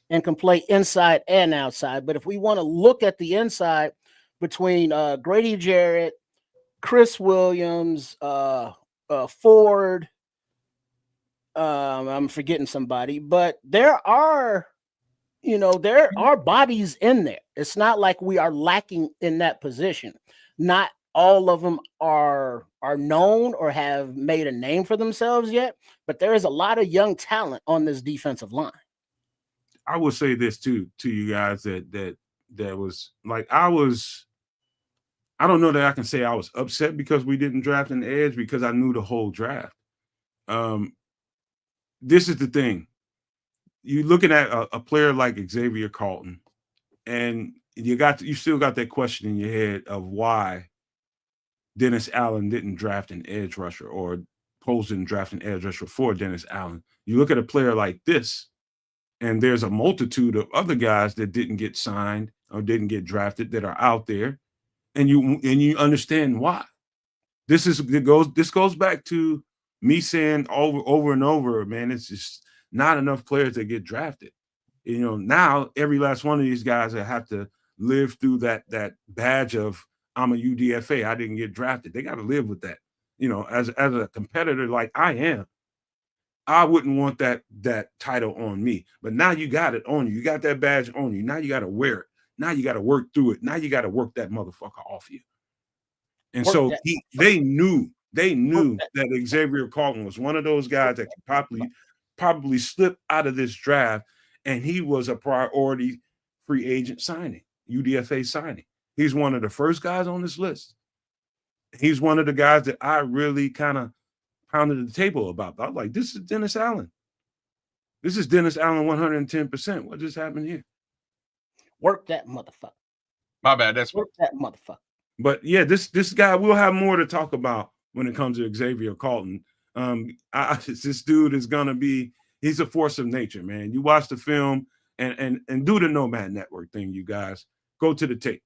and can play inside and outside. But if we want to look at the inside between Grady Jarrett, Chris Williams, Ford, I'm forgetting somebody, but there are bodies in there. It's not like we are lacking in that position. Not all of them are known or have made a name for themselves yet, but there is a lot of young talent on this defensive line. I will say this too to you guys that was like I don't know that I can say I was upset because we didn't draft an edge because I knew the whole draft. This is the thing. You're looking at a player like Xavier Carlton, and you still got that question in your head of why Dennis Allen didn't draft an edge rusher or Poles didn't draft an edge rusher for Dennis Allen. You look at a player like this, and there's a multitude of other guys that didn't get signed or didn't get drafted that are out there, and you understand why. This goes back to me saying over and over, man. It's just not enough players that get drafted. You know, now every last one of these guys that have to live through that badge of I'm a UDFA. I didn't get drafted. They got to live with that. You know, as a competitor like I am, I wouldn't want that title on me. But now you got it on you. You got that badge on you. Now you got to wear it. Now you got to work through it. Now you got to work that motherfucker off you. And so they knew that Xavier Carlton was one of those guys that could probably slip out of this draft, and he was a priority free agent signing, UDFA signing. He's one of the first guys on this list. He's one of the guys that I really kind of pounded the table about. I was like, this is Dennis Allen. This is Dennis Allen 110%. What just happened here? Work that motherfucker. My bad. That's work that motherfucker. But yeah, this guy, we'll have more to talk about when it comes to Xavier Carlton. This dude is gonna be, he's a force of nature, man. You watch the film and do the Nomad Network thing, you guys. Go to the tape.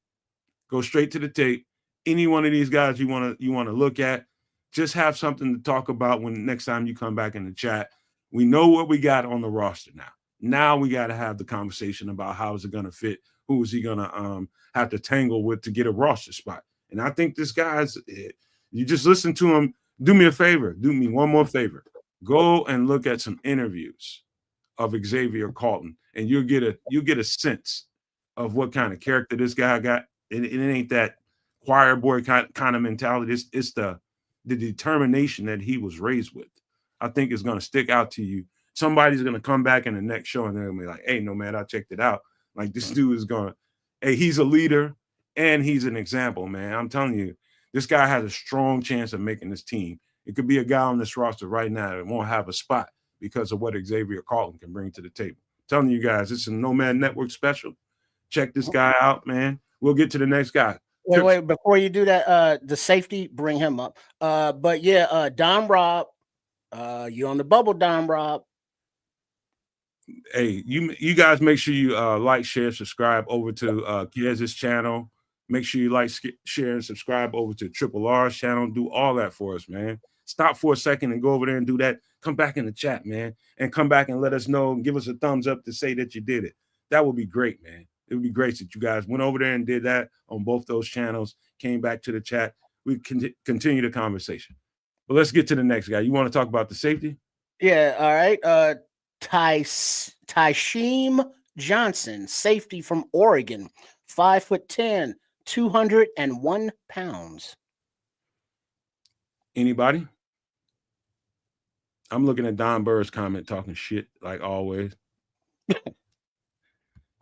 Go straight to the tape. Any one of these guys you want to look at, just have something to talk about when next time you come back in the chat. We know what we got on the roster now. Now we got to have the conversation about how is it going to fit? Who is he going to have to tangle with to get a roster spot? And I think this guy's, you just listen to him. Do me a favor. Do me one more favor. Go and look at some interviews of Xavier Carlton, and you'll get a sense of what kind of character this guy got. It ain't that choir boy kind of mentality. It's the determination that he was raised with. I think it's going to stick out to you. Somebody's going to come back in the next show and they're going to be like, hey, Nomad, I checked it out. Like, this dude is going to, hey, he's a leader and he's an example, man. I'm telling you, this guy has a strong chance of making this team. It could be a guy on this roster right now that won't have a spot because of what Xavier Carlton can bring to the table. I'm telling you guys, it's a Nomad Network special. Check this guy out, man. We'll get to the next guy. Wait, before you do that, the safety, bring him up. But yeah, Don Rob, you on the bubble, Don Rob. Hey, you guys make sure you like, share, subscribe over to Kez's channel. Make sure you like, share, and subscribe over to Triple R's channel. Do all that for us, man. Stop for a second and go over there and do that. Come back in the chat, man, and come back and let us know and give us a thumbs up to say that you did it. That would be great, man. It would be great that you guys went over there and did that on both those channels, came back to the chat. We can continue the conversation. But let's get to the next guy. You want to talk about the safety? Yeah, all right. Tysheem Johnson, safety from Oregon, 5'10", 201 pounds. Anybody? I'm looking at Don Burr's comment talking shit like always.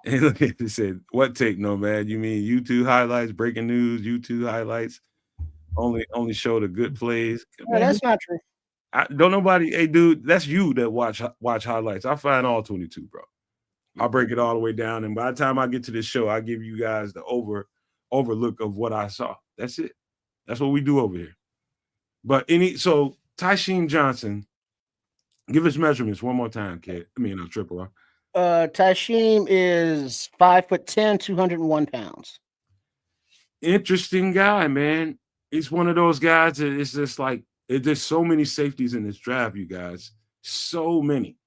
And look at it, said, what take, Nomad? You mean YouTube highlights, breaking news, YouTube highlights, only show the good plays? Man, that's not true. Don't nobody, hey dude, that's you that watch highlights. I find all 22, bro. I'll break it all the way down, and by the time I get to this show, I give you guys the overlook of what I saw. That's it. That's what we do over here. But so Tysheem Johnson, give us measurements one more time, kid. Triple R. Tysheem is 5'10", 201 pounds. Interesting guy, man. He's one of those guys that it's just like, there's so many safeties in this draft, you guys. So many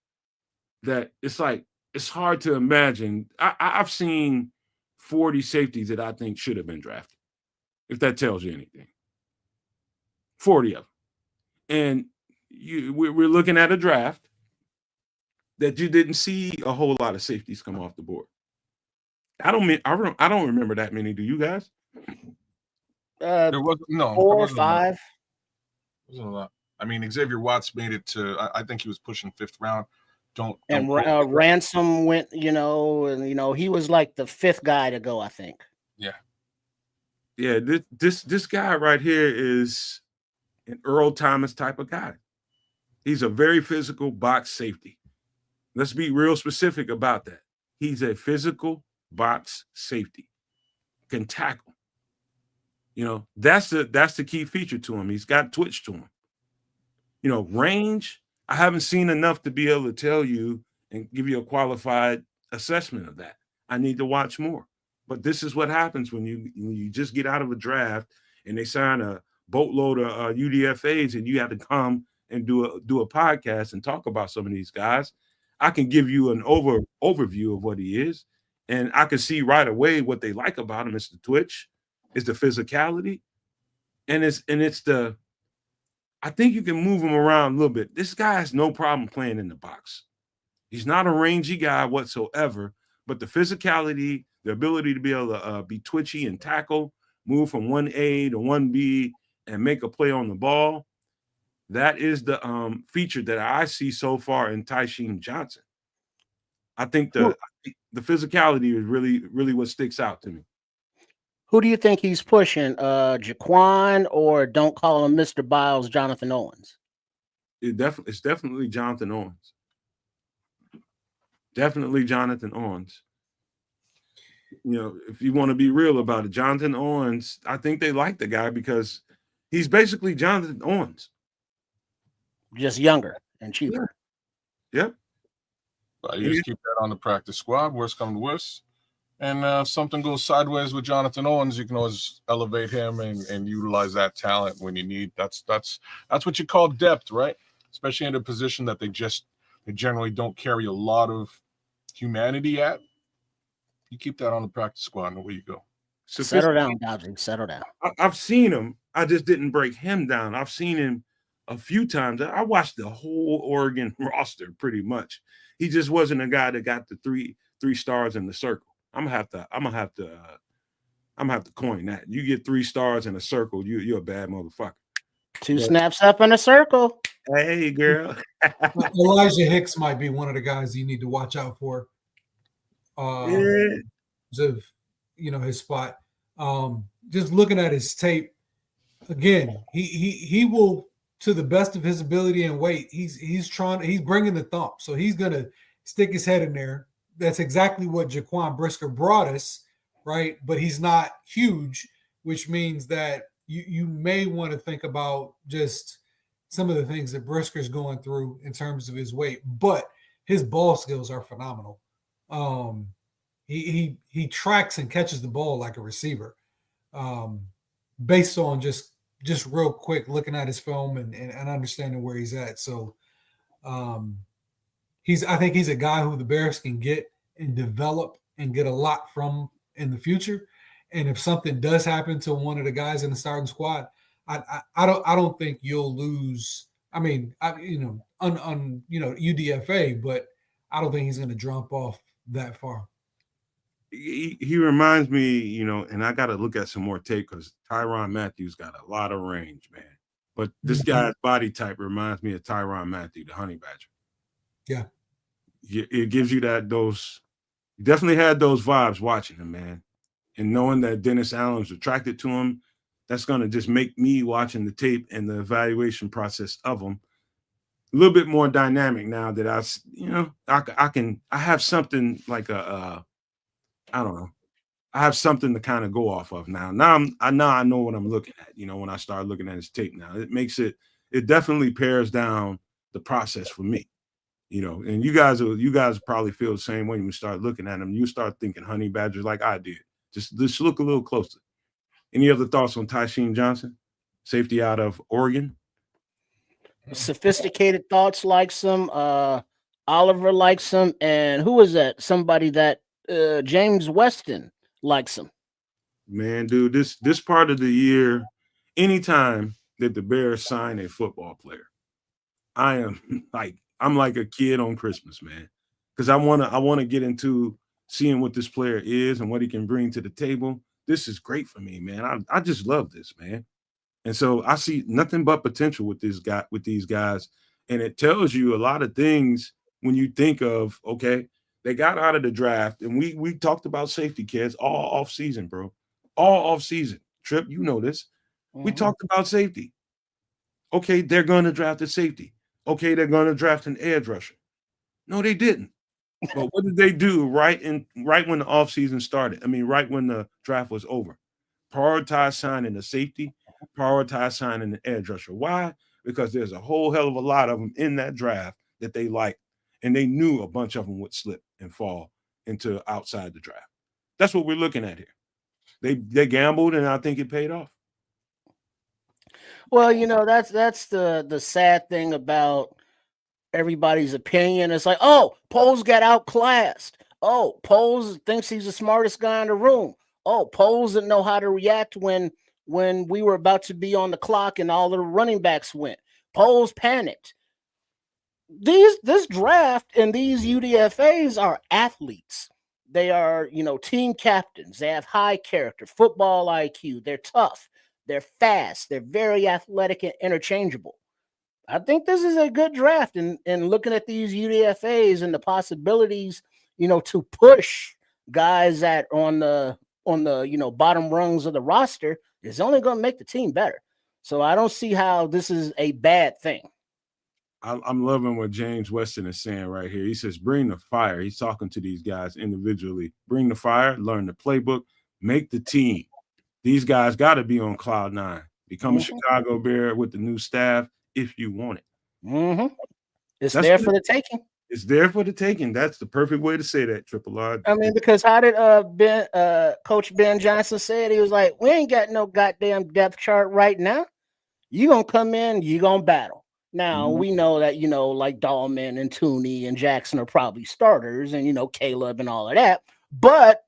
that it's like, it's hard to imagine. I've seen 40 safeties that I think should have been drafted, if that tells you anything. 40 of them. And we're looking at a draft that you didn't see a whole lot of safeties come off the board. I don't remember that many. Do you guys? There wasn't 4 or 5. Wasn't a lot. I mean, Xavier Watts made it to. I think he was pushing 5th round. And Ransom went. He was like the 5th guy to go, I think. Yeah. This guy right here is an Earl Thomas type of guy. He's a very physical box safety. Let's be real specific about that. He's a physical box safety. Can tackle. That's the key feature to him. He's got twitch to him. Range, I haven't seen enough to be able to tell you and give you a qualified assessment of that. I need to watch more. But this is what happens when you just get out of a draft and they sign a boatload of UDFAs and you have to come and do a podcast and talk about some of these guys. I can give you an overview of what he is, and I can see right away what they like about him. It's the twitch, it's the physicality, and it's the. I think you can move him around a little bit. This guy has no problem playing in the box. He's not a rangy guy whatsoever, but the physicality, the ability to be able to be twitchy and tackle, move from 1A to 1B, and make a play on the ball. That is the feature that I see so far in Tysheem Johnson. I think the physicality is really what sticks out to me. Who do you think he's pushing? Jaquan, or don't call him Mr. Biles, Jonathan Owens? It's definitely Jonathan Owens. Definitely Jonathan Owens. You know, if you want to be real about it, Jonathan Owens, I think they like the guy because he's basically Jonathan Owens. Just younger and cheaper. Yep. You just keep that on the practice squad. Worst come to worst. And if something goes sideways with Jonathan Owens, you can always elevate him and utilize that talent when you need. That's what you call depth, right? Especially in a position that they generally don't carry a lot of humanity at. You keep that on the practice squad, and away you go. Settle down, Dodgy. Settle down. I've seen him. I just didn't break him down. I've seen him a few times. I watched the whole Oregon roster pretty much. He just wasn't a guy that got the three stars in the circle. I'm gonna have to coin that. You get 3 stars in a circle, you're a bad motherfucker. 2 snaps up in a circle. Hey, girl. Elijah Hicks might be one of the guys you need to watch out for. Of his spot. Just looking at his tape again, he will, to the best of his ability and weight, he's bringing the thump, so he's gonna stick his head in there. That's exactly what Jaquan Brisker brought us, right? But he's not huge, which means that you may want to think about just some of the things that Brisker's going through in terms of his weight, but his ball skills are phenomenal. He tracks and catches the ball like a receiver, based on just real quick looking at his film and understanding where he's at. So I think he's a guy who the Bears can get and develop and get a lot from in the future. And if something does happen to one of the guys in the starting squad, I don't think you'll lose. I mean, UDFA, but I don't think he's going to drop off that far. He reminds me, and I got to look at some more tape because Tyrann Mathieu got a lot of range, man. But this guy's body type reminds me of Tyrann Mathieu, the honey badger. Yeah. It gives you you definitely had those vibes watching him, man. And knowing that Dennis Allen's attracted to him, that's going to just make me watching the tape and the evaluation process of him a little bit more dynamic now that I have something like I don't know. I have something to kind of go off of now. I know what I'm looking at, when I start looking at his tape now. It definitely pares down the process for me. And you guys probably feel the same way when you start looking at him. You start thinking honey badgers like I did. Just look a little closer. Any other thoughts on Tysheem Johnson, safety out of Oregon? Sophisticated thoughts likes him. Oliver likes him. And who is that? Somebody that James Weston likes him. Man, dude, this part of the year, anytime that the Bears sign a football player, I'm like a kid on Christmas, man. Because I wanna get into seeing what this player is and what he can bring to the table. This is great for me, man. I just love this, man. And so I see nothing but potential with these guys. And it tells you a lot of things when you think of, okay, they got out of the draft, and we talked about safety kids all off season, bro. All off season. Trip, you know this. We talked about safety. Okay, they're going to draft a safety. Okay, they're going to draft an edge rusher. No, they didn't. But what did they do right when the offseason started? I mean, right when the draft was over. Prioritize signing a safety, prioritize signing an edge rusher. Why? Because there's a whole hell of a lot of them in that draft that they liked, and they knew a bunch of them would slip and fall into outside the draft. That's what we're looking at here. They gambled, and I think it paid off. Well, that's the sad thing about everybody's opinion. It's like, oh, Poles got outclassed. Oh, Poles thinks he's the smartest guy in the room. Oh, Poles didn't know how to react when we were about to be on the clock and all the running backs went. Poles panicked. This draft and these UDFAs are athletes. They are, team captains. They have high character, football IQ. They're tough. They're fast. They're very athletic and interchangeable. I think this is a good draft. And looking at these UDFAs and the possibilities, to push guys that on the bottom rungs of the roster is only going to make the team better. So I don't see how this is a bad thing. I'm loving what James Weston is saying right here. He says, bring the fire. He's talking to these guys individually. Bring the fire, learn the playbook, make the team. These guys got to be on cloud nine. Become a Chicago Bear with the new staff if you want it. It's there for the taking. It's there for the taking. That's the perfect way to say that, Triple R. I mean, because how did Coach Ben Johnson say it? He was like, we ain't got no goddamn depth chart right now. You going to come in, you going to battle. Now, we know that, like Dahlman and Tooney and Jackson are probably starters and, Caleb and all of that. But,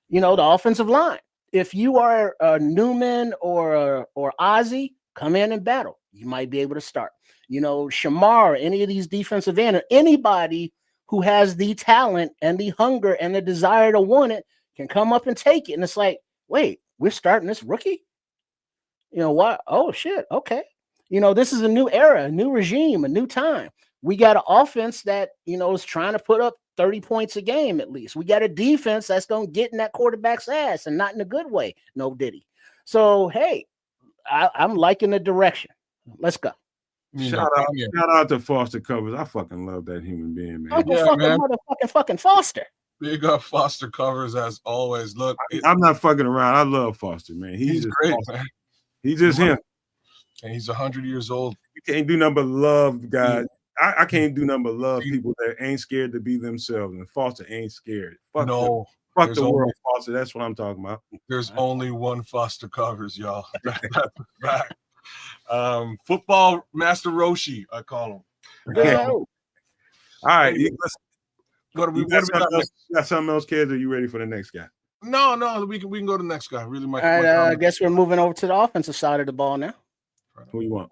the offensive line, if you are a Newman or Ozzy, come in and battle. You might be able to start. Shemar, any of these defensive end, anybody who has the talent and the hunger and the desire to want it can come up and take it. And it's like, wait, we're starting this rookie? What? Oh, shit. Okay. This is a new era, a new regime, a new time. We got an offense that, is trying to put up 30 points a game at least. We got a defense that's going to get in that quarterback's ass and not in a good way. No diddy. So, hey, I'm liking the direction. Let's go. Shout out to Foster Covers. I fucking love that human being, man. Motherfucking Foster. Big up Foster Covers as always. Look, I'm not fucking around. I love Foster, man. He's just great, man. He's just him. And he's 100 years old. You can't do nothing but love guys. I can't do nothing but love people that ain't scared to be themselves. And Foster ain't scared. Fuck the world, Foster. That's what I'm talking about. There's only one Foster Covers, y'all. That's a fact. Football Master Roshi, I call him. All right. What we got something else, kids? Are you ready for the next guy? No, we can go to the next guy. Really, all right, I guess we're moving over to the offensive side of the ball now. Who you want?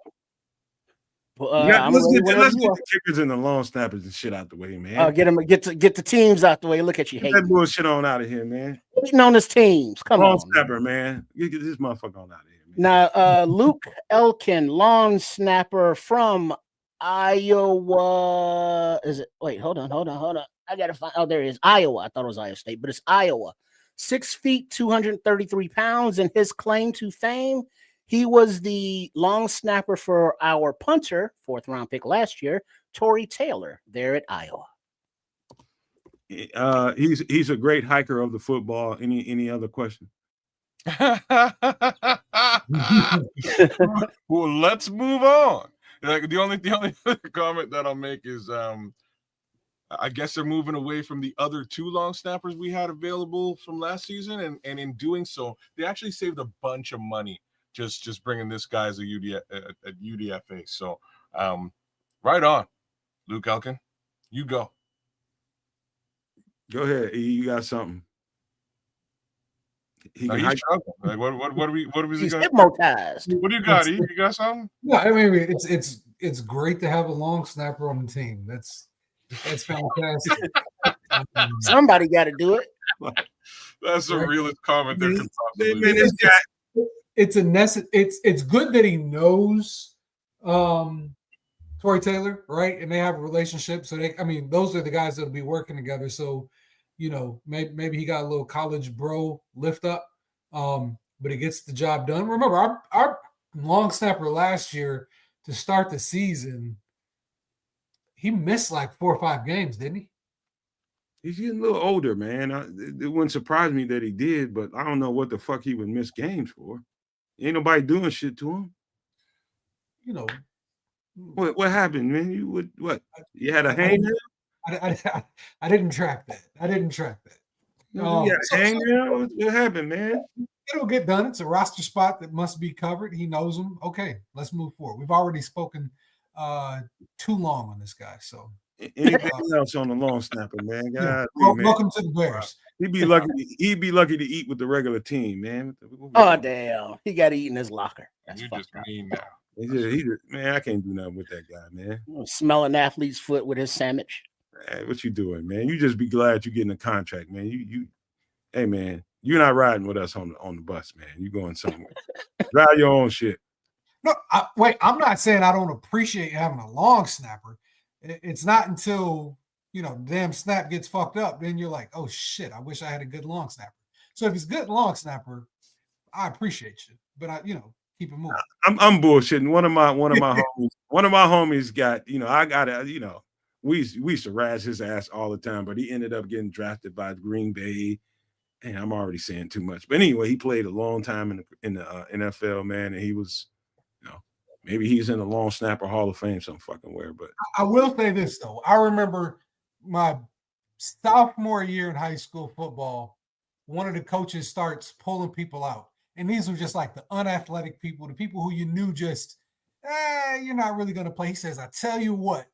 Well, let's get the kickers and the long snappers and shit out the way, man. Get the teams out the way. Look at you, get that bullshit on out of here, man. Hating on his teams. Come on, snapper, man. Get this motherfucker on out of here, man. Now, Luke Elkin, long snapper from Iowa. Is it? Wait, hold on. I gotta find. Oh, there he is. Iowa. I thought it was Iowa State, but it's Iowa. 6 feet, 233 pounds, and his claim to fame. He was the long snapper for our punter, 4th round pick last year, Tory Taylor, there at Iowa. He's a great hiker of the football. Any other question? Well, let's move on. Like the only comment that I'll make is I guess they're moving away from the other 2 long snappers we had available from last season, and in doing so, they actually saved a bunch of money. Just bringing this guy as a UDFA. So, right on, Luke Elkin. You go. Go ahead. You got something. He's struggling. Like, what are we going? Hypnotized. What do you got? You got something? No, I mean it's great to have a long snapper on the team. That's fantastic. Somebody got to do it. That's the realest comment there could possibly be. It's good that he knows Tory Taylor, right? And they have a relationship. So those are the guys that'll be working together. So, maybe he got a little college bro lift up, but he gets the job done. Remember, our long snapper last year to start the season, he missed like 4 or 5 games, didn't he? He's getting a little older, man. It wouldn't surprise me that he did, but I don't know what the fuck he would miss games for. Ain't nobody doing shit to him. What happened, man? You had a hangnail? I didn't track that. You had a hangnail? What happened, man? It'll get done. It's a roster spot that must be covered. He knows them. Okay, let's move forward. We've already spoken too long on this guy. So anything else on the long snapper, man? yeah. God, man. Welcome to the Bears. He'd be lucky. He'd be lucky to eat with the regular team, man. Oh damn, he got to eat in his locker. That's You fucked just up. mean now. He just, man, I can't do nothing with that guy, man. Smell an athlete's foot with his sandwich. Hey, what you doing, man? You just be glad you're getting a contract, man. Hey, man, you're not riding with us on the bus, man. You going somewhere. Drive your own shit. No, wait. I'm not saying I don't appreciate having a long snapper. It's not until damn snap gets fucked up, then you're like, oh shit, I wish I had a good long snapper. So if it's good long snapper, I appreciate you, but I keep it moving. I'm bullshitting. One of my homies got, I got it, we used to razz his ass all the time, but he ended up getting drafted by Green Bay. And I'm already saying too much. But anyway, he played a long time in the NFL, man, and he was, maybe he's in the long snapper Hall of Fame some fucking where. But I will say this though. I remember my sophomore year in high school football, one of the coaches starts pulling people out. And these were just like the unathletic people, the people who you knew just, you're not really going to play. He says, I tell you what,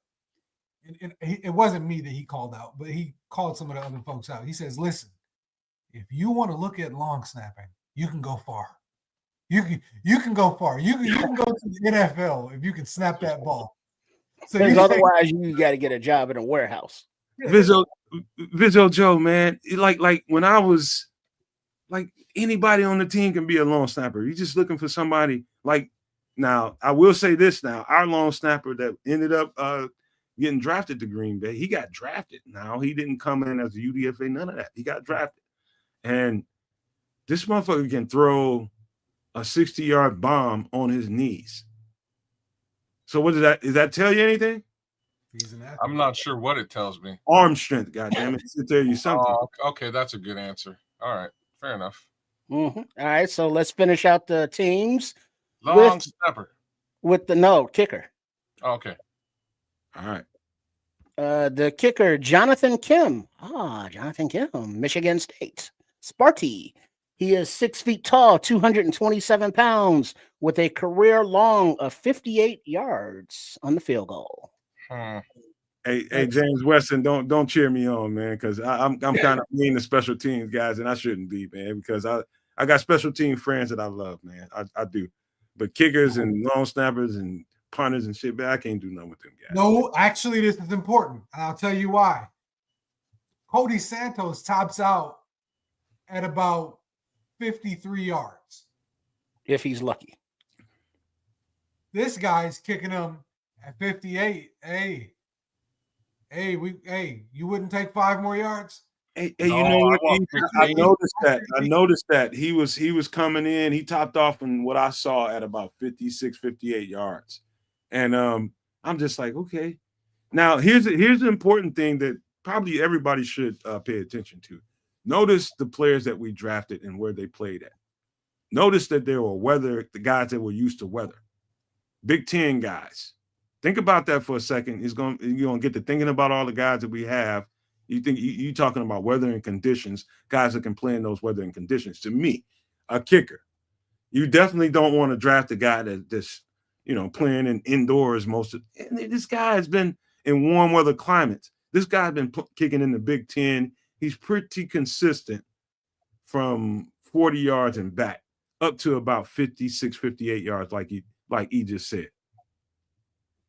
and it wasn't me that he called out, but he called some of the other folks out. He says, listen, if you want to look at long snapping, you can go far. You can go far. You can go to the NFL if you can snap that ball. So otherwise, you got to get a job in a warehouse. Visual Joe, man, like when I was like anybody on the team can be a long snapper. You're just looking for somebody like. Now, I will say this now, our long snapper that ended up getting drafted to Green Bay, he got drafted. Now, he didn't come in as a UDFA, none of that. He got drafted. And this motherfucker can throw a 60-yard bomb on his knees. So what does that tell you anything? I'm not sure what it tells me. Arm strength, goddammit. It tell you something. Oh, okay, that's a good answer. All right, fair enough. Mm-hmm. All right, so let's finish out the teams. Long snapper. With the kicker. Okay. All right. The kicker, Jonathan Kim. Jonathan Kim, Michigan State. Sparty. He is 6 feet tall, 227 pounds, with a career long of 58 yards on the field goal. Hey, James Weston, don't cheer me on, man, because I'm kind of mean to special teams guys, and I shouldn't be, man, because I got special team friends that I love, man. I do. But kickers and long snappers and punters and shit, man, I can't do nothing with them guys. No, actually, this is important, and I'll tell you why. Cody Santos tops out at about 53 yards. If he's lucky. This guy's kicking him at 58. Hey, you wouldn't take 5 more yards? Hey, you know what? I noticed that he was coming in. He topped off in what I saw at about 56, 58 yards. And I'm just like, okay. Now, here's the important thing that probably everybody should pay attention to. Notice the players that we drafted and where they played at. Notice that they were the guys that were used to weather. Big Ten guys. Think about that for a second. You're gonna get to thinking about all the guys that we have. You think you talking about weather and conditions, guys that can play in those weather and conditions. To me, a kicker, you definitely don't want to draft a guy that's playing in indoors most of. And this guy has been in warm weather climates. This guy's been kicking in the Big Ten. He's pretty consistent from 40 yards and back up to about 56, 58 yards, like he just said.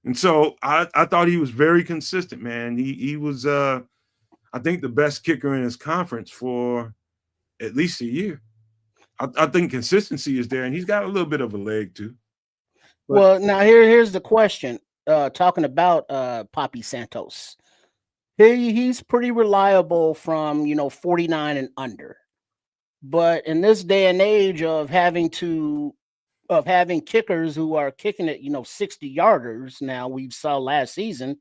And so I thought he was very consistent, man. He was, I think, the best kicker in his conference for at least a year. I think consistency is there, and he's got a little bit of a leg too. But, well, now here's the question. Talking about Poppy Santos, he's pretty reliable from 49 and under. But in this day and age of having kickers who are kicking it, 60 yarders, now we saw last season,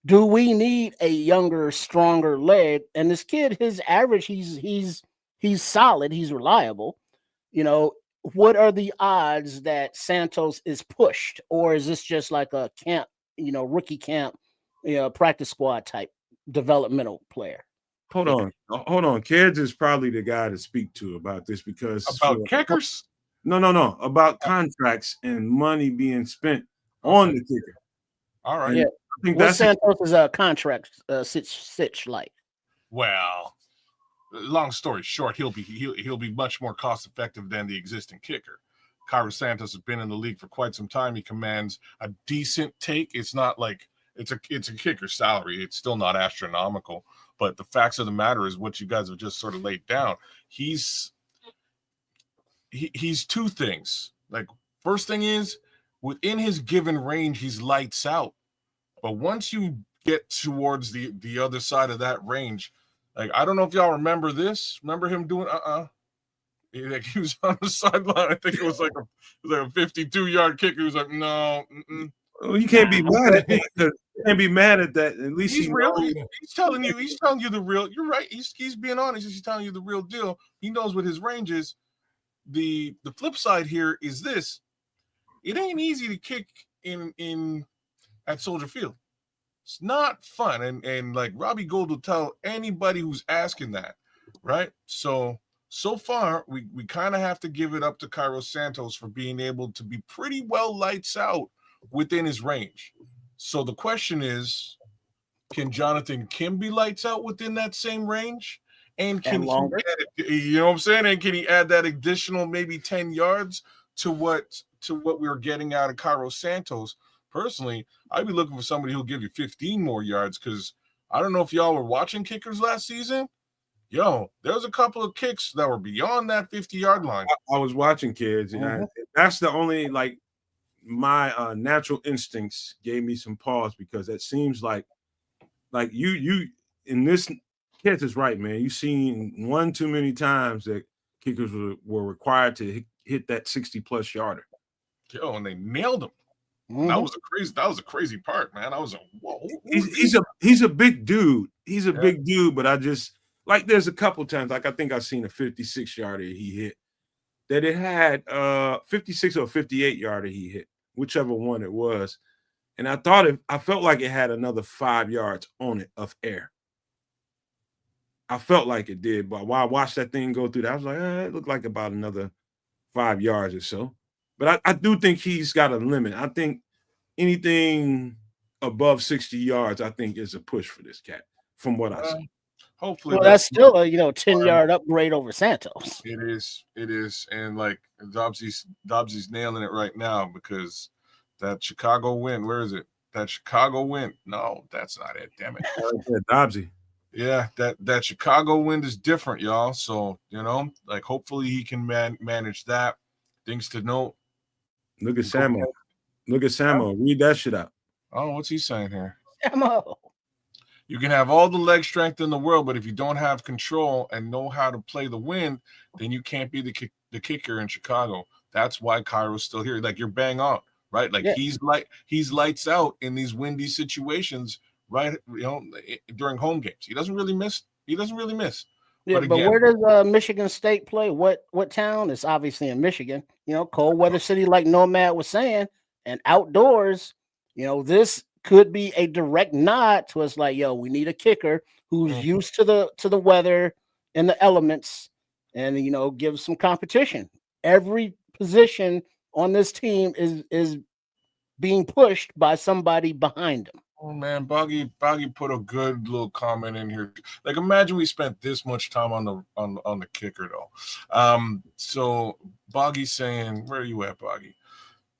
do we need a younger, stronger leg? And this kid, his average, he's solid, he's reliable. What are the odds that Santos is pushed, or is this just like a camp, rookie camp, practice squad type developmental player? Hold on. Kids is probably the guy to speak to about this because kickers. No, about contracts and money being spent on the kicker. All right. Yeah. I think What's that's Santos' contract sitch like? Well, long story short, he'll be much more cost effective than the existing kicker. Cairo Santos has been in the league for quite some time. He commands a decent take. It's not like it's a kicker salary. It's still not astronomical. But the facts of the matter is what you guys have just sort of laid down. He's two things. Like, first thing is, within his given range, he's lights out. But once you get towards the other side of that range, like, I don't know if y'all remember this. Remember him doing he was on the sideline. I think it was like a 52-yard kicker. He was like, no. well, you can't be mad at that. You can't be mad at that. At least He's he real. knows. He's telling you the real. You're right. He's being honest. He's telling you the real deal. He knows what his range is. The flip side here is this: it ain't easy to kick in at Soldier Field. It's not fun, and like Robbie Gould will tell anybody who's asking that, right? So far, we kind of have to give it up to Cairo Santos for being able to be pretty well lights out within his range. So the question is, can Jonathan Kim be lights out within that same range? And can longer? You know what I'm saying? And can he add that additional maybe 10 yards to what we were getting out of Cairo Santos? Personally, I'd be looking for somebody who'll give you 15 more yards, because I don't know if y'all were watching kickers last season. Yo, there was a couple of kicks that were beyond that 50-yard line. I was watching kids, and that's the only, like, my natural instincts gave me some pause, because it seems like you in this, Kids is right, man. You've seen one too many times that kickers were required to hit that 60+ yarder. Yo, and they nailed him. That was a crazy part, man. I was like, whoa. He's a big dude. He's a big dude, but I just, like, there's a couple times, like, I think I've seen a 56-yarder he hit that it had 56 or 58-yarder he hit, whichever one it was. And I felt like it had another 5 yards on it of air. I felt like it did, but while I watched that thing go through that, I was like, it looked like about another 5 yards or so. But I do think he's got a limit. I think anything above 60 yards, I think, is a push for this cat, from what I see. Hopefully, well, that's still a 10-yard upgrade over Santos. It is, and like Dobbsy's nailing it right now, because that Chicago win. Where is it? That Chicago win? No, that's not it. Damn it, Dobbsy. Yeah, that Chicago win is different, y'all. So, like, hopefully he can manage that. Things to note. Look at Samo. Look at Samo. Read that shit out. Oh, what's he saying here? Samo. You can have all the leg strength in the world, but if you don't have control and know how to play the wind, then you can't be the kicker in Chicago. That's why Cairo's still here. Like, you're bang on, right? Like, he's lights out in these windy situations, right? During home games. He doesn't really miss. Yeah, but where does Michigan State play? What town? It's obviously in Michigan. Cold weather city, like Nomad was saying, and outdoors. This could be a direct nod to us. Like, yo, we need a kicker who's used to the weather and the elements, and give some competition. Every position on this team is being pushed by somebody behind them. Oh man, Boggy put a good little comment in here. Like, imagine we spent this much time on the kicker though. So Boggy's saying, where are you at, Boggy?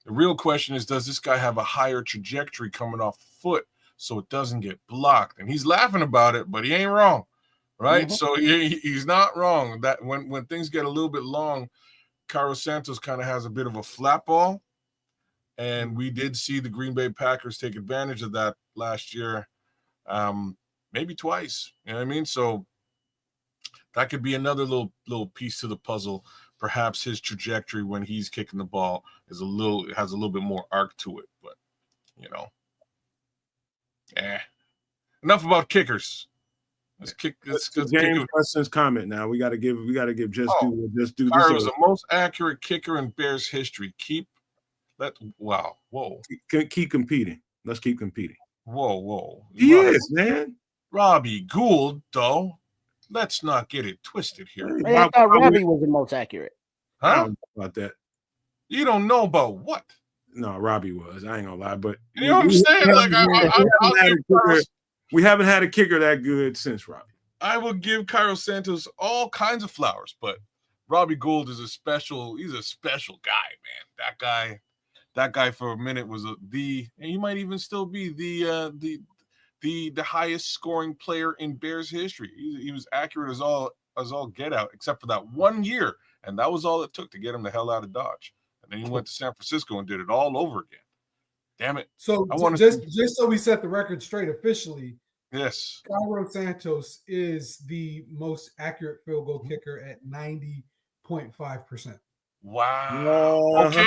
The real question is, does this guy have a higher trajectory coming off the foot so it doesn't get blocked? And he's laughing about it, but he ain't wrong, right? So he's not wrong. That when things get a little bit long, Cairo Santos kind of has a bit of a flat ball. And we did see the Green Bay Packers take advantage of that last year, maybe twice. You know what I mean? So that could be another little piece to the puzzle. Perhaps his trajectory when he's kicking the ball has a little bit more arc to it. But enough about kickers. Let's kick. Let's James Preston's comment now. We got to give just do. Cairo is the most accurate kicker in Bears history. Keep competing. Let's keep competing. Whoa. He is, man. Robbie Gould, though. Let's not get it twisted here. I thought Robbie was the most accurate. Huh? I don't know about that. You don't know about what? No, Robbie was. I ain't gonna lie, but You know what I'm saying? Like we haven't had a kicker that good since Robbie. I will give Carlos Santos all kinds of flowers, but Robbie Gould is he's a special guy, man. That guy for a minute was and he might even still be the highest scoring player in Bears history. He was accurate as all get out, except for that 1 year, and that was all it took to get him the hell out of Dodge. And then he went to San Francisco and did it all over again. Damn it! So just so we set the record straight officially, yes, Carlos Santos is the most accurate field goal kicker at 90.5%. Wow. Okay.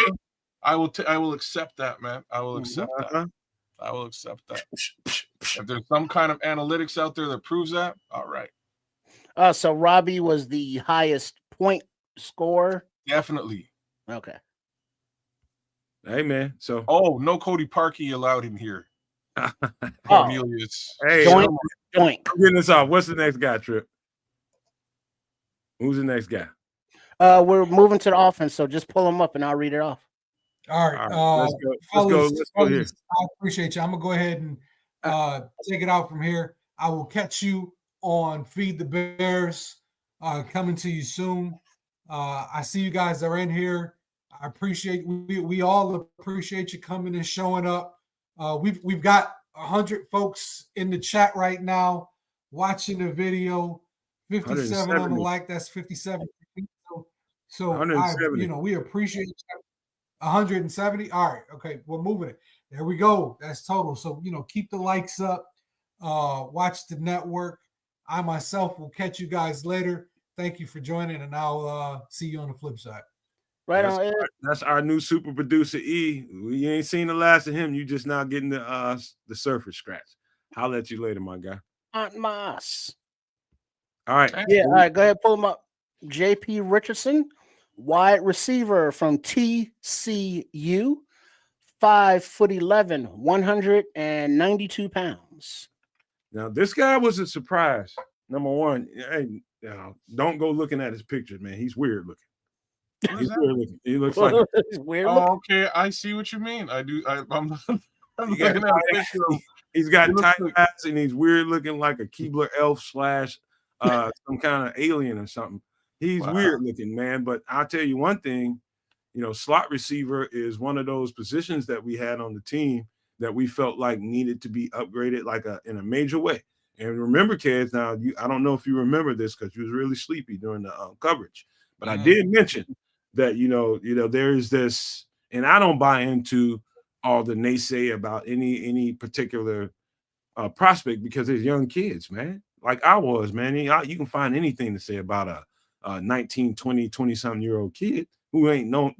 I will accept that, man. I will accept that. I will accept that. If there's some kind of analytics out there that proves that, all right. So Robbie was the highest point scorer? Definitely. Okay. Hey, man. So. Oh, no Cody Parkey allowed in here. Cornelius. Hey, Doink. I'm getting this off. What's the next guy, Trip? Who's the next guy? We're moving to the offense, so just pull them up and I'll read it off. All right. Let's go here. I appreciate you. I'm going to go ahead and take it out from here. I will catch you on Feed the Bears, coming to you soon. I see you guys are in here. I appreciate we all appreciate you coming and showing up. We've got 100 folks in the chat right now watching the video. 57 on the like. That's 57. So we appreciate 170. All right, okay, we're moving it. There we go. That's total. So keep the likes up. Watch the network. I myself will catch you guys later. Thank you for joining, and I'll see you on the flip side. That's our new super producer E. We ain't seen the last of him. You just now getting the surface scratch. I'll let you later, my guy. Aunt Moss. All right. Yeah, all right, go ahead, pull him up. JP Richardson, wide receiver from TCU, 5'11", 192 pounds. Now, this guy was a surprise. Number one, hey, don't go looking at his pictures, man. He's weird looking. He's weird looking. He looks like he's weird looking. Okay, I see what you mean. I do. I'm looking at a picture of, he's got tight hats and he's weird looking like a Keebler elf / some kind of alien or something. He's weird looking, man. But I'll tell you one thing, slot receiver is one of those positions that we had on the team that we felt like needed to be upgraded in a major way. And remember, kids, now I don't know if you remember this because you was really sleepy during the coverage, but I did mention that there is this, and I don't buy into all the naysay about any particular prospect because there's young kids, man. Like I was, man. You can find anything to say about a 19, 20, 20-something year old kid who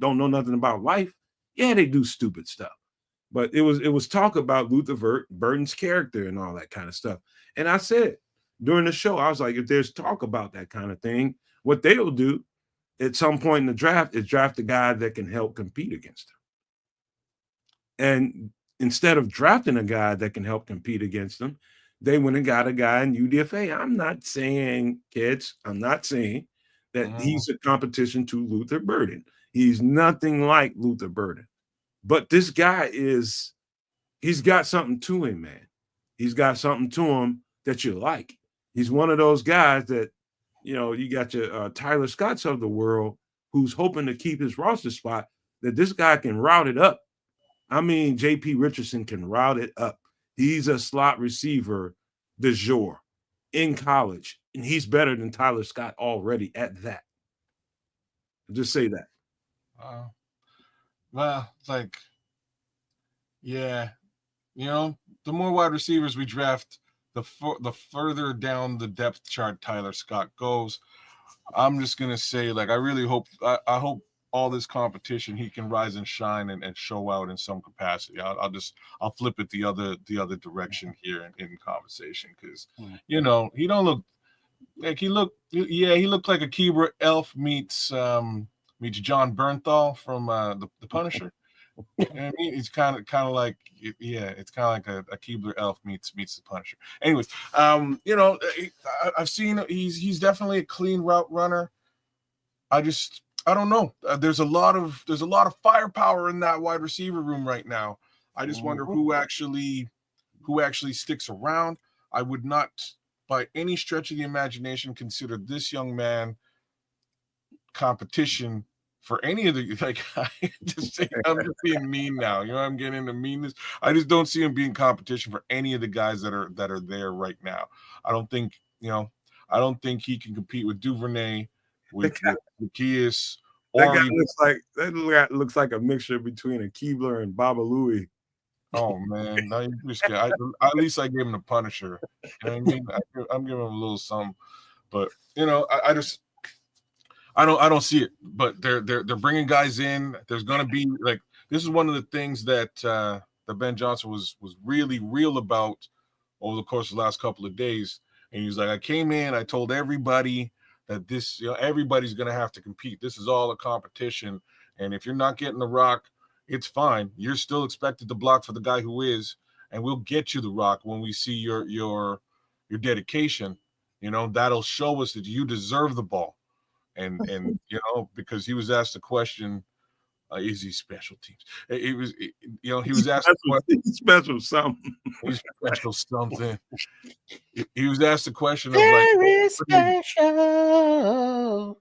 don't know nothing about life. Yeah, they do stupid stuff. But it was talk about Luther Burden's character and all that kind of stuff. And I said during the show, I was like, if there's talk about that kind of thing, what they'll do at some point in the draft is draft a guy that can help compete against him. And instead of drafting a guy that can help compete against them, they went and got a guy in UDFA. I'm not saying, kids, that he's a competition to Luther Burden. He's nothing like Luther Burden. But this guy he's got something to him, man. He's got something to him that you like. He's one of those guys that, you got your Tyler Scotts of the world who's hoping to keep his roster spot, that this guy can route it up. I mean, JP Richardson can route it up. He's a slot receiver de jour in college, and he's better than Tyler Scott already at that. Just say that. Well, the more wide receivers we draft, the further down the depth chart Tyler Scott goes. I'm just gonna say, I really hope I hope all this competition he can rise and shine and show out in some capacity. I'll flip it the other direction here in conversation because he don't look like he looked like a Keebler elf meets John Bernthal from the Punisher. I mean, it's kind of like it's kind of like a Keebler elf meets the Punisher. Anyways, I've seen he's definitely a clean route runner. I don't know. There's a lot of firepower in that wide receiver room right now. I just wonder who actually sticks around. I would not, by any stretch of the imagination, consider this young man competition for any of the I'm just being mean now. You know, I'm getting into meanness. I just don't see him being competition for any of the guys that are there right now. I don't think he can compete with Duvernay, with Kies, That or guy even, looks like a mixture between a Keebler and Baba Louie. oh man, no, at least I gave him the Punisher. You know what I mean? I'm giving him a little something, but you know, I don't see it. But they're bringing guys in. There's gonna be like, this is one of the things that Ben Johnson was really real about over the course of the last couple of days. And he was like, I came in, I told everybody that this, you know, everybody's gonna have to compete. This is all a competition, and if you're not getting the rock, it's fine. You're still expected to block for the guy who is, and we'll get you the rock when we see your dedication. You know, that'll show us that you deserve the ball. And you know, because he was asked the question, is he special teams? He was asked the question, special something. he's special something. He was asked the question of like, Very special.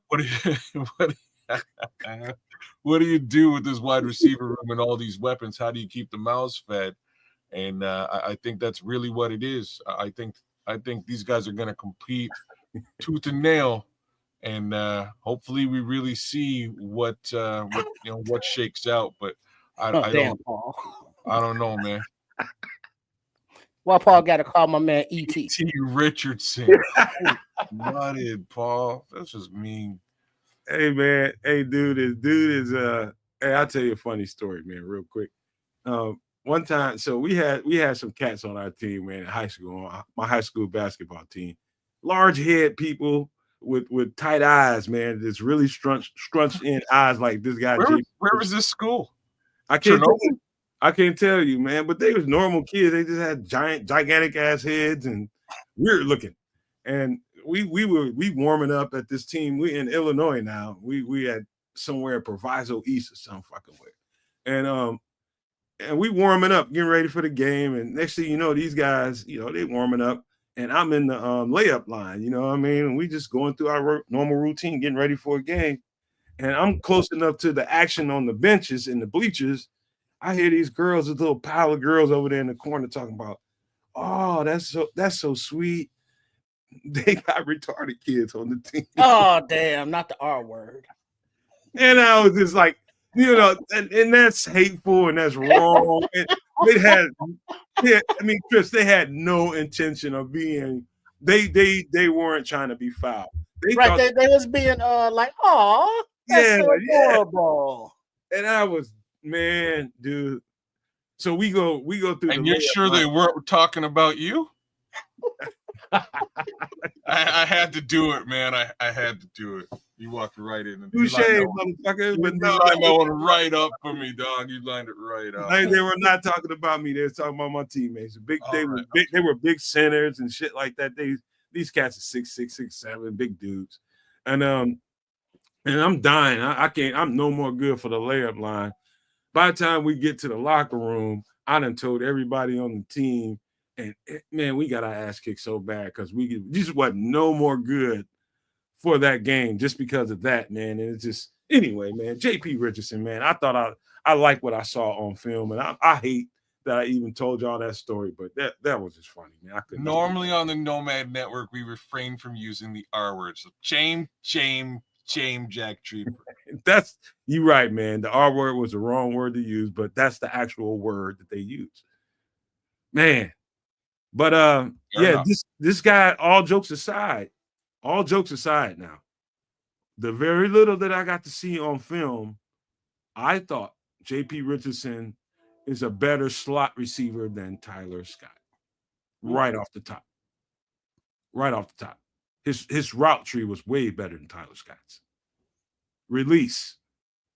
what do you do with this wide receiver room and all these weapons? How do you keep the mouths fed? And I think that's really what it is. I think these guys are going to compete tooth and nail, and hopefully we really see what shakes out. But I don't know, man. Well, Paul got to call my man E.T. T. Richardson. Nutted, Paul. That's just mean. Hey man, hey dude is hey, I'll tell you a funny story, man, real quick. One time, so we had some cats on our team, man, in high school, on my high school basketball team. Large head people with tight eyes, man. This really scrunched in eyes like this guy. Where was this school? I can't tell you, man. But they was normal kids. They just had gigantic ass heads and weird looking. And we warming up at this team. We in Illinois now. We had somewhere Proviso East or some fucking way. And we warming up, getting ready for the game. And next thing you know, these guys, you know, they warming up. And I'm in the layup line, you know what I mean? And we just going through our normal routine, getting ready for a game. And I'm close enough to the action on the benches and the bleachers. I hear these girls, this little pile of girls over there in the corner talking about, oh, that's so sweet. They got retarded kids on the team. Oh, damn, not the R word. And I was just like, you know, and that's hateful and that's wrong. And Chris, they had no intention of being, they weren't trying to be foul. They was being like, oh, that's so adorable. Yeah. And I was, man, dude. So we go through. And you're sure they weren't talking about you? I had to do it, man. I had to do it. You walked right in. You shaved, motherfucker. But you lined that one right up for me, dog. You lined it right up. They were not talking about me. They were talking about my teammates. They were big centers and shit like that. These cats are 6'6", 6'7", big dudes. And I'm dying. I can't. I'm no more good for the layup line. By the time we get to the locker room, I done told everybody on the team, and man, we got our ass kicked so bad because we just wasn't no more good for that game just because of that, man. And it's just, anyway, man, JP Richardson, man, I thought I like what I saw on film, and I hate that I even told y'all that story, but that was just funny, man. Normally on the Nomad Network, we refrain from using the R word. So shame, Jack Trooper. You right, man. The R word was the wrong word to use, but that's the actual word that they use. Man. But this guy, all jokes aside now, the very little that I got to see on film, I thought JP Richardson is a better slot receiver than Tyler Scott. Right off the top. His route tree was way better than Tyler Scott's. Release.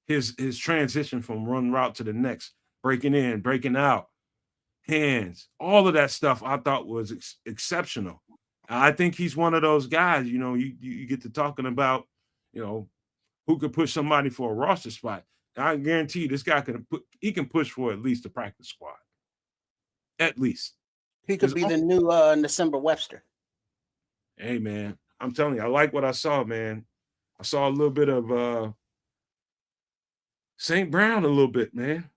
His transition from one route to the next, breaking in, breaking out, hands, all of that stuff I thought was exceptional. I think he's one of those guys, you know, you get to talking about, you know, who could push somebody for a roster spot. I guarantee you this guy can push for at least a practice squad. At least. He could be the new December Webster. Hey man, I'm telling you, I like what I saw, man. I saw a little bit of St. Brown a little bit, man.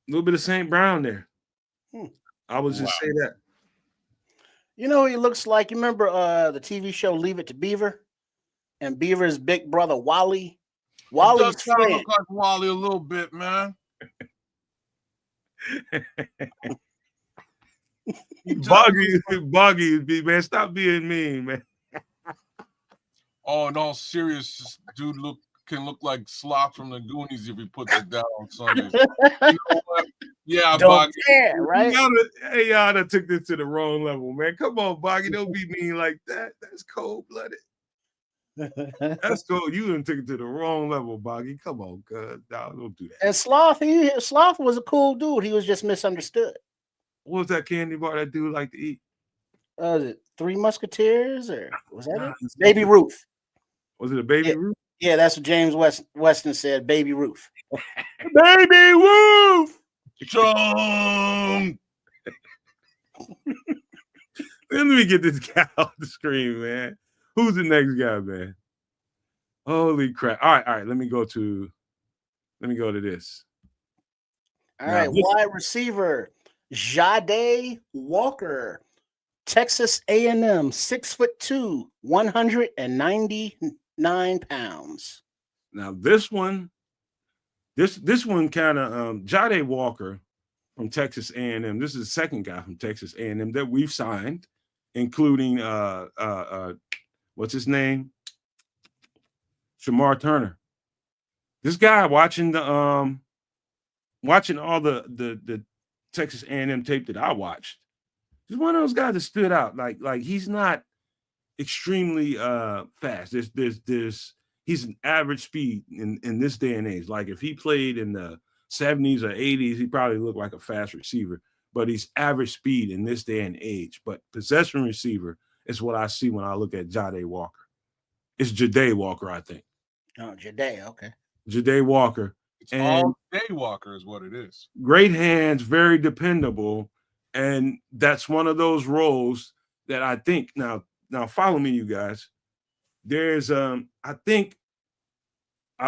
A little bit of St. Brown there. I would just say that. You know what he looks like? You remember the TV show Leave It to Beaver? And Beaver's big brother, Wally. Wally's friend. Look like Wally a little bit, man. Boggy, man. Stop being mean, man. Oh, in all seriousness, dude can look like Sloth from the Goonies if he puts it down on Sundays. You know what? Yeah, Boggy. Right? Y'all done took this to the wrong level, man. Come on, Boggy. Don't be mean like that. That's cold-blooded. That's cool. You done took it to the wrong level, Boggy. Come on, cuz. No, don't do that. And Sloth was a cool dude. He was just misunderstood. What was that candy bar that dude like to eat? Was it Three Musketeers or was that it? Baby Ruth. Was it a Baby Ruth? Yeah, that's what James Weston said. Baby Ruth. Baby Ruth. Strong. Let me get this guy off the screen, man. Who's the next guy, man? Holy crap! All right. Let me go to this. All right, wide receiver Jade Walker, Texas A&M, 6'2", 199 pounds. Now this one kind of Jade Walker from Texas A&M. This is the second guy from Texas A&M that we've signed, including what's his name? Shemar Turner. This guy watching all the Texas A&M tape that I watched. He's one of those guys that stood out. Like he's not extremely fast. He's an average speed in this day and age. Like if he played in the 70s or 80s, he probably looked like a fast receiver. But he's average speed in this day and age. But possession receiver is what I see when I look at Jade Walker. It's Jade Walker, I think. Oh, Jade, okay. Jade Walker. It's all Jade Walker is what it is. Great hands, very dependable. And that's one of those roles that I think, now follow me, you guys. There's I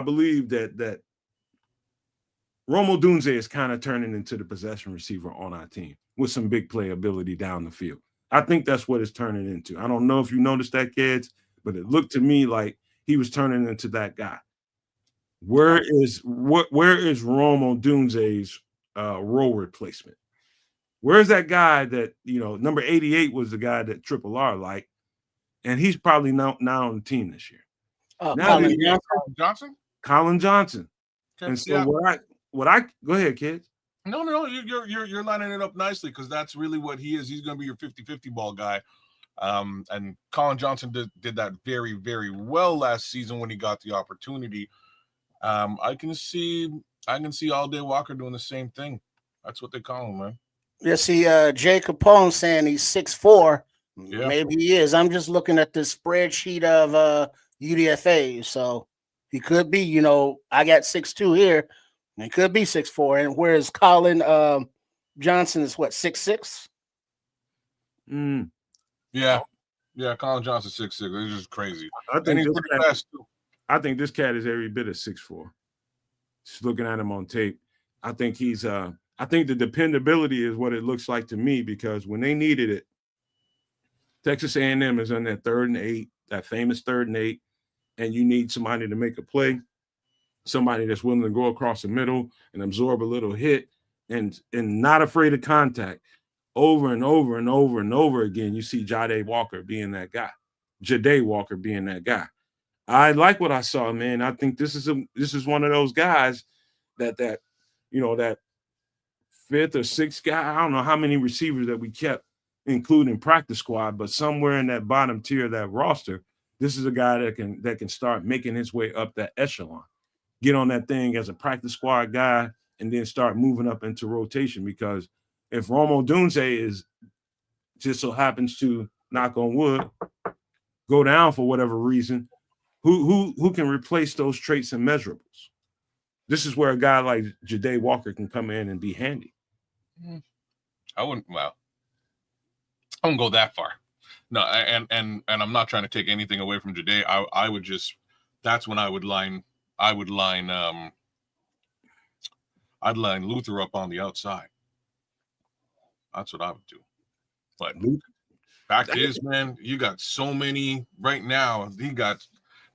believe that Romo Dunze is kind of turning into the possession receiver on our team with some big play ability down the field. I think that's what it's turning into. I don't know if you noticed that, kids, but it looked to me like he was turning into that guy. Where is Romo Dunze's role replacement? Where's that guy that, number 88 was the guy that Triple R liked, and he's probably not on the team this year. Colin Johnson. Okay, and so what I go ahead, kids. No, you're lining it up nicely because that's really what he is. He's going to be your 50-50 ball guy. And Colin Johnson did that very, very well last season when he got the opportunity. I can see All Day Walker doing the same thing. That's what they call him, man. Yeah, see, Jay Capone saying he's 6'4". Yeah. Maybe he is. I'm just looking at the spreadsheet of UDFA, so he could be. I got 6'2" here. He could be 6'4", and whereas Colin Johnson is what, 6'6"? Yeah, Colin Johnson 6'6". It's just crazy. And he's pretty fast too. I think this cat is every bit of 6'4". Just looking at him on tape, I think he's. I think the dependability is what it looks like to me because when they needed it, Texas A&M is on that 3rd and 8, that famous 3rd and 8, and you need somebody to make a play, somebody that's willing to go across the middle and absorb a little hit and not afraid of contact. Over and over and over and over again, you see Jade Walker being that guy. Jade Walker being that guy. I like what I saw, man. I think this is one of those guys that 5th or 6th guy. I don't know how many receivers that we kept, including practice squad, but somewhere in that bottom tier of that roster, this is a guy that can start making his way up that echelon, get on that thing as a practice squad guy, and then start moving up into rotation. Because if Romo Dunze is just so happens to, knock on wood, go down for whatever reason, Who can replace those traits and measurables? This is where a guy like Ja'Day Walker can come in and be handy. I wouldn't. Well, I wouldn't go that far. No, and I'm not trying to take anything away from Ja'Day. I would just. That's when I would line. I'd line Luther up on the outside. That's what I would do. But fact is, man, you got so many right now.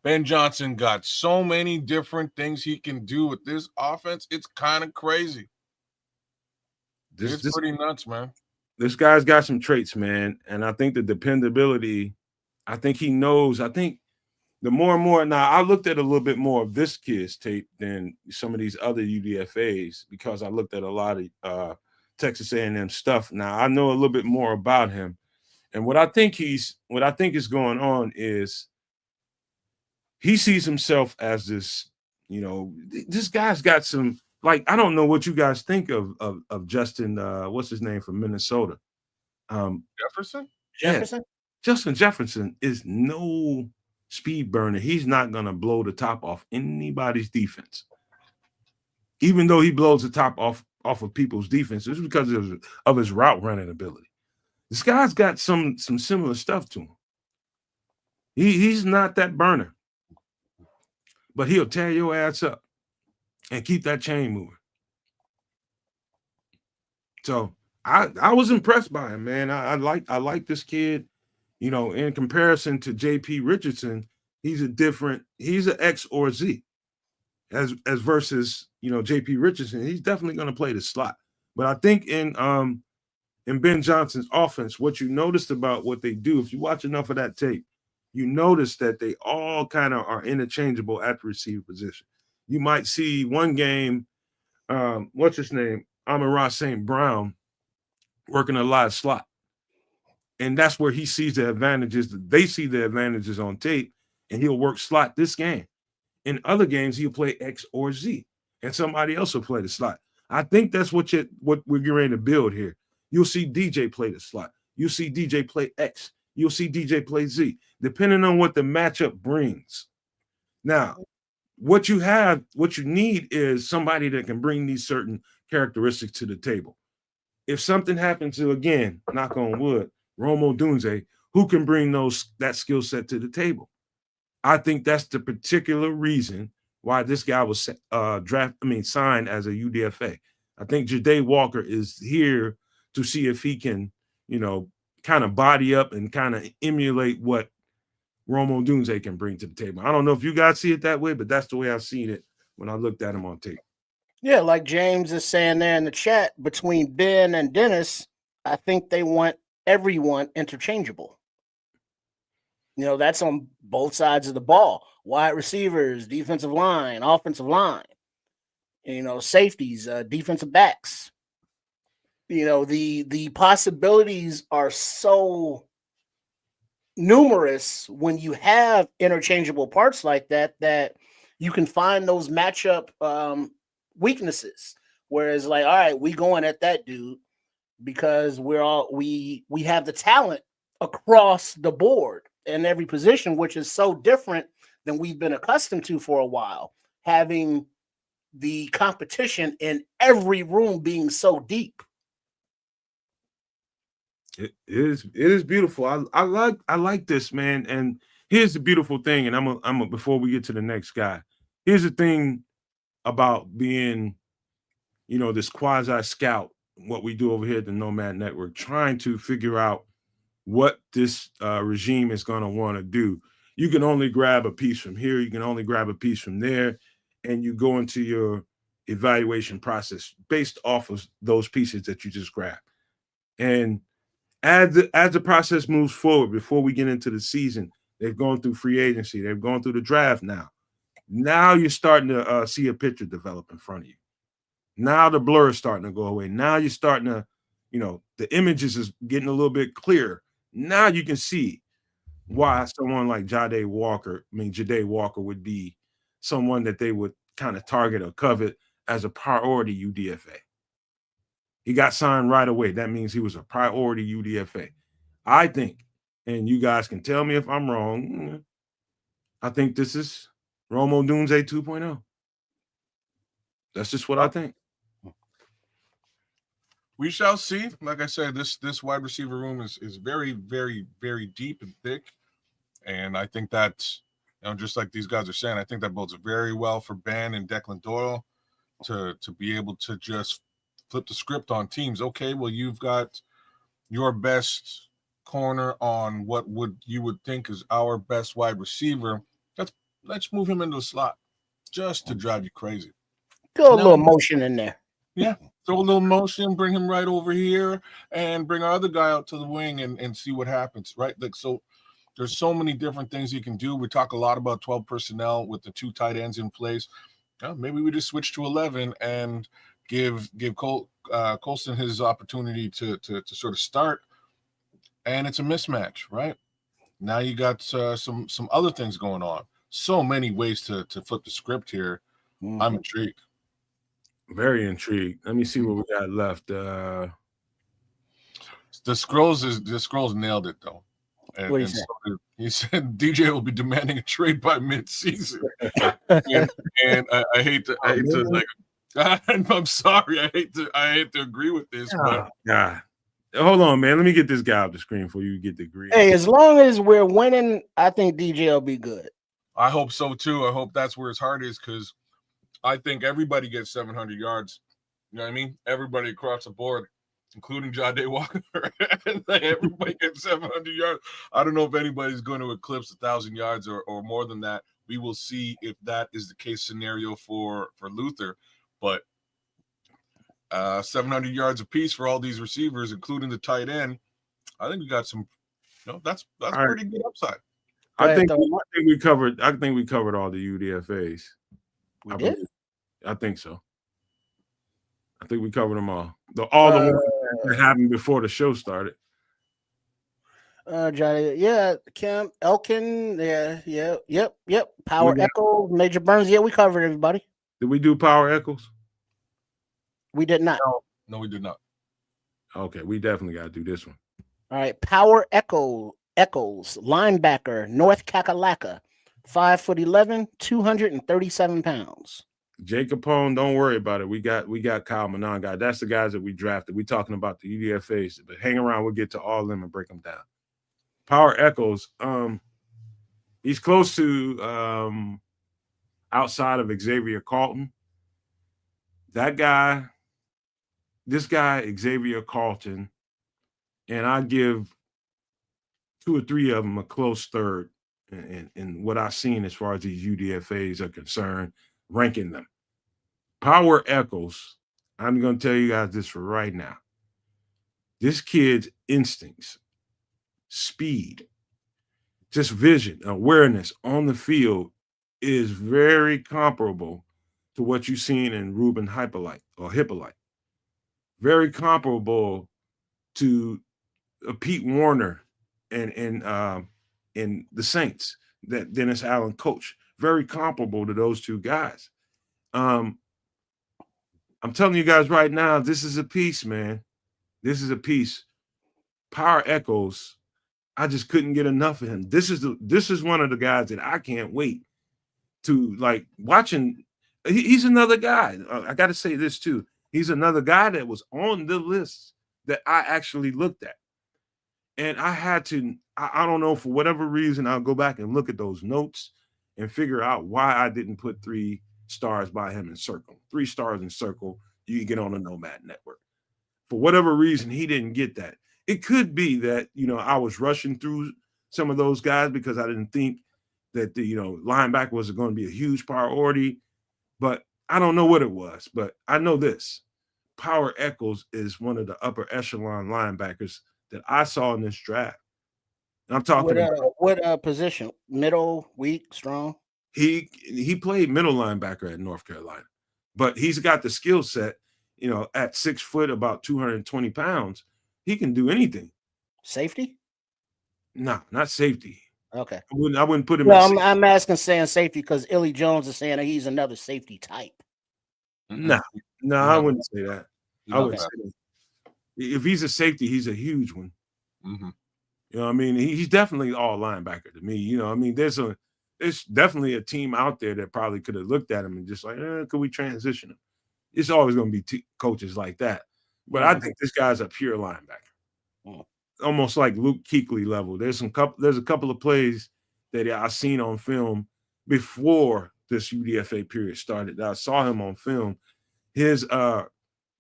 Ben Johnson got so many different things he can do with this offense. It's kind of crazy. It's pretty nuts, man. This guy's got some traits, man. And I think the dependability, I think he knows. I think the more and more, now I looked at a little bit more of this kid's tape than some of these other UDFAs because I looked at a lot of Texas A&M stuff. Now I know a little bit more about him. And what I think is going on is he sees himself as this, this guy's got some, like, I don't know what you guys think of Justin, what's his name from Minnesota? Jefferson? Jefferson? Yeah. Justin Jefferson is no speed burner. He's not going to blow the top off anybody's defense. Even though he blows the top off of people's defense, it's because of his route running ability. This guy's got some similar stuff to him. He's not that burner, but he'll tear your ass up and keep that chain moving. So I was impressed by him, man. I like this kid. In comparison to JP Richardson, he's an X or Z. As versus, JP Richardson, he's definitely going to play the slot. But I think in Ben Johnson's offense, what you noticed about what they do, if you watch enough of that tape, you notice that they all kind of are interchangeable at the receiver position. You might see one game, what's his name? Amon-Ra St. Brown working a lot of slot. And that's where he sees the advantages. They see the advantages on tape, and he'll work slot this game. In other games, he'll play X or Z, and somebody else will play the slot. I think that's what we're getting ready to build here. You'll see DJ play the slot. You'll see DJ play X. You'll see DJ play Z, depending on what the matchup brings. Now, what you need is somebody that can bring these certain characteristics to the table. If something happens to, again, knock on wood, Rome Odunze, who can bring that skill set to the table? I think that's the particular reason why this guy was signed as a UDFA. I think Ja'Day Walker is here to see if he can, kind of body up and kind of emulate what Rome Odunze can bring to the table. I don't know if you guys see it that way, but that's the way I've seen it when I looked at him on tape. Yeah, like James is saying there in the chat, between Ben and Dennis, I think they want everyone interchangeable. That's on both sides of the ball. Wide receivers, defensive line, offensive line, safeties, defensive backs. The possibilities are so numerous when you have interchangeable parts like that you can find those matchup weaknesses. Whereas, like, all right, we going at that dude because we have the talent across the board in every position, which is so different than we've been accustomed to for a while, having the competition in every room being so deep. It is beautiful. I like this, man. And here's the beautiful thing. And I'm before we get to the next guy, here's the thing about being, this quasi scout, what we do over here at the Nomad Network, trying to figure out what this regime is going to want to do. You can only grab a piece from here. You can only grab a piece from there. And you go into your evaluation process based off of those pieces that you just grabbed. And as the process moves forward, before we get into the season, they've gone through free agency. They've gone through the draft now. Now you're starting to see a picture develop in front of you. Now the blur is starting to go away. Now you're starting to, the images is getting a little bit clearer. Now you can see why someone like Ja'Day Walker would be someone that they would kind of target or covet as a priority UDFA. He got signed right away. That means he was a priority UDFA. I think, and you guys can tell me if I'm wrong, I think this is Romo Doomsday 2.0. That's just what I think. We shall see. Like I said, this wide receiver room is very, very, very deep and thick. And I think that's, just like these guys are saying, I think that bodes very well for Ben and Declan Doyle to be able to just flip the script on teams. Okay, well, you've got your best corner on what you would think is our best wide receiver. Let's move him into a slot just to drive you crazy. Throw a little motion in there. Yeah, throw a little motion, bring him right over here, and bring our other guy out to the wing and see what happens, right? Like, so there's so many different things you can do. We talk a lot about 12 personnel with the 2 tight ends in place. Maybe we just switch to 11 and give Colston his opportunity to sort of start, and it's a mismatch, right? Now you got some other things going on. So many ways to flip the script here. Mm-hmm. I'm intrigued. Very intrigued. Let me see what we got left. The Scrolls nailed it though. What he said? So he said DJ will be demanding a trade by mid-season. and I hate to like. I'm sorry. I hate to agree with this, but God. Hold on, man. Let me get this guy off the screen for you get the green. Hey, as long as we're winning, I think DJ will be good. I hope so too. I hope that's where his heart is, because I think everybody gets 700 yards. You know what I mean? Everybody across the board, including Jade Walker. Everybody gets 700 yards. I don't know if anybody's going to eclipse 1,000 yards or more than that. We will see if that is the case scenario for Luther. But 700 yards apiece for all these receivers, including the tight end. I think we got some. That's pretty good upside. I think we covered all the UDFAs. We did? I think so. I think we covered them all. The ones that happened before the show started. Johnny, Kim, Elkin, yep. Power Echo, Major Burns. Yeah, we covered everybody. Did we do Power Echoes? We did not. No, we did not. Okay, we definitely got to do this one. All right, Power Echoes, linebacker, North Kakalaka, 5'11", 237 pounds. Jay Capone, don't worry about it. We got Kyle Monangai. That's the guys that we drafted. We're talking about the UDFAs, but hang around. We'll get to all of them and break them down. Power Echoes, he's close to outside of Xavier Carlton. This guy, Xavier Carlton, and I give 2 or 3 of them a close third in what I've seen as far as these UDFAs are concerned, ranking them. Power Echoes, I'm going to tell you guys this for right now. This kid's instincts, speed, just vision, awareness on the field is very comparable to what you've seen in Ruben Hyppolite. Very comparable to Pete Warner and the Saints that Dennis Allen coached. Very comparable to those 2 guys. I'm telling you guys right now, this is a piece, man. This is a piece. Power Echoes, I just couldn't get enough of him. This is one of the guys that I can't wait to like watching. He's another guy. I got to say this too. He's another guy that was on the list that I actually looked at. And I had to, I don't know, for whatever reason, I'll go back and look at those notes and figure out why I didn't put 3 stars by him in circle. 3 stars in circle, you can get on the Nomad network. For whatever reason, he didn't get that. It could be that, I was rushing through some of those guys because I didn't think that the, linebacker was going to be a huge priority. But I don't know what it was. But I know this. Power Echoes is one of the upper echelon linebackers that I saw in this draft. And I'm talking about what position? Middle, weak, strong? He played middle linebacker at North Carolina, but he's got the skill set, at 6 foot, about 220 pounds. He can do anything. Safety? No, not safety. Okay. I wouldn't put him. Well, I'm asking saying safety because Illy Jones is saying that he's another safety type. No, I wouldn't say that. I wouldn't say that. If he's a safety, he's a huge one. Mm-hmm. You know what I mean? He's definitely all linebacker to me. There's it's definitely a team out there that probably could have looked at him and just like, could we transition him? It's always going to be coaches like that. But I think this guy's a pure linebacker, almost like Luke Kuechly level. There's a couple of plays that I seen on film before this UDFA period started. I saw him on film. His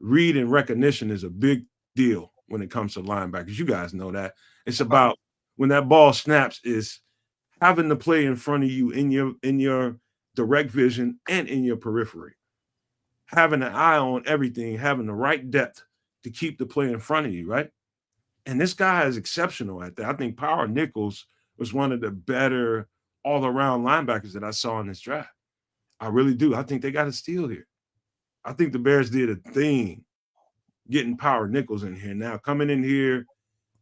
read and recognition is a big deal when it comes to linebackers. You guys know that. It's about when that ball snaps is having the play in front of you in your direct vision and in your periphery. Having an eye on everything, having the right depth to keep the play in front of you, right? And this guy is exceptional at that. I think Power Nichols was one of the better all-around linebackers that I saw in this draft. I really do. I think they got a steal here. I think the Bears did a thing getting Power Nichols in here. Now, coming in here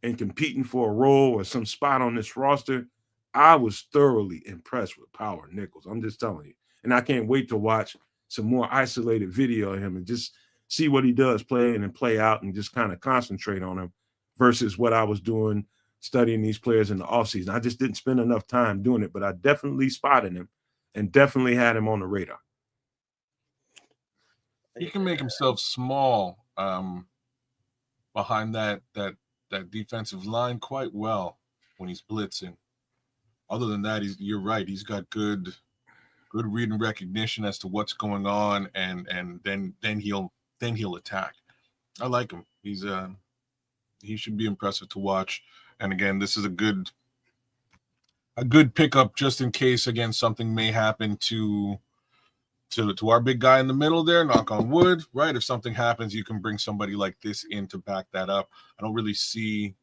and competing for a role or some spot on this roster, I was thoroughly impressed with Power Nichols. I'm just telling you. And I can't wait to watch some more isolated video of him and just see what he does play in and play out and just kind of concentrate on him versus what I was doing studying these players in the offseason. I just didn't spend enough time doing it, but I definitely spotted him and definitely had him on the radar. He can make himself small behind that defensive line quite well when he's blitzing. Other than that, you're right. He's got good read and recognition as to what's going on, and then he'll attack. I like him. He should be impressive to watch. And again, this is a good pickup just in case again something may happen to our big guy in the middle there. Knock on wood, right? If something happens, you can bring somebody like this in to back that up. I don't really see.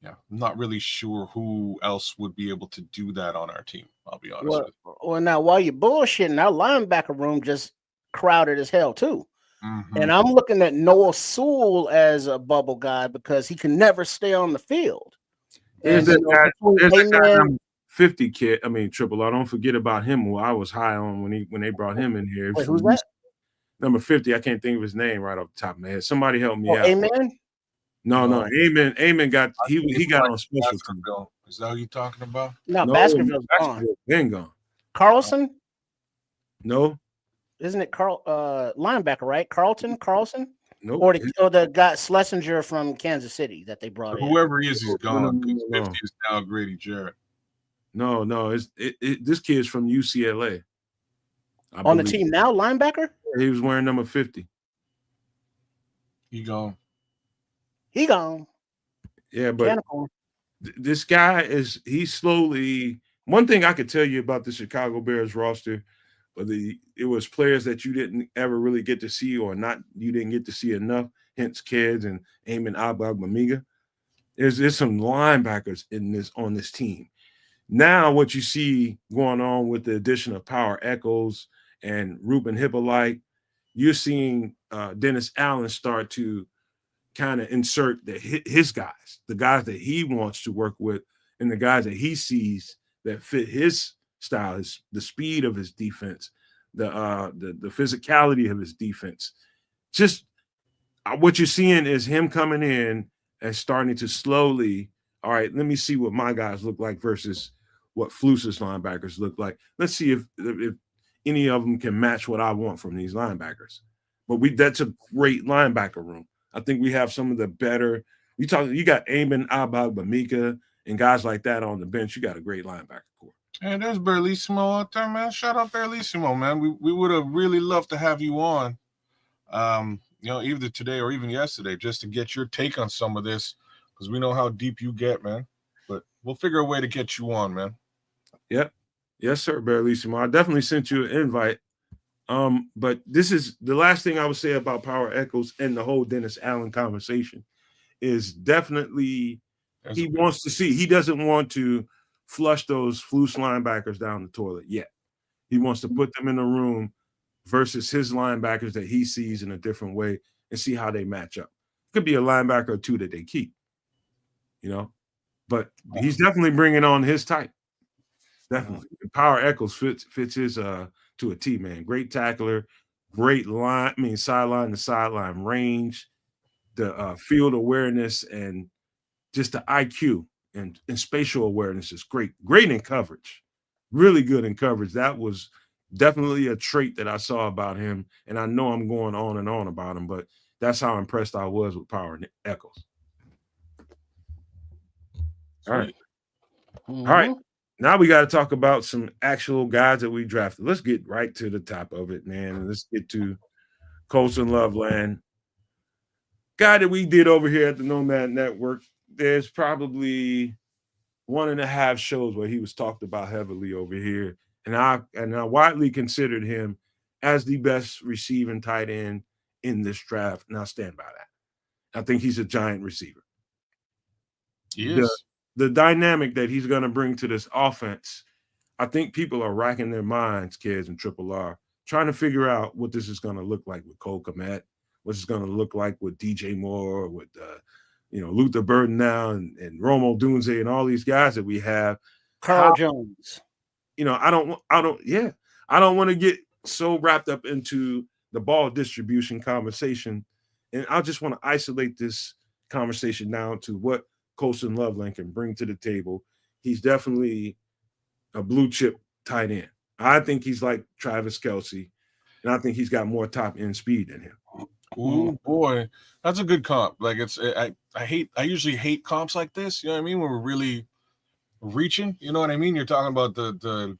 Yeah, I'm not really sure who else would be able to do that on our team. I'll be honest with you. Well, now while you're bullshitting, our linebacker room just crowded as hell too. And I'm looking at Noah Sewell as a bubble guy because he can never stay on the field. There's that guy number 50 kid. I mean, Triple R. Don't forget about him, who I was high on when they brought him in here. Wait, who's that? Number 50. I can't think of his name right off the top of my head. Somebody help me out. Amen? No. Amen got he got on special team. Is that who you're talking about? No, Baskerville's gone. Been gone. Carlson? No. Isn't it linebacker, right? Carlson? Nope. Or the guy Schlesinger from Kansas City that they brought in. Whoever he is, he's gone. 50 is now Grady Jarrett. No. This kid's from UCLA. On the team now, linebacker? He was wearing number 50. He gone. Yeah, but this guy he's slowly. One thing I could tell you about the Chicago Bears roster, it was players that you didn't ever really get to see, or you didn't get to see enough. Hence, Kids and Eamon Agbagmamiga. There's some linebackers on this team. Now, what you see going on with the addition of Power Echols and Ruben Hyppolite, you're seeing Dennis Allen start to kind of insert his guys, the guys that he wants to work with, and the guys that he sees that fit his style, the speed of his defense, the physicality of his defense. Just what you're seeing is him coming in and starting to slowly, all right, let me see what my guys look like versus what Flus's linebackers look like. Let's see if any of them can match what I want from these linebackers. But that's a great linebacker room. I think we have some of the better. You got Eamon Agbagmamiga and guys like that on the bench. You got a great linebacker core. And there's Berlissimo out there, man. Shout out Berlissimo, man. We would have really loved to have you on, either today or even yesterday, just to get your take on some of this, because we know how deep you get, man. But we'll figure a way to get you on, man. Yep. Yes, sir, Berlissimo. I definitely sent you an invite. But this is the last thing I would say about Power Echols and the whole Dennis Allen conversation is definitely he wants to see. He doesn't want to flush those Flus linebackers down the toilet yet. He wants to put them in a room versus his linebackers that he sees in a different way and see how they match up. Could be a linebacker or two that they keep, but he's definitely bringing on his type. Definitely. Power Echols fits his to a T, man. Great tackler, great sideline to sideline range, the field awareness, and just the IQ and spatial awareness is great. Great in coverage. really good in coverage. That was definitely a trait that I saw about him. And I know I'm going on and on about him, but that's how impressed I was with Power Echols. All right. Mm-hmm. All right. Now we got to talk about some actual guys that we drafted. Let's get right to the top of it, man. And let's get to Colston Loveland. Guy that we did over here at the Nomad Network. There's probably 1.5 shows where he was talked about heavily over here. And I widely considered him as the best receiving tight end in this draft. And I stand by that. I think he's a giant receiver. He is. The dynamic that he's going to bring to this offense, I think people are racking their minds, kids in Triple R, trying to figure out what this is going to look like with Cole Kmet, what it's going to look like with DJ Moore, with Luther Burden now, and Romo Dunze and all these guys that we have. Carl Jones. I don't want to get so wrapped up into the ball distribution conversation, and I just want to isolate this conversation down to what Colston Loveland can bring to the table. He's definitely a blue chip tight end. I think he's like Travis Kelce, and I think he's got more top end speed than him. Oh boy, that's a good comp. Like I usually hate comps like this. You know what I mean? When we're really reaching. You know what I mean? You're talking about the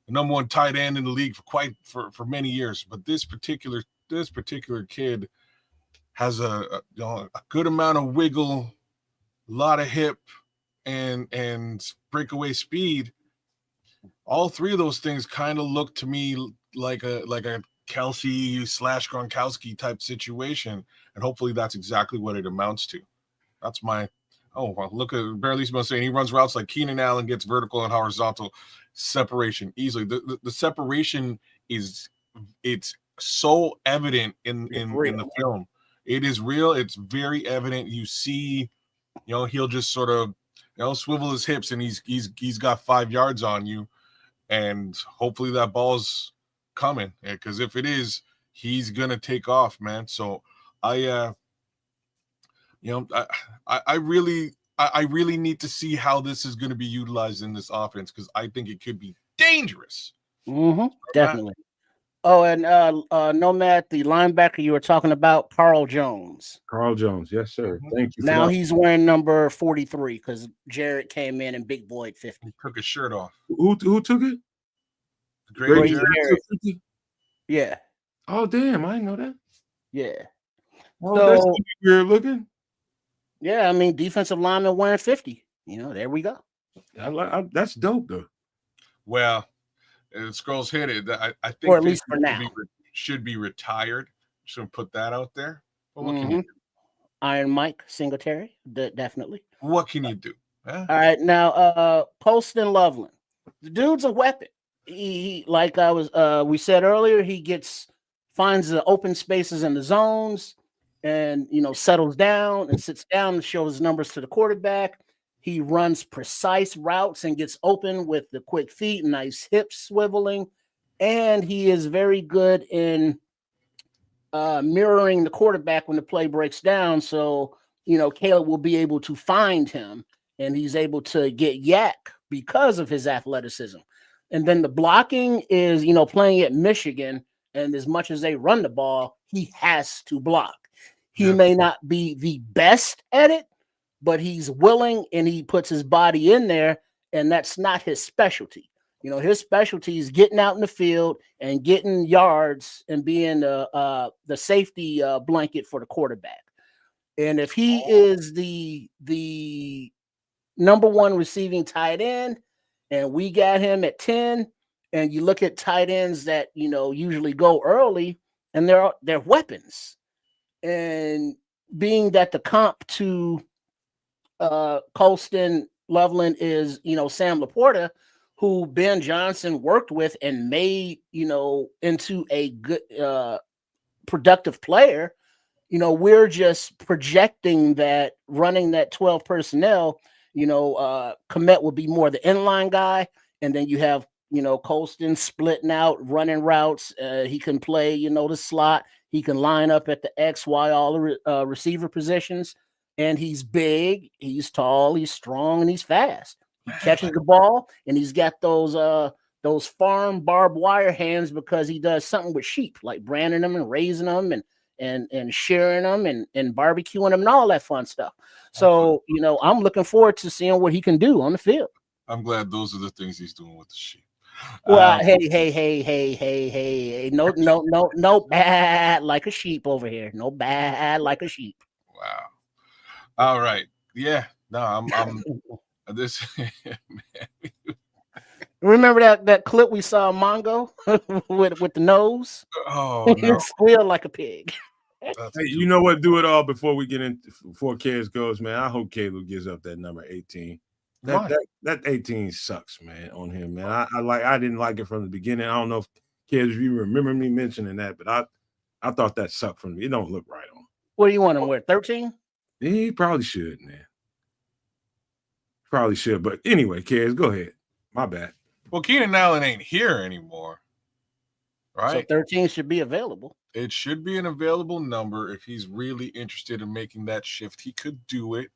number one tight end in the league for many years, but this particular kid has a good amount of wiggle, a lot of hip, and breakaway speed. All three of those things kind of look to me like a Kelce / Gronkowski type situation, and hopefully that's exactly what it amounts to. That's my look at Barry Lee's saying he runs routes like Keenan Allen, gets vertical and horizontal separation easily. The separation it's so evident in the film. It is real. It's very evident. You see, he'll just sort of swivel his hips and he's got 5 yards on you, and hopefully that ball's coming, because if it is, he's gonna take off, man. So I really need to see how this is going to be utilized in this offense, because I think it could be dangerous. Mm-hmm, definitely. Oh, and Nomad, the linebacker you were talking about, Carl Jones. Carl Jones, yes, sir. Thank you. Now he's wearing number 43 because Jared came in and big boy at 50. He took his shirt off. Who took it? Great Jared. Yeah. Oh, damn, I didn't know that. Yeah. Oh, so, that's weird looking. Yeah, I mean, defensive lineman wearing 50. There we go. That's dope, though. Well, Scrolls hit it. I think, or at least for now, should be retired. Should put that out there. But what can Mm-hmm. you do? Iron Mike Singletary, definitely. What can you do? Huh? All right, now Colston Loveland, the dude's a weapon. He like we said earlier, he finds the open spaces in the zones, and settles down and sits down and shows numbers to the quarterback. He runs precise routes and gets open with the quick feet, nice hip swiveling, and he is very good in mirroring the quarterback when the play breaks down. So Caleb will be able to find him, and he's able to get yak because of his athleticism. And then the blocking is playing at Michigan, and as much as they run the ball, he has to block. He may not be the best at it, but he's willing and he puts his body in there, and that's not his specialty. His specialty is getting out in the field and getting yards and being the safety blanket for the quarterback. And if he is the number one receiving tight end, and we got him at 10, and you look at tight ends that usually go early, and they're weapons. And being that the comp to Colston Loveland is, Sam Laporta, who Ben Johnson worked with and made, into a good, productive player, we're just projecting that running that 12 personnel, Kmet will be more the inline guy. And then you have, Colston splitting out, running routes. He can play, the slot. He can line up at the X, Y, all the receiver positions. And he's big, he's tall, he's strong, and he's fast. He catches the ball, and he's got those farm barbed wire hands because he does something with sheep, like branding them and raising them and shearing them and barbecuing them and all that fun stuff. So, I'm looking forward to seeing what he can do on the field. I'm glad those are the things he's doing with the sheep. Well, hey, no bad like a sheep over here. No bad like a sheep. Wow. All right. Yeah. No, I'm this. Remember that clip we saw Mongo with the nose? Oh no. Squeal like a pig. Hey, you know what? Do it all before we get into before Kids goes, man. I hope Caleb gives up that number 18. That 18 sucks, man, on him, man. I didn't like it from the beginning. I don't know if Kids, you remember me mentioning that, but I thought that sucked from me. It don't look right on him. What do you want him wear? 13? He probably should, man. Probably should. But anyway, Kids, go ahead. My bad. Well, Keenan Allen ain't here anymore. Right? So 13 should be available. It should be an available number. If he's really interested in making that shift, he could do it.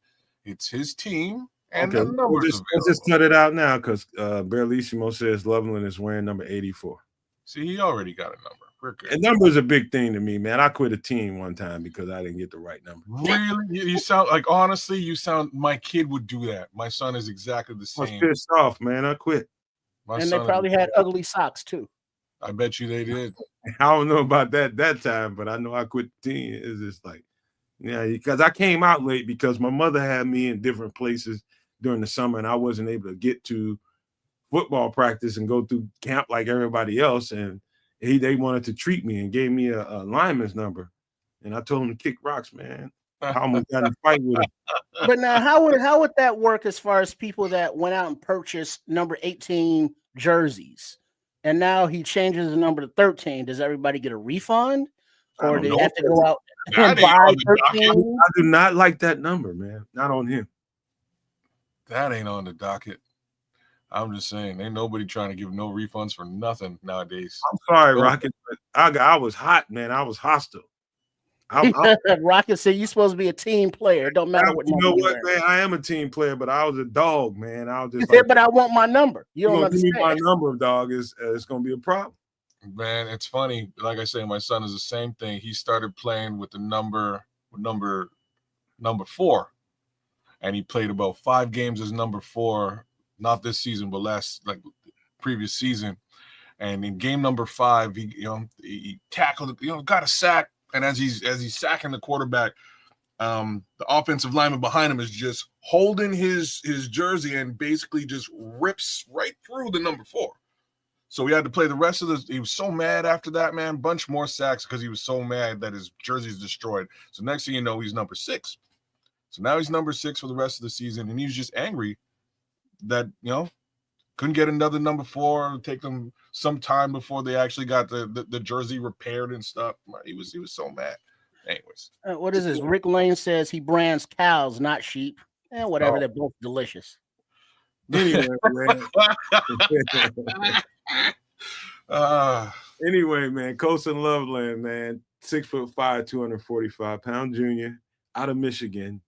It's his team. And okay, the numbers let's just cut it out now because Berlissimo says Loveland is wearing number 84. See, he already got a number. We're good. And number is a big thing to me, man. I quit a team one time because I didn't get the right number. Really? You sound like, honestly, my kid would do that. My son is exactly the same. I was pissed off, man. I quit. And they probably had ugly socks too. I bet you they did. I don't know about that time, but I know I quit the team. It's just like, yeah, because I came out late because my mother had me in different places during the summer, and I wasn't able to get to football practice and go through camp like everybody else. And they wanted to treat me and gave me a lineman's number, and I told him to kick rocks, man. I almost got in a fight with him. But now, how would that work as far as people that went out and purchased number 18 jerseys, and now he changes the number to 13? Does everybody get a refund, or do they have to go out and buy 13? I do not like that number, man. Not on him. That ain't on the docket. I'm just saying, ain't nobody trying to give no refunds for nothing nowadays. I'm sorry, Rocket, but I was hot, man. I was hostile. Rocket said you're supposed to be a team player. It don't matter what. You know what, man? I am a team player, but I was a dog, man. I was just like, but I want my number. You don't understand. Give me my number, dog. It's going to be a problem. Man, it's funny. Like I say, my son is the same thing. He started playing with the number 4, and he played about 5 games as number 4. Not this season, but previous season. And in game number 5, he tackled, got a sack. And as he's sacking the quarterback, the offensive lineman behind him is just holding his jersey and basically just rips right through the number 4. So he had to play the rest of the. He was so mad after that, man. Bunch more sacks because he was so mad that his jersey's destroyed. So next thing you know, he's number 6. So now he's number 6 for the rest of the season, and he's just angry that couldn't get another number 4. It'll take them some time before they actually got the jersey repaired and stuff. He was so mad. Anyways, what is this? Rick Lane says he brands cows, not sheep. Whatever. They're both delicious. Anyway, man. Anyway, man. Colston Loveland, man. 6'5", 245 pound junior out of Michigan.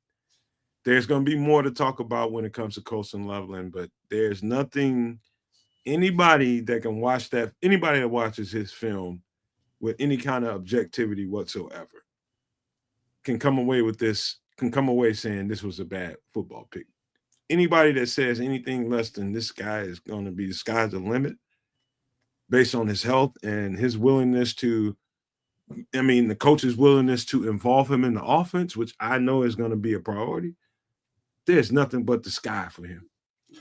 There's going to be more to talk about when it comes to Colston Loveland, but there's nothing. Anybody that watches his film with any kind of objectivity whatsoever can come away saying this was a bad football pick. Anybody that says anything less than this guy is going to be the sky's the limit based on his health and his willingness to, the coach's willingness to involve him in the offense, which I know is going to be a priority. There's nothing but the sky for him.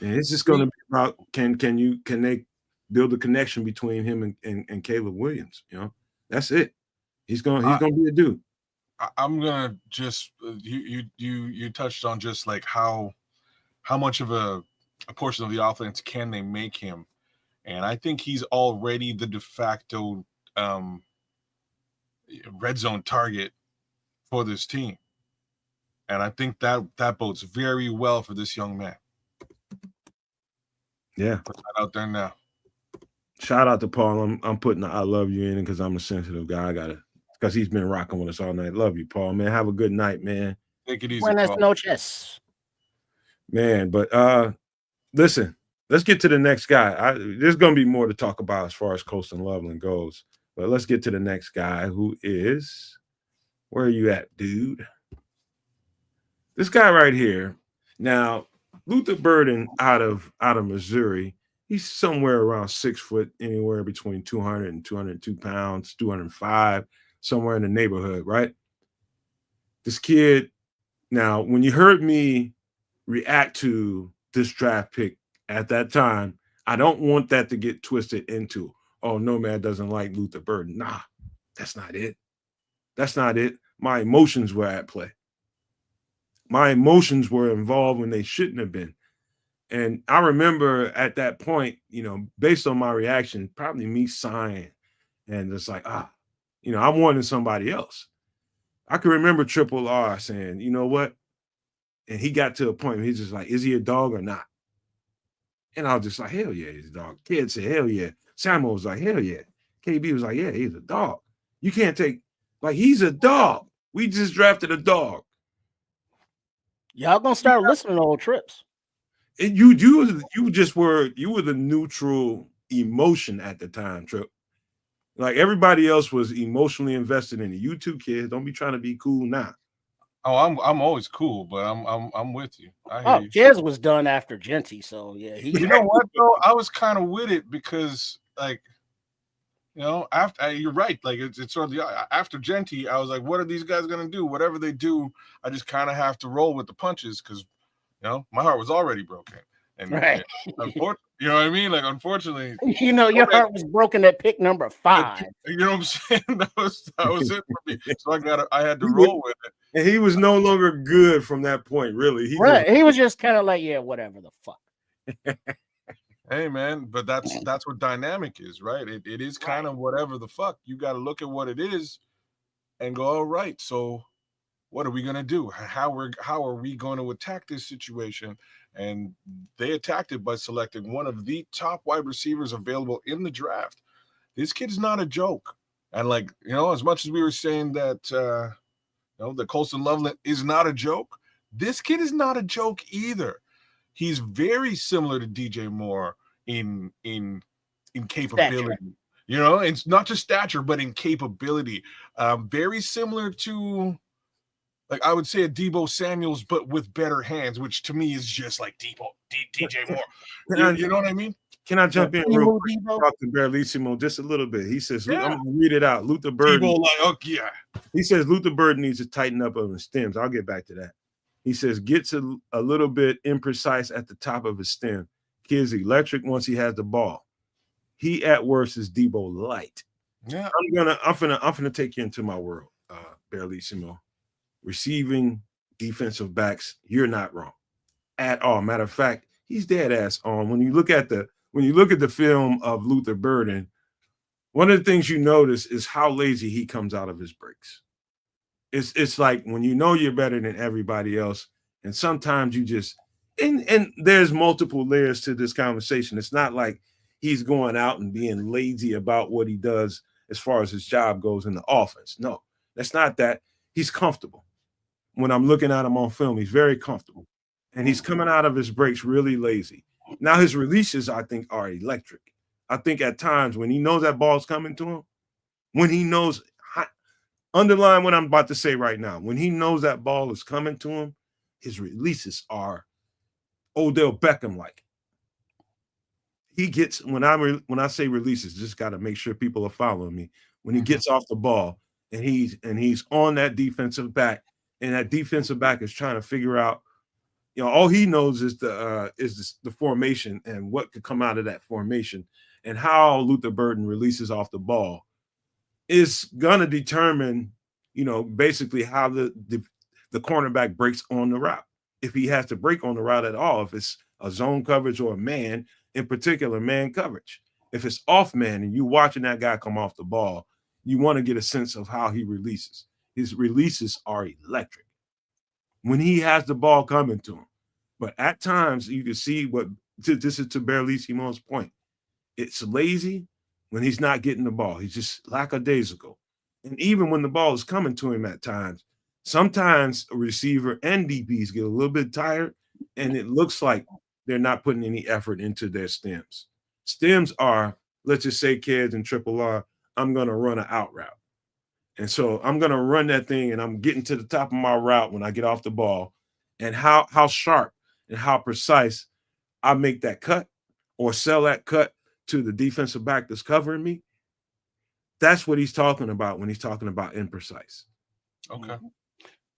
And it's just going to be about can they build a connection between him and Caleb Williams? That's it. He's gonna be a dude. I'm gonna just you touched on just like how much of a portion of the offense can they make him, and I think he's already the de facto red zone target for this team. And I think that bodes very well for this young man. Yeah. Put that out there now. Shout out to Paul. I'm putting the I love you in because I'm a sensitive guy. Because he's been rocking with us all night. Love you, Paul, man. Have a good night, man. Take it easy, Buenas Paul. noches. Man, but Listen, let's get to the next guy. There's going to be more to talk about as far as Colston Loveland goes, but let's get to the next guy who is, where are you at, dude? This guy right here. Now, Luther Burden out of Missouri, he's somewhere around 6 foot, anywhere between 200 and 202 pounds, 205, somewhere in the neighborhood, right? This kid, now, when you heard me react to this draft pick at that time, I don't want that to get twisted into, oh, Nomad doesn't like Luther Burden. Nah, that's not it. That's not it. My emotions were at play. My emotions were involved when they shouldn't have been. And I remember at that point, based on my reaction, probably me sighing and just like, I'm wanting somebody else. I can remember Triple R saying, you know what? And he got to a point where he's just like, is he a dog or not? And I was just like, hell yeah, he's a dog. Kid said, hell yeah. Samuel was like, hell yeah. KB was like, yeah, he's a dog. You can't take, like, he's a dog. We just drafted a dog. Y'all gonna start listening to old trips. And you were the neutral emotion at the time, Trip. Like everybody else was emotionally invested in it. You two kids, don't be trying to be cool now. Oh, I'm always cool, but I'm with you. I hear you. Jez was done after Genty, so yeah. You know what though? I was kind of with it because, like, after you're right. Like it's sort of after Genty, I was like, what are these guys gonna do? Whatever they do, I just kind of have to roll with the punches because, my heart was already broken. And, right. Unfortunately, you know what I mean? Like, unfortunately, your heart was broken at pick number 5. You know what I'm saying? That was it for me. So I had to roll with it. And he was no longer good from that point, really. He was just kind of like, yeah, whatever the fuck. Hey man, but that's what dynamic is, right? It is kind of whatever the fuck. You got to look at what it is and go, all right, so what are we gonna do? How are we going to attack this situation? And they attacked it by selecting one of the top wide receivers available in the draft. This kid's not a joke. And like, as much as we were saying that the Colston Loveland is not a joke, this kid is not a joke either. He's very similar to DJ Moore in capability. Stature. It's not just stature, but in capability. Very similar to, like, I would say a Deebo Samuels, but with better hands, which to me is just like DJ Moore. You know what I mean? Can I jump in real quick? Talk to Barlissimo just a little bit. He says, I'm going to read it out. Luther Burden. He says Luther Burden needs to tighten up on his stems. I'll get back to that. He says, gets a little bit imprecise at the top of his stem. Kid's electric once he has the ball. He at worst is Debo light. Yeah. I'm gonna take you into my world, Barlissimo. Receiving defensive backs, you're not wrong at all. Matter of fact, he's dead ass on. When you look at the film of Luther Burden, one of the things you notice is how lazy he comes out of his breaks. It's like when you're better than everybody else, and sometimes you just and there's multiple layers to this conversation. It's not like he's going out and being lazy about what he does as far as his job goes in the offense. No, that's not that. He's comfortable. When I'm looking at him on film, he's very comfortable. And he's coming out of his breaks really lazy. Now his releases, I think, are electric. I think at times when he knows that ball's coming to him, when he knows, underline what I'm about to say right now, when he knows that ball is coming to him, his releases are Odell Beckham-like. He gets, when I say releases, just got to make sure people are following me. When he gets off the ball and he's on that defensive back, and that defensive back is trying to figure out, all he knows is the formation and what could come out of that formation, and how Luther Burden releases off the ball is gonna determine, basically how the cornerback breaks on the route. If he has to break on the route at all, if it's a zone coverage or a man, in particular man coverage. If it's off man and you're watching that guy come off the ball, you want to get a sense of how he releases. His releases are electric when he has the ball coming to him. But at times you can see this is to Barlissimo's point. It's lazy when he's not getting the ball. He's just lackadaisical. And even when the ball is coming to him at times, sometimes a receiver and DBs get a little bit tired, and it looks like they're not putting any effort into their stems. Stems are, let's just say kids in triple R, I'm going to run an out route. And so I'm going to run that thing and I'm getting to the top of my route when I get off the ball, and how sharp and how precise I make that cut or sell that cut to the defensive back that's covering me. That's what he's talking about when he's talking about imprecise. Okay.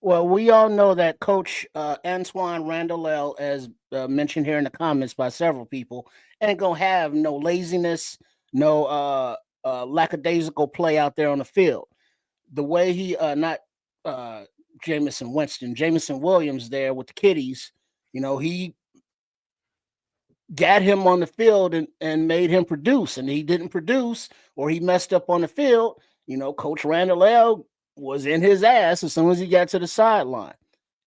Well, we all know that Coach Antoine Randall, as mentioned here in the comments by several people, ain't gonna have no laziness, no lackadaisical play out there on the field. The way he not Jameson Williams there with the kiddies, he got him on the field and made him produce, and he didn't produce or he messed up on the field. Coach Randall was in his ass as soon as he got to the sideline.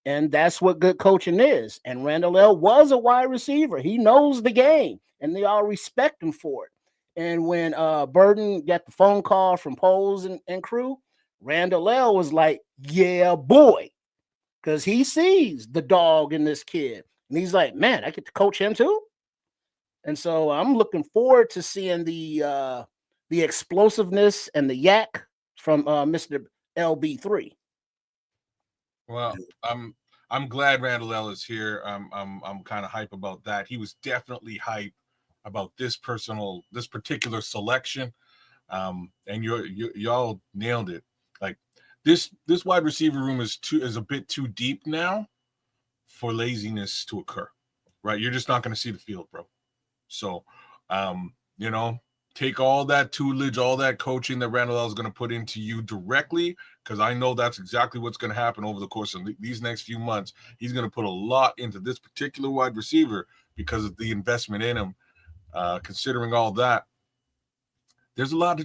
And that's what good coaching is. And Randall was a wide receiver. He knows the game, and they all respect him for it. And when Burden got the phone call from Poles and crew, Randall was like, yeah, boy, because he sees the dog in this kid. And he's like, man, I get to coach him too. And so I'm looking forward to seeing the explosiveness and the yak from Mr. LB3. Well, I'm glad Randall L is here. I'm kind of hype about that. He was definitely hype about this particular selection. And y'all nailed it. Like this wide receiver room is a bit too deep now for laziness to occur. Right? You're just not going to see the field, bro. So, take all that tutelage, all that coaching that Randall L is going to put into you directly, because I know that's exactly what's going to happen over the course of these next few months. He's going to put a lot into this particular wide receiver because of the investment in him. Considering all that, there's a lot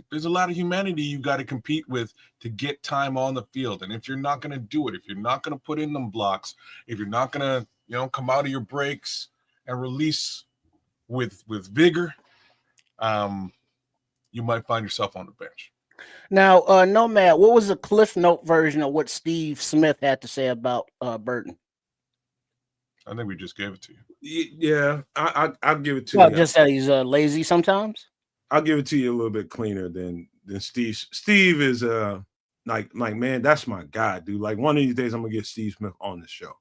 of humanity you got to compete with to get time on the field. And if you're not going to do it, if you're not going to put in them blocks, if you're not going to, come out of your breaks and release with vigor, you might find yourself on the bench. Now, Nomad, what was the Cliff Note version of what Steve Smith had to say about Burton? I think we just gave it to you. Yeah, I'll give it to Well, you. just that he's lazy sometimes. I'll give it to you a little bit cleaner than Steve. Steve is like man, that's my guy, dude. Like one of these days, I'm gonna get Steve Smith on the show.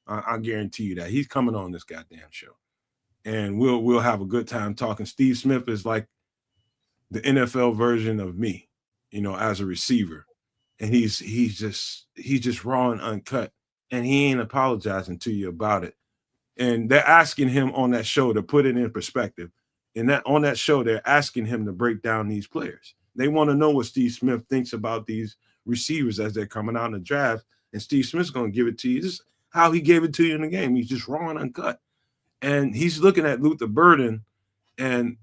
I guarantee you that he's coming on this goddamn show, and we'll have a good time talking. Steve Smith is like the NFL version of me, as a receiver, and he's just raw and uncut, and he ain't apologizing to you about it. And they're asking him on that show to put it in perspective. And on that show, they're asking him to break down these players. They want to know what Steve Smith thinks about these receivers as they're coming out in the draft. And Steve Smith's going to give it to you. This is how he gave it to you in the game. He's just raw and uncut. And he's looking at Luther Burden, and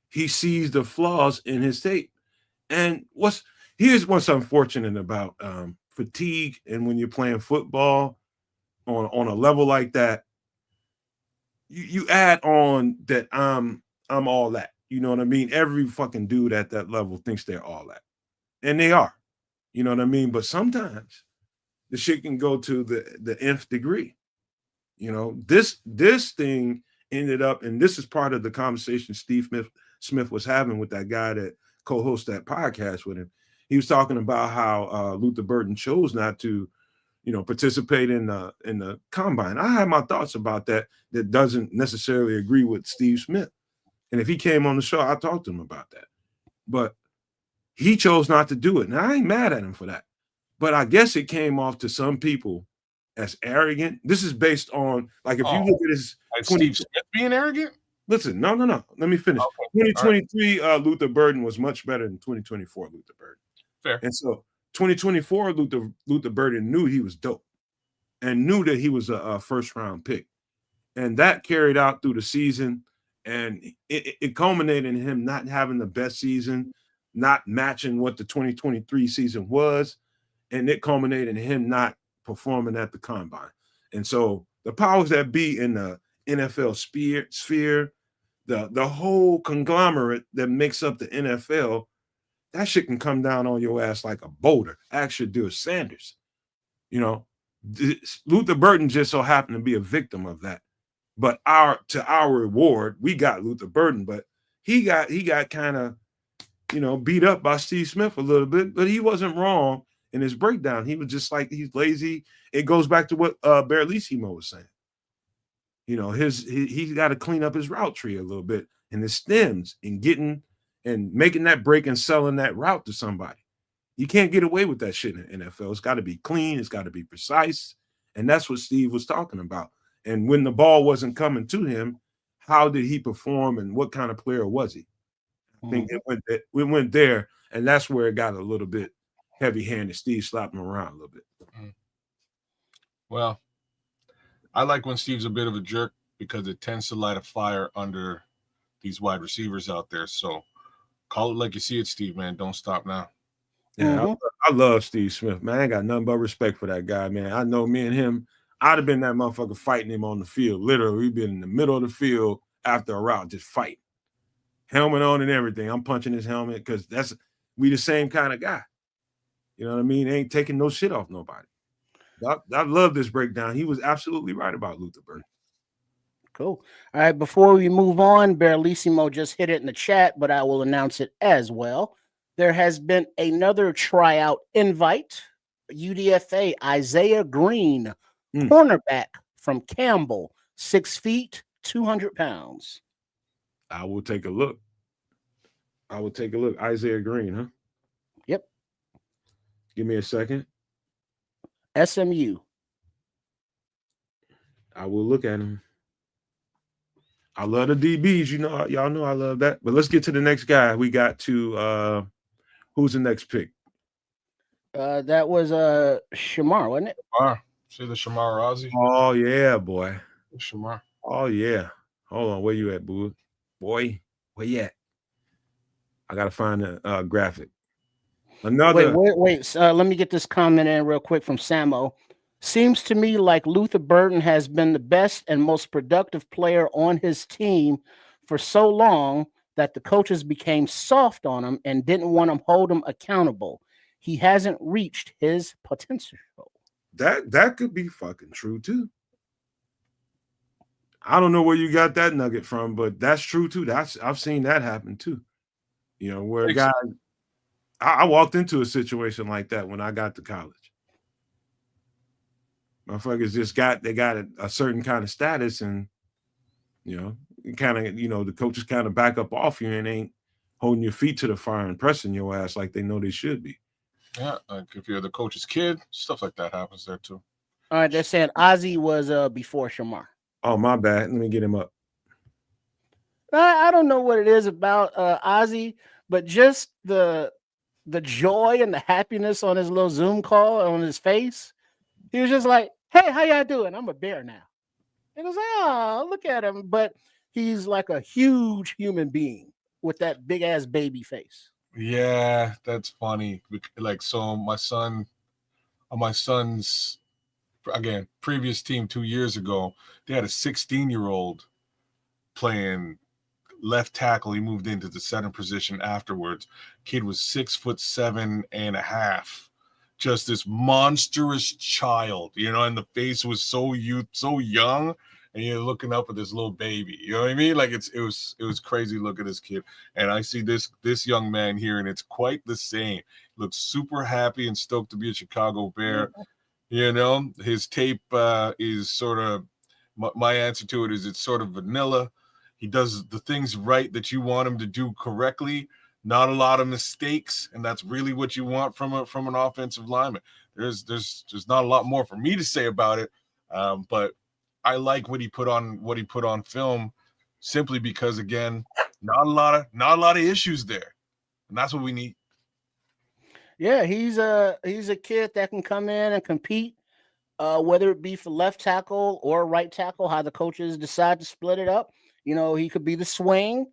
he sees the flaws in his tape. And here's what's unfortunate about fatigue, and when you're playing football on a level like that, you add on that I'm all that. You know what I mean? Every fucking dude at that level thinks they're all that. And they are. You know what I mean? But sometimes the shit can go to the nth degree. This thing ended up, and this is part of the conversation Steve Smith was having with that guy that co-hosts that podcast with him. He was talking about how Luther Burden chose not to participate in the combine. I have my thoughts about that doesn't necessarily agree with Steve Smith. And if he came on the show, I'll talk to him about that. But he chose not to do it. Now, I ain't mad at him for that. But I guess it came off to some people as arrogant. This is based on, like, if you look at his... Steve Smith being arrogant? Listen, no. Let me finish. Okay. 2023, right. Luther Burden was much better than 2024 Luther Burden. Fair. And so 2024 Luther Burden knew he was dope and knew that he was a first-round pick. And that carried out through the season. And it culminated in him not having the best season, not matching what the 2023 season was. And it culminated in him not performing at the combine. And so the powers that be in the NFL sphere, the whole conglomerate that makes up the NFL, that shit can come down on your ass like a boulder. Ask your Sanders. Luther Burden just so happened to be a victim of that. But to our reward, we got Luther Burden, but he got kind of, beat up by Steve Smith a little bit, but he wasn't wrong in his breakdown. He was just like, he's lazy. It goes back to what Barrelissimo was saying. He's got to clean up his route tree a little bit and his stems and making that break and selling that route to somebody. You can't get away with that shit in the NFL. It's got to be clean. It's got to be precise. And that's what Steve was talking about. And when the ball wasn't coming to him, how did he perform and what kind of player was he? I think we went there, and that's where it got a little bit heavy-handed. Steve slapped him around a little bit. Well, I like when Steve's a bit of a jerk because it tends to light a fire under these wide receivers out there. So call it like you see it, Steve, man. Don't stop now. Yeah, I love Steve Smith, man. I ain't got nothing but respect for that guy, man. I know me and him, I'd have been that motherfucker fighting him on the field. Literally, we've been in the middle of the field after a route, just fighting. Helmet on and everything. I'm punching his helmet because we the same kind of guy. You know what I mean? Ain't taking no shit off nobody. I love this breakdown. He was absolutely right about Luther Burden. Cool. All right, before we move on, Barrelissimo just hit it in the chat, but I will announce it as well. There has been another tryout invite. UDFA Isaiah Green, cornerback from Campbell, 6 feet, 200 pounds. I will take a look. Isaiah Green, huh? Yep. Give me a second. SMU. I will look at him. I love the DBs. Y'all know I love that. But let's get to the next guy. We got to who's the next pick? That was Shemar, wasn't it? See the Shemar or Ozzy? Oh yeah, boy. Shemar. Oh yeah. Hold on, where you at, boo? Boy, where you at? I gotta find a graphic. Wait. Let me get this comment in real quick from Samo. Seems to me like Luther Burden has been the best and most productive player on his team for so long that the coaches became soft on him and didn't want to hold him accountable. He hasn't reached his potential. That could be fucking true too. I don't know where you got that nugget from, but that's true too. I've seen that happen too. Where a guy, I walked into a situation like that when I got to college. Motherfuckers just got a certain kind of status, and the coaches kind of back up off you and ain't holding your feet to the fire and pressing your ass like they know they should be. Yeah, like if you're the coach's kid, stuff like that happens there too. All right, they're saying Ozzy was before Shemar. Oh, my bad. Let me get him up. I don't know what it is about Ozzy, but just the joy and the happiness on his little Zoom call on his face. He was just like, "Hey, how y'all doing? I'm a bear now." And I was like, "Oh, look at him!" But he's like a huge human being with that big ass baby face. Yeah, that's funny. Like, so my son's again previous team 2 years ago, they had a 16-year-old playing left tackle. He moved into the center position afterwards. Kid was 6'7.5". Just this monstrous child, and the face was so young, and you're looking up at this little baby. You know what I mean? Like it was crazy. Look at this kid, and I see this young man here, and it's quite the same. Looks super happy and stoked to be a Chicago Bear. His tape is sort of my answer to it is it's sort of vanilla. He does the things right that you want him to do correctly. Not a lot of mistakes, and that's really what you want from an offensive lineman. There's not a lot more for me to say about it, but I like what he put on film, simply because again, not a lot of issues there, and that's what we need. Yeah, he's a kid that can come in and compete, whether it be for left tackle or right tackle, how the coaches decide to split it up. He could be the swing.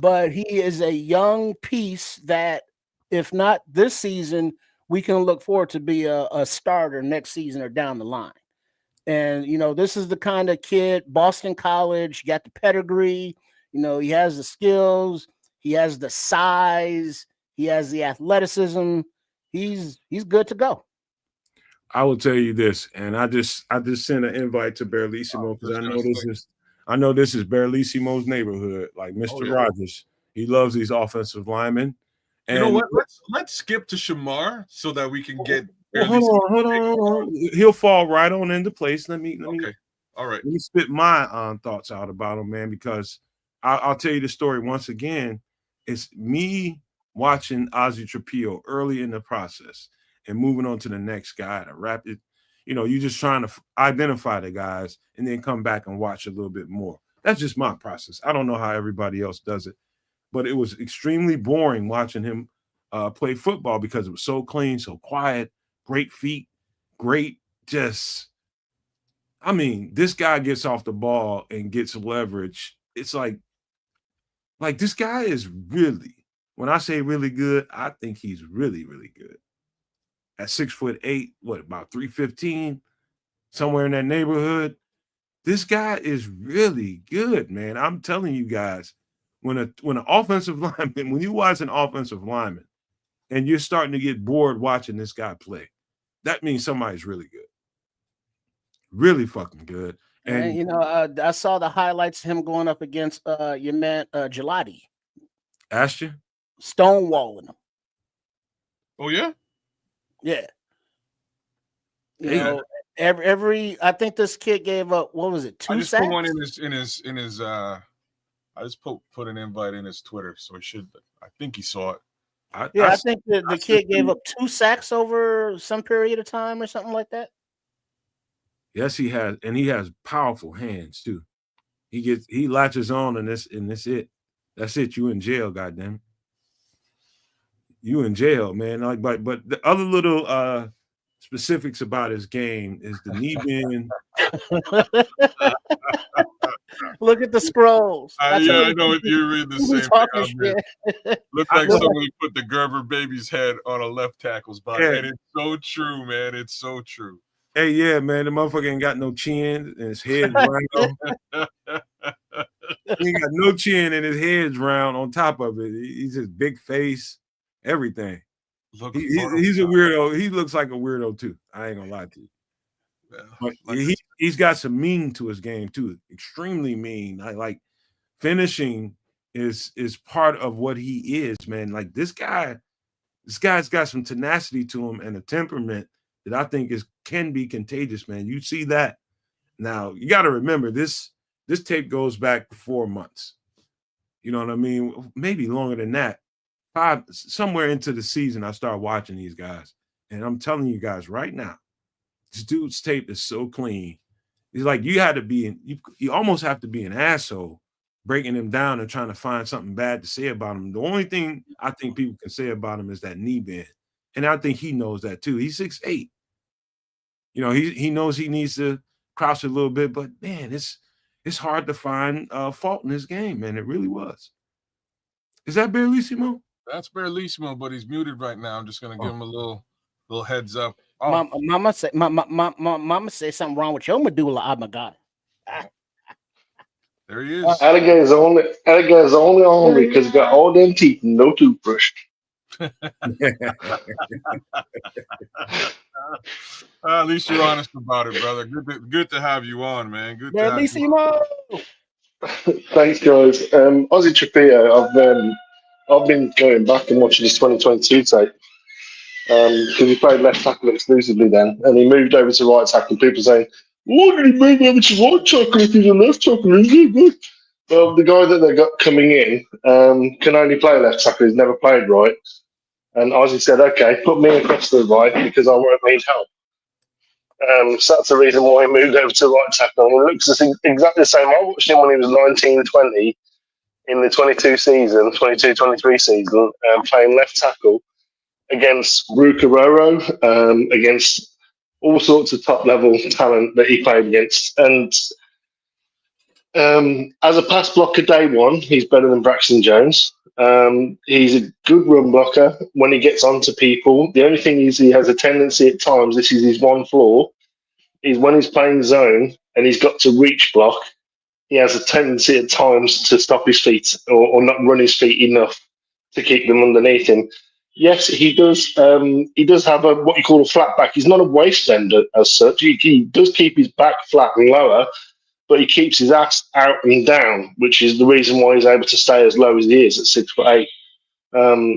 But he is a young piece that, if not this season, we can look forward to be a starter next season or down the line. And, this is the kind of kid, Boston College, got the pedigree, he has the skills, he has the size, he has the athleticism. He's good to go. I will tell you this, and I just sent an invite to Barrelissimo because I know I know this is Barlissimo's neighborhood, like Mr. Rogers. He loves these offensive linemen. And you know what? Let's skip to Shemar so that we can get. Hold on. He'll fall right on into place. Let me. Okay. All right. Let me spit my thoughts out about him, man, because I'll tell you the story once again. It's me watching Ozzy Trapilo early in the process and moving on to the next guy at a rapid. You're just trying to identify the guys and then come back and watch a little bit more. That's just my process. I don't know how everybody else does it, but it was extremely boring watching him play football because it was so clean, so quiet, great feet, great this guy gets off the ball and gets leverage. It's like this guy is really, when I say really good, I think he's really, really good. At 6'8", about 315, somewhere in that neighborhood. This guy is really good, man. I'm telling you guys, when an offensive lineman, when you watch an offensive lineman and you're starting to get bored watching this guy play, that means somebody's really good. Really fucking good. And I saw the highlights of him going up against your man Gelati. Ashton? Stonewalling him. Oh yeah? Yeah. Every I think this kid gave up, what was it, 2 I just sacks? put one in his I just put an invite in his Twitter, so he should. I think he saw it. I think the kid gave up 2 sacks over some period of time or something like that. Yes, he has, and he has powerful hands too. He latches on, and this it. That's it. You in jail, goddamn. You in jail, man. But the other little specifics about his game is the knee bend. Look at the scrolls. I know you read the same thing. Look like somebody put the Gerber baby's head on a left tackle's body. Yeah. And it's so true, man. It's so true. Hey, yeah, man. The motherfucker ain't got no chin and his head's round. He ain't got no chin and his head's round on top of it. He's just big face, everything. He's a weirdo. He looks like a weirdo too. I ain't gonna lie to you. Yeah, but he's got some mean to his game too. Extremely mean. I like finishing is part of what he is, man. Like this guy's got some tenacity to him and a temperament that I think can be contagious, man. You see that. Now you got to remember this tape goes back 4 months. You know what I mean? Maybe longer than that. 5, somewhere into the season, I started watching these guys. And I'm telling you guys right now, this dude's tape is so clean. It's like you almost have to be an asshole breaking him down and trying to find something bad to say about him. The only thing I think people can say about him is that knee bend. And I think he knows that too. He's 6'8". He knows he needs to crouch a little bit, but man, it's hard to find fault in his game, man. It really was. Is that Barlissimo? That's Barlissimo, but he's muted right now. I'm just gonna give him a little heads up. Oh. Mama say something wrong with your medulla oblongata. There he is. Alligator's only hungry because he got all them teeth and no toothbrush. At least you're honest about it, brother. Good to have you on, man. Good to have you on. Thanks, guys. Ozzy Trapilo, I've been going back and watching his 2022 tape because he played left tackle exclusively then, and he moved over to right tackle. People saying, "Why did he move over to right tackle if he's a left tackle?" Well, the guy that they got coming in can only play left tackle. He's never played right. And Ozzy said, "Okay, put me across the right because I won't need help." So that's the reason why he moved over to right tackle. And he looks exactly the same. I watched him when he was 19, 20 in the 22-23 season, playing left tackle against Rukaroro, against all sorts of top-level talent that he played against. And as a pass blocker day one, he's better than Braxton Jones. He's a good run blocker when he gets onto people. The only thing is he has a tendency at times, this is his one flaw, is when he's playing zone and he's got to reach block, he has a tendency at times to stop his feet or not run his feet enough to keep them underneath him. Yes, he does. He does have what you call a flat back. He's not a waist bender as such. He does keep his back flat and lower, but he keeps his ass out and down, which is the reason why he's able to stay as low as he is at 6'8".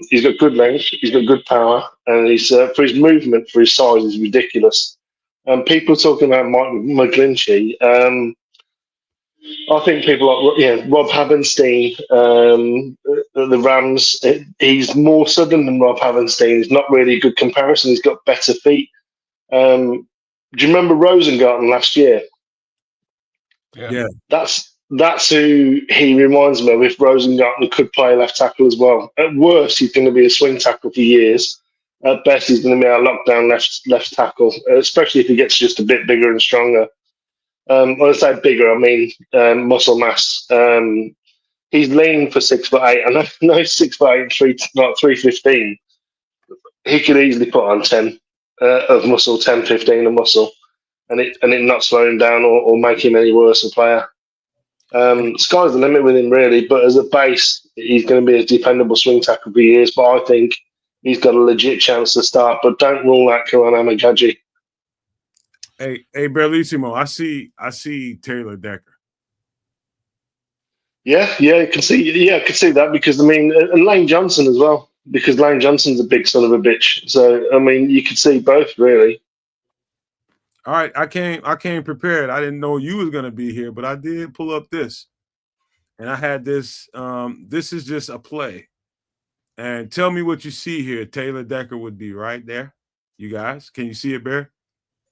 He's got good length, he's got good power, and he's for his movement, for his size, is ridiculous. People talking about Mike McGlinchey. I think people like Rob Havenstein, the Rams. He's more sudden than Rob Havenstein. He's not really a good comparison. He's got better feet. Do you remember Rosengarten last year? Yeah. That's who he reminds me of. If Rosengarten could play left tackle as well, at worst he's going to be a swing tackle for years. At best he's going to be our lockdown left tackle, especially if he gets just a bit bigger and stronger. When I say bigger, I mean muscle mass. He's lean for 6'8". I know he's 6'8", 315. He could easily put on 10 of muscle, 10, 15 of muscle, and it not slow him down or make him any worse a player. Sky's the limit with him, really. But as a base, he's going to be a dependable swing tackle for years. But I think he's got a legit chance to start. But don't rule out Karan Amagaji. Hey, Berlissimo, I see Taylor Decker. Yeah, I can see that because I mean, and Lane Johnson as well, because Lane Johnson's a big son of a bitch. So I mean, you could see both really. All right, I came prepared. I didn't know you was gonna be here, but I did pull up this, and I had this. This is just a play, and tell me what you see here. Taylor Decker would be right there. You guys, can you see it, Bear?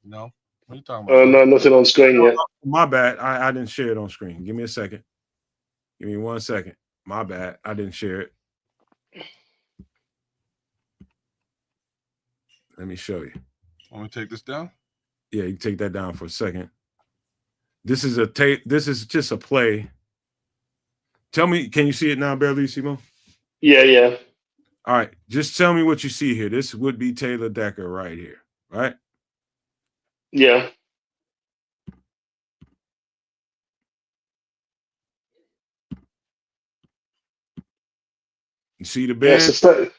No. What are you talking about? No, nothing on screen yet. My bad. I didn't share it on screen. Give me a second. Give me 1 second. My bad. I didn't share it. Let me show you. Want me to take this down? Yeah, you can take that down for a second. This is This is just a play. Tell me, can you see it now, Berlissimo? Yeah. All right, just tell me what you see here. This would be Taylor Decker right here, right? Yeah. You see the bend? So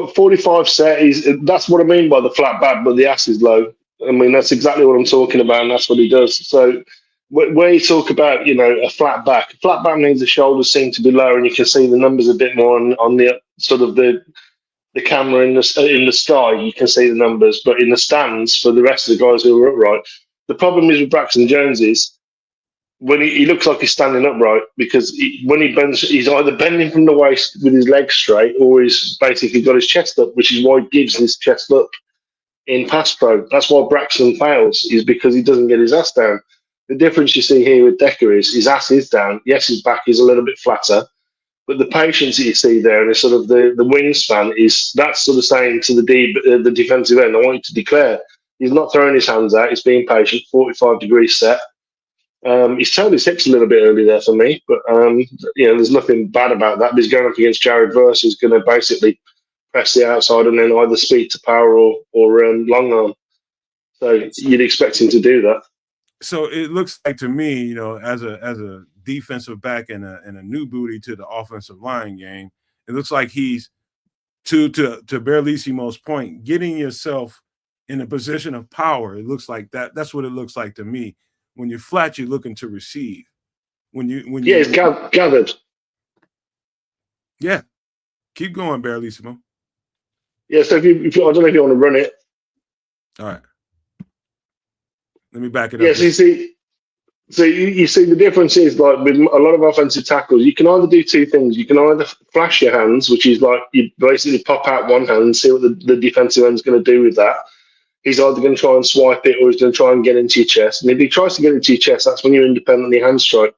45 set that's what I mean by the flat back, but the ass is low. I mean, that's exactly what I'm talking about, and that's what he does. So when you talk about, a flat back means the shoulders seem to be lower, and you can see the numbers a bit more on the sort of the camera in the sky. You can see the numbers, but in the stands for the rest of the guys who are upright, the problem is with Braxton Jones is when he looks like he's standing upright, because when he bends, he's either bending from the waist with his legs straight, or he's basically got his chest up, which is why he gives his chest up in pass pro. That's why Braxton fails, is because he doesn't get his ass down. The difference you see here with Decker is his ass is down. Yes, his back is a little bit flatter, but the patience that you see there and the sort of the wingspan that's sort of saying to the defensive end, I want you to declare. He's not throwing his hands out. He's being patient. 45 degrees set. He's turned his hips a little bit early there for me, but there's nothing bad about that. But he's going up against Jared Verse, who's going to basically press the outside and then either speed to power or long arm. So you'd expect him to do that. So it looks like to me, as a defensive back and a new booty to the offensive line game, it looks like he's to Berlissimo's point, getting yourself in a position of power. It looks like that. That's what it looks like to me. When you're flat, you're looking to receive. It's gathered. Yeah, keep going, Berlissimo. Yeah, so if you I don't know if you want to run it. All right, let me back it up. Yeah, so you see the difference is, like with a lot of offensive tackles, you can either do two things. You can either flash your hands, which is like you basically pop out one hand and see what the defensive end's going to do with that. He's either going to try and swipe it or he's going to try and get into your chest. And if he tries to get into your chest, that's when you're independently hand strike.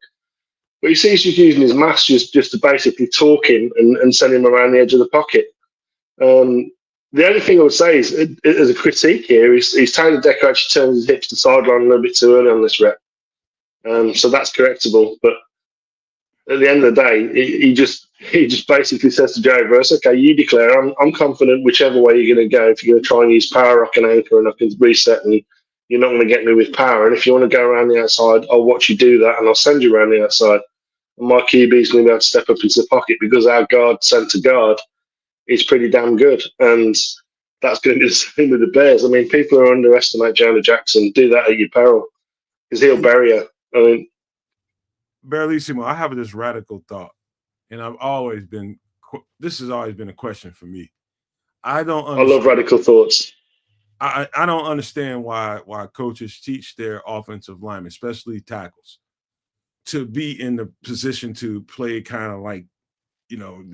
But you see he's just using his mass just to basically talk him and send him around the edge of the pocket. The only thing I would say is, as a critique here, is Taylor Decker actually turns his hips to sideline a little bit too early on this rep. So that's correctable. But at the end of the day, he just basically says to Jared Verse, okay, you declare. I'm confident whichever way you're going to go. If you're going to try and use power, I can anchor and I can reset, and you're not going to get me with power. And if you want to go around the outside, I'll watch you do that, and I'll send you around the outside. And my QB is going to be able to step up into the pocket because our guard, centre guard, is pretty damn good. And that's going to be the same with the Bears. I mean, people who underestimate Jonah Jackson, do that at your peril, because he'll bury you. I mean, Barlissimo, I have this radical thought, and this has always been a question for me. I don't I love understand. radical thoughts. I don't understand why coaches teach their offensive linemen, especially tackles, to be in the position to play kind of like,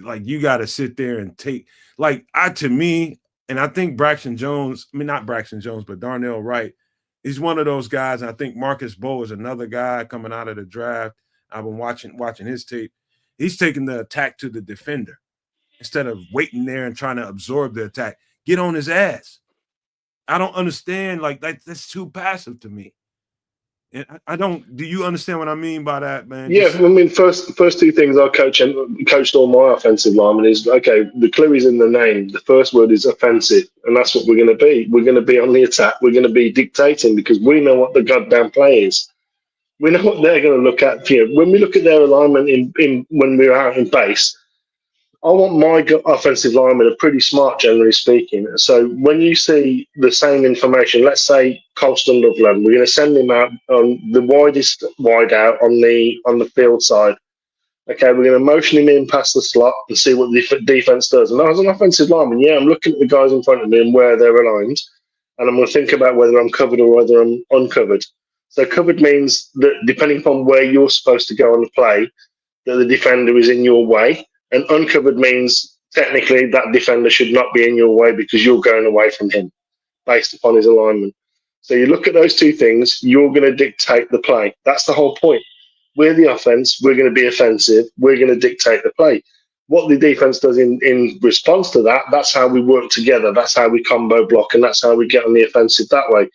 like you got to sit there and take, to me, and I think Braxton Jones, I mean, not Braxton Jones, but Darnell Wright, he's one of those guys. And I think Marcus Bowe is another guy coming out of the draft. I've been watching his tape. He's taking the attack to the defender instead of waiting there and trying to absorb the attack. Get on his ass. I don't understand. That's too passive to me. And I don't. Do you understand what I mean by that, man? Yeah, I mean, first two things I coached all my offensive linemen is, okay, the clue is in the name. The first word is offensive, and that's what we're going to be. We're going to be on the attack. We're going to be dictating because we know what the goddamn play is. We know what they're going to look at. When we look at their alignment in when we're out in base, I want my offensive linemen are pretty smart, generally speaking. So when you see the same information, let's say colston Loveland, we're going to send him out on the widest wide out on the field side. Okay, we're going to motion him in past the slot and see what the defense does. And as an offensive lineman, yeah, I'm looking at the guys in front of me and where they're aligned, and I'm going to think about whether I'm covered or whether I'm uncovered. So covered means that depending upon where you're supposed to go on the play, that the defender is in your way. And uncovered means technically that defender should not be in your way because you're going away from him based upon his alignment. So you look at those two things, you're going to dictate the play. That's the whole point. We're the offense, we're going to be offensive, we're going to dictate the play. What the defense does in response to that, that's how we work together. That's how we combo block, and that's how we get on the offensive that way.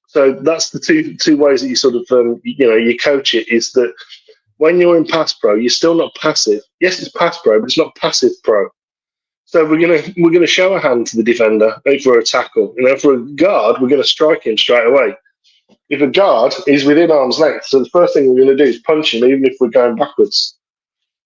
So that's the two ways that you sort of you coach it, is that when you're in pass pro, you're still not passive. Yes, it's pass pro, but it's not passive pro. So we're gonna show a hand to the defender for a tackle. For a guard, we're gonna strike him straight away. If a guard is within arm's length, so the first thing we're gonna do is punch him, even if we're going backwards.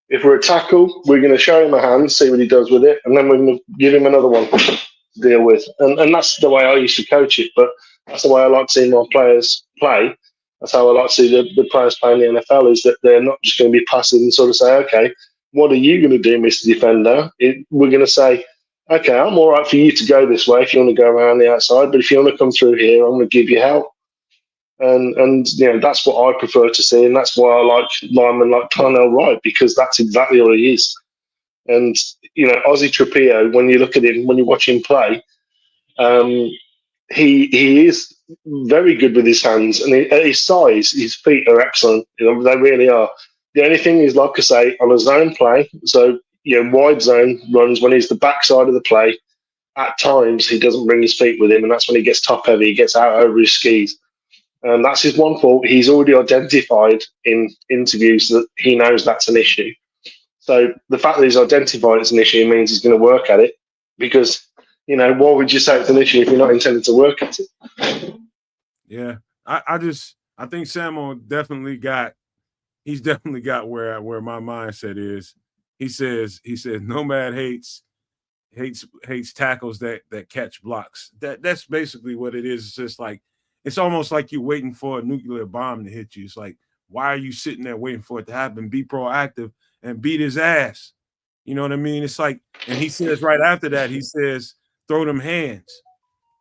If we're a tackle, we're gonna show him a hand, see what he does with it, and then we're gonna give him another one to deal with. And that's the way I used to coach it. But that's the way I like seeing my players play. That's how I like to see the players playing the NFL, is that they're not just going to be passive and sort of say, okay, what are you going to do, Mr. Defender? We're going to say, okay, I'm all right for you to go this way if you want to go around the outside, but if you want to come through here, I'm going to give you help. And that's what I prefer to see, and that's why I like linemen like Darnell Wright, because that's exactly what he is. And, Ozzy Trapilo, when you look at him, when you watch him play, he is very good with his hands, and his size, his feet are excellent. They really are. The only thing is, like I say, on a zone play, so wide zone runs when he's the backside of the play. At times, he doesn't bring his feet with him, and that's when he gets top heavy. He gets out over his skis, and that's his one fault. He's already identified in interviews that he knows that's an issue. So the fact that he's identified it's an issue means he's going to work at it, because why would you say it's an issue if you're not intended to work at it? Yeah, I think Samuel definitely got where my mindset is. He says Nomad hates tackles that catch blocks. That's basically what it is. It's just like, it's almost like you're waiting for a nuclear bomb to hit you. It's like, why are you sitting there waiting for it to happen? Be proactive and beat his ass. You know what I mean? It's like, and he says right after that, he says, throw them hands.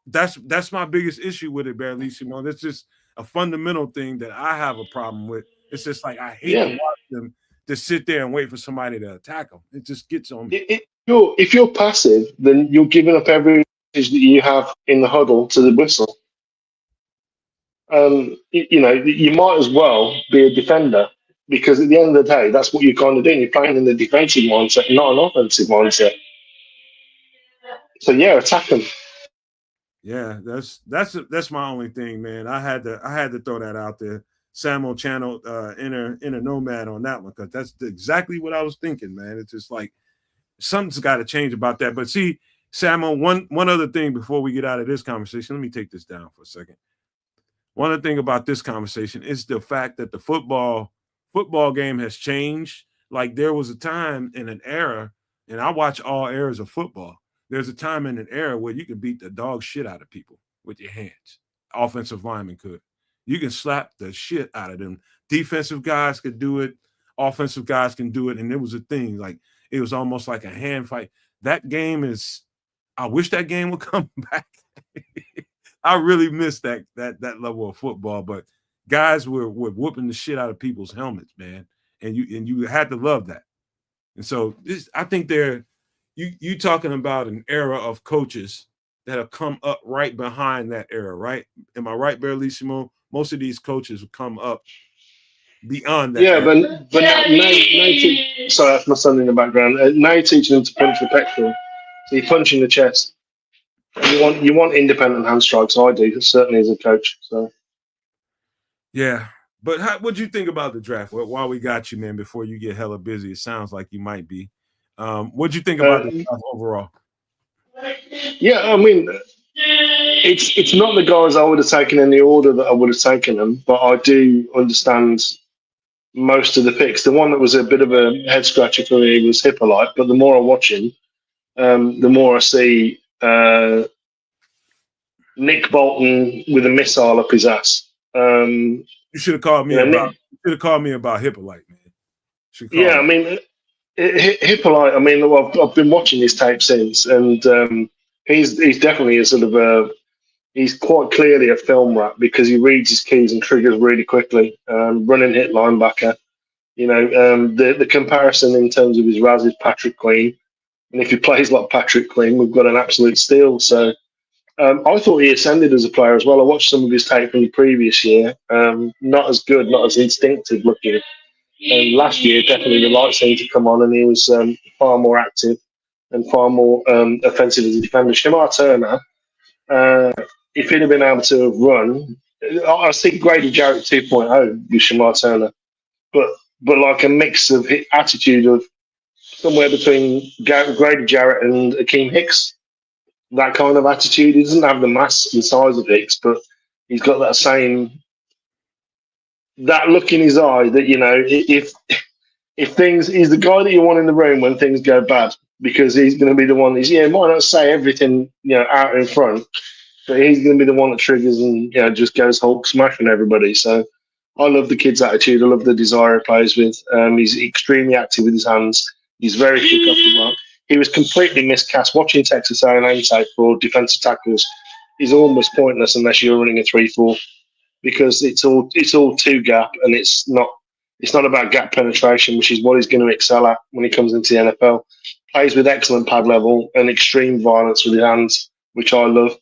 That's my biggest issue with it, Barlissimo. That's just a fundamental thing that I have a problem with. It's just like, I hate to watch them to sit there and wait for somebody to attack them. It just gets on me. If you're passive, then you're giving up every message that you have in the huddle to the whistle. You might as well be a defender, because at the end of the day, that's what you're kind of doing. You're playing in the defensive mindset, not an offensive mindset. So attack them. Yeah, that's my only thing, man. I had to throw that out there. Samuel channeled inner Nomad on that one, because that's exactly what I was thinking, man. It's just like, something's got to change about that. But see, Samuel, one other thing before we get out of this conversation, let me take this down for a second. One other thing about this conversation is the fact that the football game has changed. Like, there was a time in an era, and I watch all eras of football. There's a time in an era where you can beat the dog shit out of people with your hands. Offensive linemen could. You can slap the shit out of them. defensive guys could do it, offensive guys can do it, and it was a thing. Like it was almost like a hand fight. That game is. I wish that game would come back. I really miss that level of football, but guys were whooping the shit out of people's helmets, man, and you had to love that. And so I think you talking about an era of coaches that have come up right behind that era, right? Am I right, Berlissimo? Most of these coaches have come up beyond that. Yeah, era. but now sorry, that's my son in the background. Now you're teaching him to punch the pectoral, so you're punching the chest. You want independent hand strikes. I do, certainly as a coach. So yeah. But what'd you think about the draft? While we got you, man, before you get hella busy, it sounds like you might be. What'd you think about the draft overall? Yeah, I mean, it's not the guys I would have taken in the order that I would have taken them, but I do understand most of the picks. The one that was a bit of a head scratcher for me was Hyppolite, but the more I watch him, the more I see Nick Bolton with a missile up his ass. You should have called me about Hyppolite, man. Yeah, I mean, Hyppolite. I mean, I've been watching his tape since, and he's definitely a sort of he's quite clearly a film rat because he reads his keys and triggers really quickly. Running hit linebacker. You know, the comparison in terms of his Raz is Patrick Queen, and if he plays like Patrick Queen, we've got an absolute steal. So I thought he ascended as a player as well. I watched some of his tape from the previous year. Not as good, not as instinctive looking. And last year, definitely the lights seemed to come on, and he was far more active and far more offensive as a defender. Shemar Turner, if he'd have been able to run, I think Grady Jarrett 2.0 with Shemar Turner, but like a mix of attitude of somewhere between Grady Jarrett and Akeem Hicks. That kind of attitude. He doesn't have the mass and size of Hicks, but he's got that look in his eye that, you know, if things, he's the guy that you want in the room when things go bad, because he's going to be the one might not say everything, you know, out in front, but he's going to be the one that triggers and, you know, just goes Hulk smashing everybody. So I love the kid's attitude. I love the desire he plays with. He's extremely active with his hands. He's very quick off the mark. He was completely miscast. Watching Texas A&M tape for defensive tackles is almost pointless unless you're running a 3-4, because it's all two gap, and it's not about gap penetration, which is what he's going to excel at when he comes into the NFL. Plays with excellent pad level and extreme violence with his hands, which I love.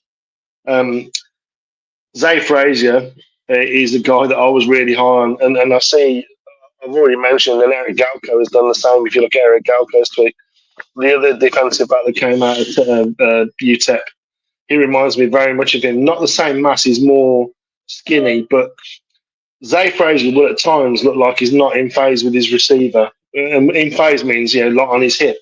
Zay Frazier is the guy that I was really high on, and I see, I've already mentioned that Eric Galko has done the same. If you look at Eric Galko's tweet, the other defensive back that came out of UTEP, he reminds me very much of him. Not the same mass, he's more skinny, but Zay Frazier will at times look like he's not in phase with his receiver. In phase means, you know, lot on his hip.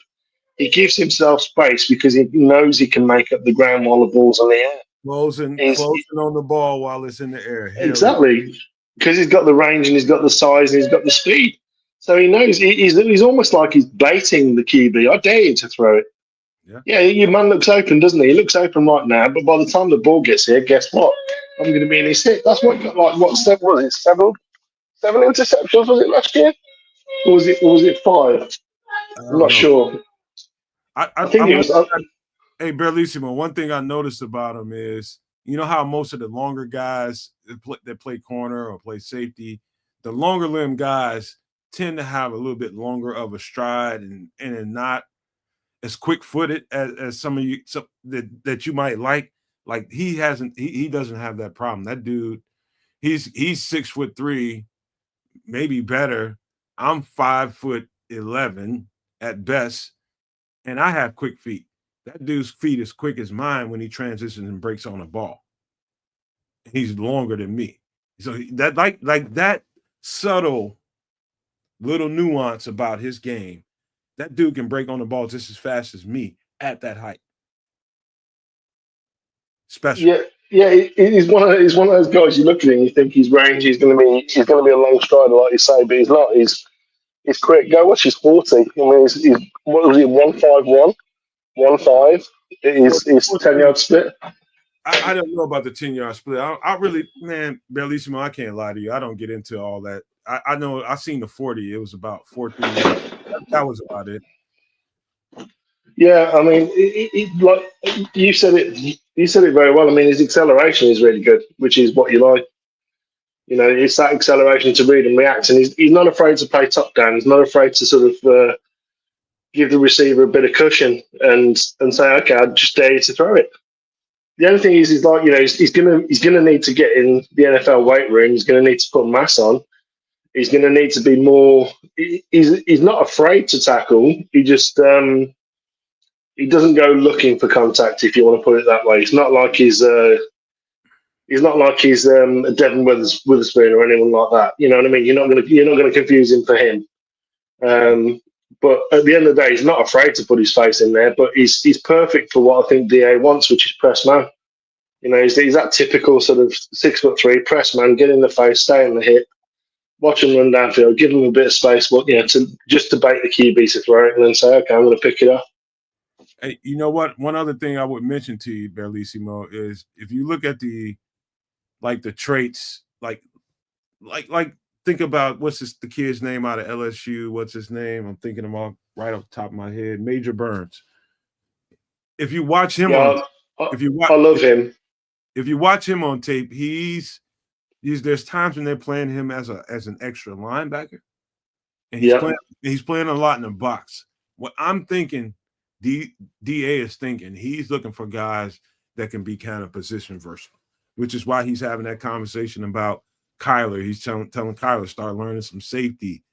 He gives himself space because he knows he can make up the ground while the ball's in the air. Closing on the ball while it's in the air. Exactly. Because he's got the range and he's got the size and he's got the speed. So he knows he's almost like he's baiting the QB. I dare you to throw it. Yeah, your man looks open, doesn't he? He looks open right now, but by the time the ball gets here, guess what? I'm going to be in his hip. That's what got seven interceptions, was it last year? Or was it 5? I'm not sure. I think it was. Hey, Berlissimo, one thing I noticed about him is, you know how most of the longer guys that play corner or play safety, the longer limb guys tend to have a little bit longer of a stride and not as quick-footed as some of you that you might like. Like he doesn't have that problem. That dude, he's 6'3", maybe better. I'm 5'11" at best, and I have quick feet. That dude's feet is quick as mine when he transitions and breaks on a ball. He's longer than me. So that like that subtle little nuance about his game, that dude can break on the ball just as fast as me at that height. Special. Yeah, he's one of those guys. You look at him, you think he's rangy. He's going to be a long strider, like you say, but he's not. He's quick. Go watch his 40. I mean, he's what was he? 151, 15. His 10-yard split. I don't know about the 10-yard split. I really, man, Bellissimo, I can't lie to you. I don't get into all that. I know I seen the 40. It was about 14 yards. That was about it. Yeah, I mean, like you said it. You said it very well. I mean, his acceleration is really good, which is what you like. You know, it's that acceleration to read and react, and he's not afraid to play top down. He's not afraid to sort of give the receiver a bit of cushion and say, okay, I just dare you to throw it. The only thing is, he's like, you know, he's gonna need to get in the NFL weight room. He's gonna need to put mass on. He's gonna need to be more. He's not afraid to tackle. He just he doesn't go looking for contact, if you want to put it that way. It's not like he's not like he's a Devin Witherspoon or anyone like that. You know what I mean? You're not gonna confuse him for him. But at the end of the day, he's not afraid to put his face in there. But he's perfect for what I think DA wants, which is press man. You know, he's that typical sort of 6'3" press man, get in the face, stay in the hip, watch him run downfield, give him a bit of space, but you know, to bait the QB to throw it, and then say, okay, I'm going to pick it up. Hey, you know what? One other thing I would mention to you, Bellissimo, is if you look at the traits, like think about the kid's name out of LSU. What's his name? I'm thinking him off right off the top of my head. Major Burns. If you watch him I love him. If you watch him on tape, there's times when they're playing him as an extra linebacker, and he's playing a lot in the box. What I'm thinking, DA is thinking, he's looking for guys that can be kind of position versatile, which is why he's having that conversation about Kyler. He's telling Kyler, start learning some safety.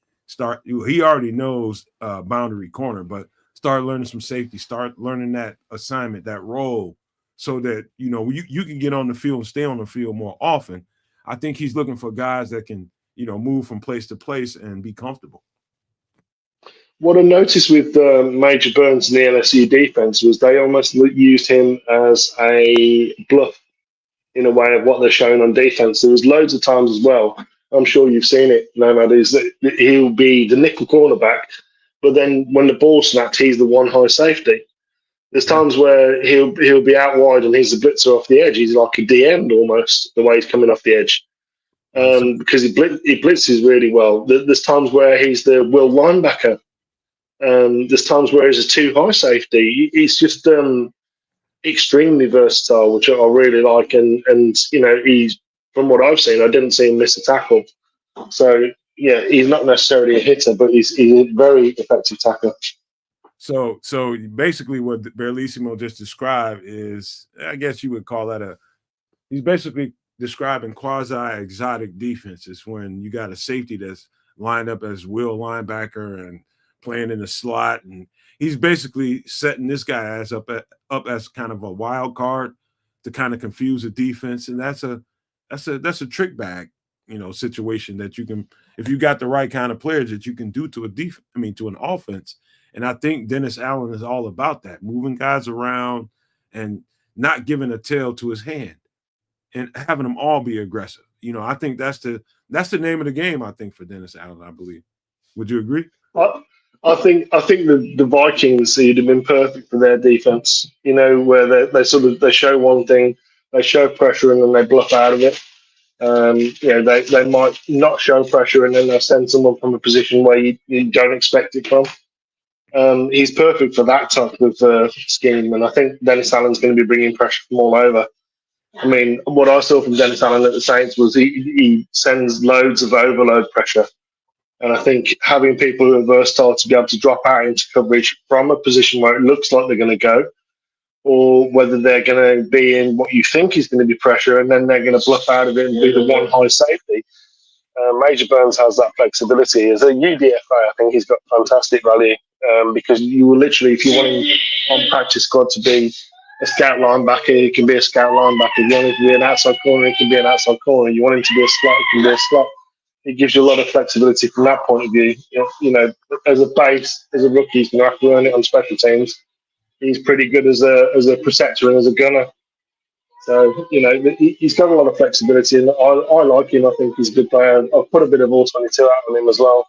He already knows boundary corner, but start learning some safety. Start learning that assignment, that role, so that you can get on the field and stay on the field more often. I think he's looking for guys that can move from place to place and be comfortable. What I noticed with Major Burns in the LSU defense was they almost used him as a bluff in a way of what they're showing on defense. There was loads of times as well, I'm sure you've seen it, Nomad, is that he'll be the nickel cornerback, but then when the ball snapped, he's the one high safety. There's times where he'll be out wide and he's the blitzer off the edge. He's like a D end almost, the way he's coming off the edge. Because he blitzes really well. There's times where he's the will linebacker. There's times where he's a too high safety. He's just extremely versatile, which I really like. And he's, from what I've seen, I didn't see him miss a tackle. So yeah, he's not necessarily a hitter, but he's a very effective tackler. So basically, what Bellissimo just described is, I guess you would call that he's basically describing quasi-exotic defenses when you got a safety that's lined up as will linebacker and playing in the slot, and he's basically setting this guy up as kind of a wild card to kind of confuse the defense, and that's a trick bag, situation that you can, if you got the right kind of players, that you can do to to an offense. And I think Dennis Allen is all about that, moving guys around and not giving a tail to his hand and having them all be aggressive. I think that's the name of the game, I think, for Dennis Allen, I believe. Would you agree? I think the Vikings, he'd have been perfect for their defense, where they show one thing, they show pressure, and then they bluff out of it. They might not show pressure, and then they'll send someone from a position where you don't expect it from. He's perfect for that type of scheme, and I think Dennis Allen's going to be bringing pressure from all over. I mean, what I saw from Dennis Allen at the Saints was he sends loads of overload pressure, and I think having people who are versatile to be able to drop out into coverage from a position where it looks like they're going to go, or whether they're going to be in what you think is going to be pressure, and then they're going to bluff out of it and be the one high safety. Major Burns has that flexibility. As a UDFA, I think he's got fantastic value because you will literally, if you want him on practice squad to be a scout linebacker, he can be a scout linebacker. If you want him to be an outside corner, he can be an outside corner. You want him to be a slot, he can be a slot. It gives you a lot of flexibility from that point of view. As a base, as a rookie, he's going to have to learn it on special teams. He's pretty good as a protector and as a gunner. So, he's got a lot of flexibility, and I like him. I think he's a good player. I've put a bit of all-22 out on him as well.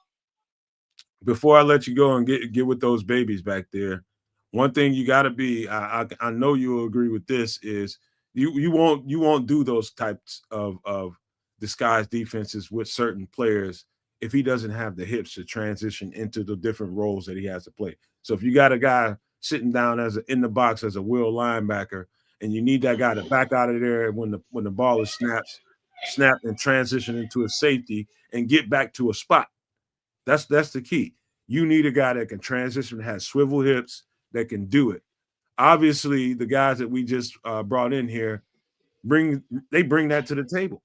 Before I let you go and get with those babies back there, one thing you got to be, I know you will agree with this, is you won't do those types of disguised defenses with certain players if he doesn't have the hips to transition into the different roles that he has to play. So if you got a guy sitting down in the box as a will linebacker, and you need that guy to back out of there when the ball is snapped and transition into a safety and get back to a spot. That's the key. You need a guy that can transition, has swivel hips, that can do it. Obviously, the guys that we just brought in here bring that to the table.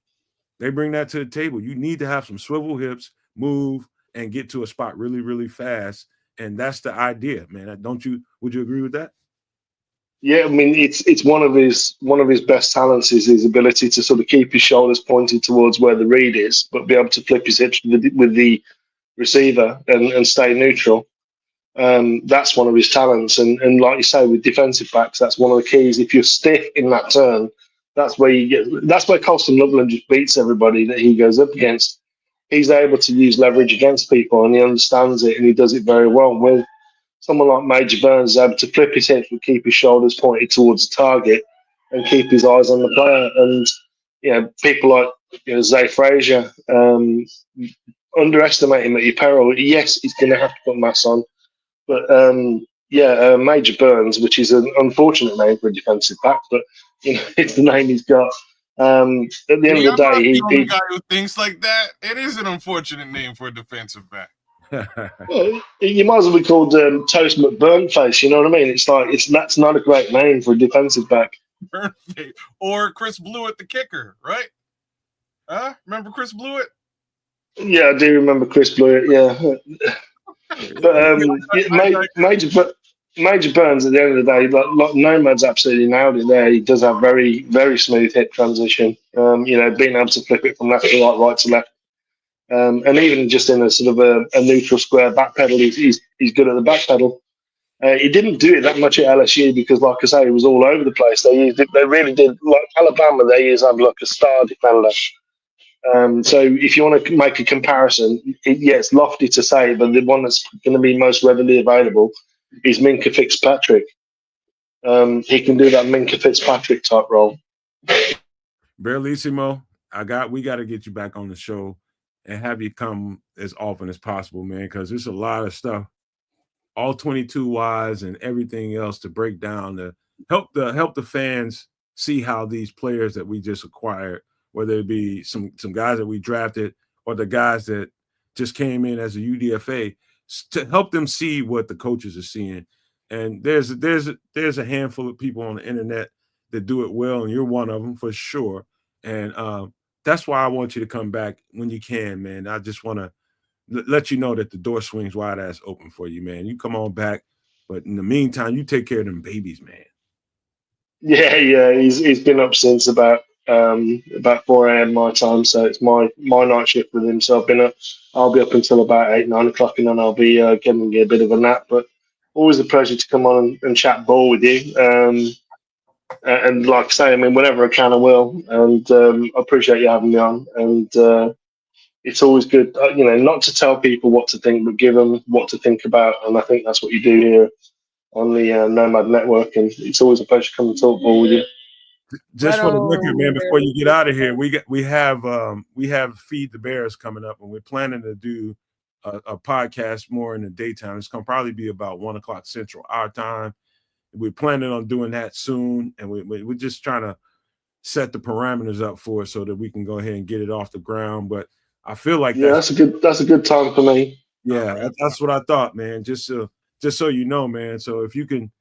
They bring that to the table. You need to have some swivel hips, move, and get to a spot really, really fast. And that's the idea, man. Would you agree with that? Yeah, I mean it's one of his best talents is his ability to sort of keep his shoulders pointed towards where the read is, but be able to flip his hips with the receiver and stay neutral. That's one of his talents, and like you say, with defensive backs, that's one of the keys. If you're stiff in that turn, that's where Colston Loveland just beats everybody that he goes up against. He's able to use leverage against people, and he understands it, and he does it very well. With someone like Major Burns is able to flip his hips but keep his shoulders pointed towards the target and keep his eyes on the player. And people like Zay Frazier, underestimate him at your peril. Yes, he's going to have to put mass on, but Major Burns, which is an unfortunate name for a defensive back, but it's the name he's got. At the end of the day, I'm not the only guy who thinks like that. It is an unfortunate name for a defensive back. Well, you might as well be called Toast McBurnface. You know what I mean? That's not a great name for a defensive back. Perfect. Or Chris Blewett, the kicker, right? Huh? Remember Chris Blewett? Yeah, I do remember Chris Blewett. Yeah, but Major Burns, at the end of the day, like Nomad's absolutely nailed it there. He does have very, very smooth hip transition. Being able to flip it from left to right to left. And even just in a sort of a neutral square back pedal, he's good at the back pedal. He didn't do it that much at LSU because, like I say, he was all over the place. They really did. Like Alabama, they used to have like a star defender. So if you want to make a comparison, it's lofty to say, but the one that's going to be most readily available is Minka Fitzpatrick. He can do that Minka Fitzpatrick type role. Barrelissimo, we got to get you back on the show and have you come as often as possible, man, because there's a lot of stuff, all 22 wise and everything else to break down to help the fans see how these players that we just acquired, whether it be some guys that we drafted or the guys that just came in as a UDFA, to help them see what the coaches are seeing. And there's a handful of people on the internet that do it well, and you're one of them for sure. And that's why I want you to come back when you can, man. I just want to let you know that the door swings wide ass open for you, man. You come on back, but in the meantime, you take care of them babies, man. Yeah. He's been up since about 4 a.m. my time, so it's my night shift with him. So I'll be up until about 8-9 o'clock, and then I'll be getting a bit of a nap. But always a pleasure to come on and chat ball with you. And like I say, I mean, whenever I can, I will. And I appreciate you having me on. And it's always good, not to tell people what to think, but give them what to think about. And I think that's what you do here on the Nomad Network. And it's always a pleasure to come and talk ball with you. Just for the record, man, before you get out of here, we have Feed the Bears coming up, and we're planning to do a podcast more in the daytime. It's gonna probably be about 1 o'clock Central our time. We're planning on doing that soon, and we're just trying to set the parameters up for it so that we can go ahead and get it off the ground. But I feel like that's a good time for me. Yeah, that's what I thought, man. Just so you know, man. So if you can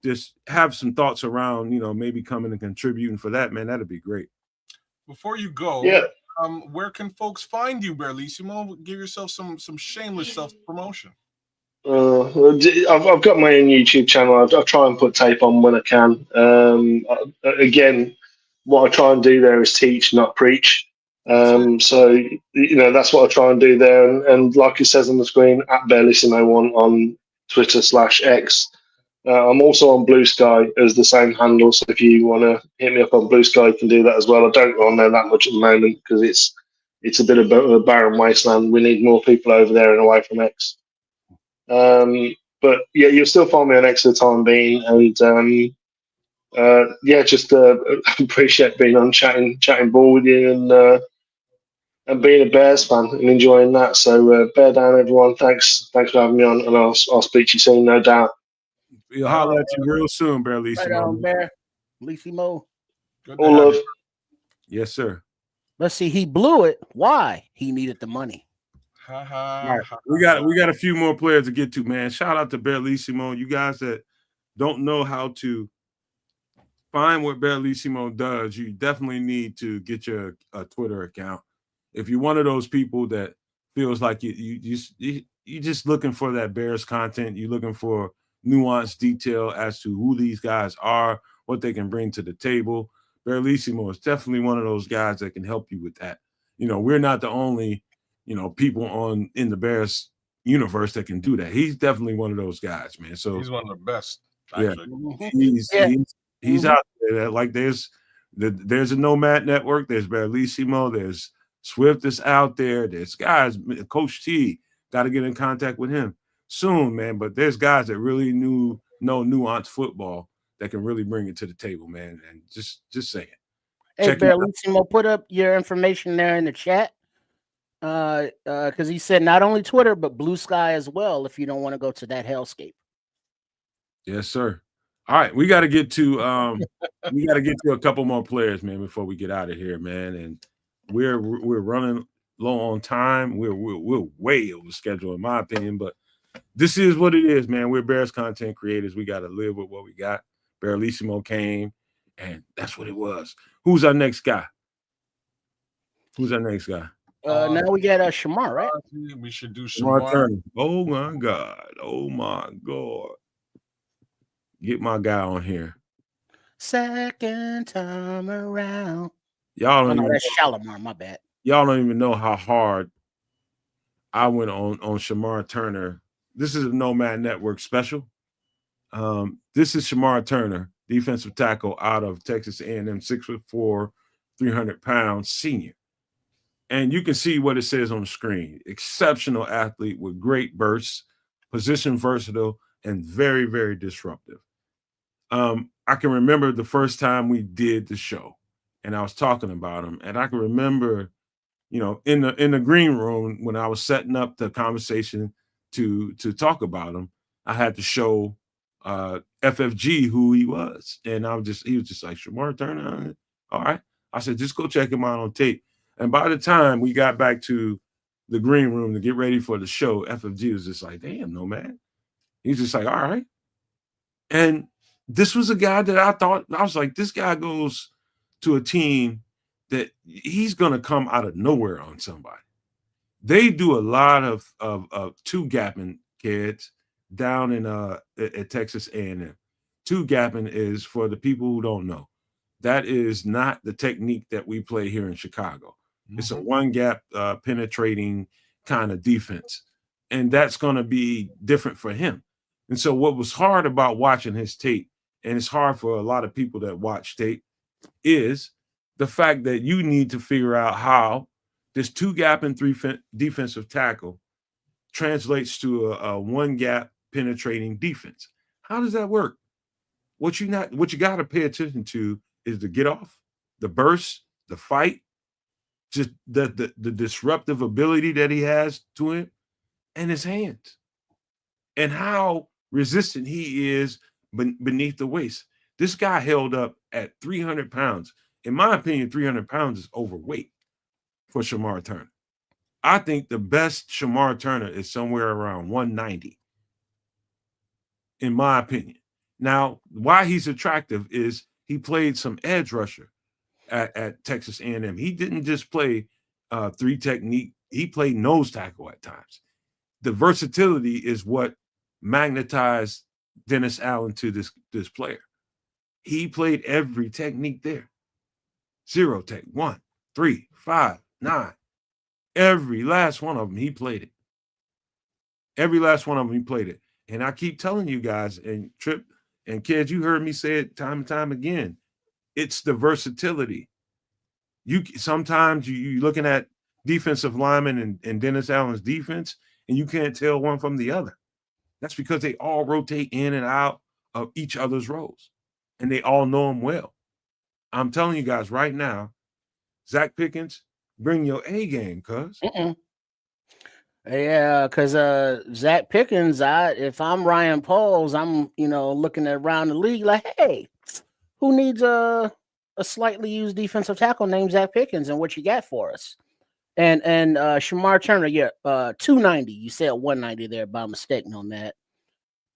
just have some thoughts around, maybe coming and contributing for that, man, that'd be great. Before you go, yeah. Where can folks find you, Barrelissimo? Give yourself some shameless self-promotion. I've got my own YouTube channel. I try and put tape on when I can. Again, what I try and do there is teach, not preach. So that's what I try and do there. And like it says on the screen, at Barrelissimo1 on Twitter/X. I'm also on Blue Sky as the same handle. So if you want to hit me up on Blue Sky, you can do that as well. I don't go on there that much at the moment because it's a bit of a barren wasteland. We need more people over there and away from X. But yeah, you'll still find me on X for the time being, and just appreciate being on chatting ball with you, and being a Bears fan and enjoying that. So bear down, everyone. Thanks for having me on, and I'll speak to you soon, no doubt. We'll holler at you real soon, Barlissimo. Right on, Bear. Lissimo. Good to All have love. you. Yes, sir. Let's see. He blew it. Why? He needed the money. Ha, ha, All right. ha, We got a few more players to get to, man. Shout out to Barlissimo. You guys that don't know how to find what Barlissimo does, you definitely need to get your Twitter account. If you're one of those people that feels like you just looking for that Bears content, you're looking for nuanced detail as to who these guys are, what they can bring to the table. Barlissimo is definitely one of those guys that can help you with that. We're not the only, people in the Bears universe that can do that. He's definitely one of those guys, man. So He's one of the best. yeah, Actually. he's out there. Like there's a Nomad network. There's Barlissimo. There's Swift is out there. There's guys. Coach T, got to get in contact with him soon, man. But there's guys that really know nuanced football that can really bring it to the table, man. And just saying. Hey, Barlissimo, put up your information there in the chat. Because he said not only Twitter but Blue Sky as well. If you don't want to go to that hellscape. Yes, sir. All right, we got to get to a couple more players, man, before we get out of here, man. And we're running low on time. We're way over schedule, in my opinion, but this is what it is, man. We're Bears content creators. We got to live with what we got. Barlissimo came, and that's what it was. Who's our next guy? Now we got Shemar, right? We should do Shemar Shemar. Turner. Oh my God. Get my guy on here. Second time around. Y'all don't even that's Shalimar, my bad. Y'all don't even know how hard I went on Shemar Turner. This is a Nomad Network special. This is Shemar Turner, defensive tackle out of Texas A&M, 6'4", 300 pounds, senior. And you can see what it says on the screen. Exceptional athlete with great bursts, position versatile, and very, very disruptive. I can remember the first time we did the show and I was talking about him. And I can remember, in the green room when I was setting up the conversation to talk about him, I had to show FFG who he was. And he was just like, Shemar Turner. All right. I said, just go check him out on tape. And by the time we got back to the green room to get ready for the show, FFG was just like, damn, Nomad. He's just like, all right. And this was a guy that I was like, this guy goes to a team that he's going to come out of nowhere on somebody. They do a lot of two-gapping kids down in at Texas A&M. Two-gapping is, for the people who don't know, that is not the technique that we play here in Chicago. Mm-hmm. It's a one-gap penetrating kind of defense, and that's going to be different for him. And so what was hard about watching his tape, and it's hard for a lot of people that watch tape, is the fact that you need to figure out how this two-gap and three defensive tackle translates to a one-gap penetrating defense. How does that work? What you got to pay attention to is the get off, the burst, the fight, just the disruptive ability that he has to him, and his hands, and how resistant he is beneath the waist. This guy held up at 300 pounds. In my opinion, 300 pounds is overweight for Shemar Turner. I think the best Shemar Turner is somewhere around 190, in my opinion. Now, why he's attractive is he played some edge rusher at Texas A&M. He didn't just play three technique. He played nose tackle at times. The versatility is what magnetized Dennis Allen to this player. He played every technique there. 0 tech, 1, 3, 5, 9. Every last one of them, he played it. Every last one of them, he played it. And I keep telling you guys, and Trip and kids, you heard me say it time and time again. It's the versatility. Sometimes you're looking at defensive linemen and Dennis Allen's defense, and you can't tell one from the other. That's because they all rotate in and out of each other's roles, and they all know them well. I'm telling you guys right now, Zach Pickens, bring your A game, cuz. Yeah, because Zach Pickens, if I'm Ryan Pauls, I'm looking around the league like, hey, who needs a slightly used defensive tackle named Zach Pickens, and what you got for us? And Shemar Turner, yeah, 290. You said 190 there by mistake on that.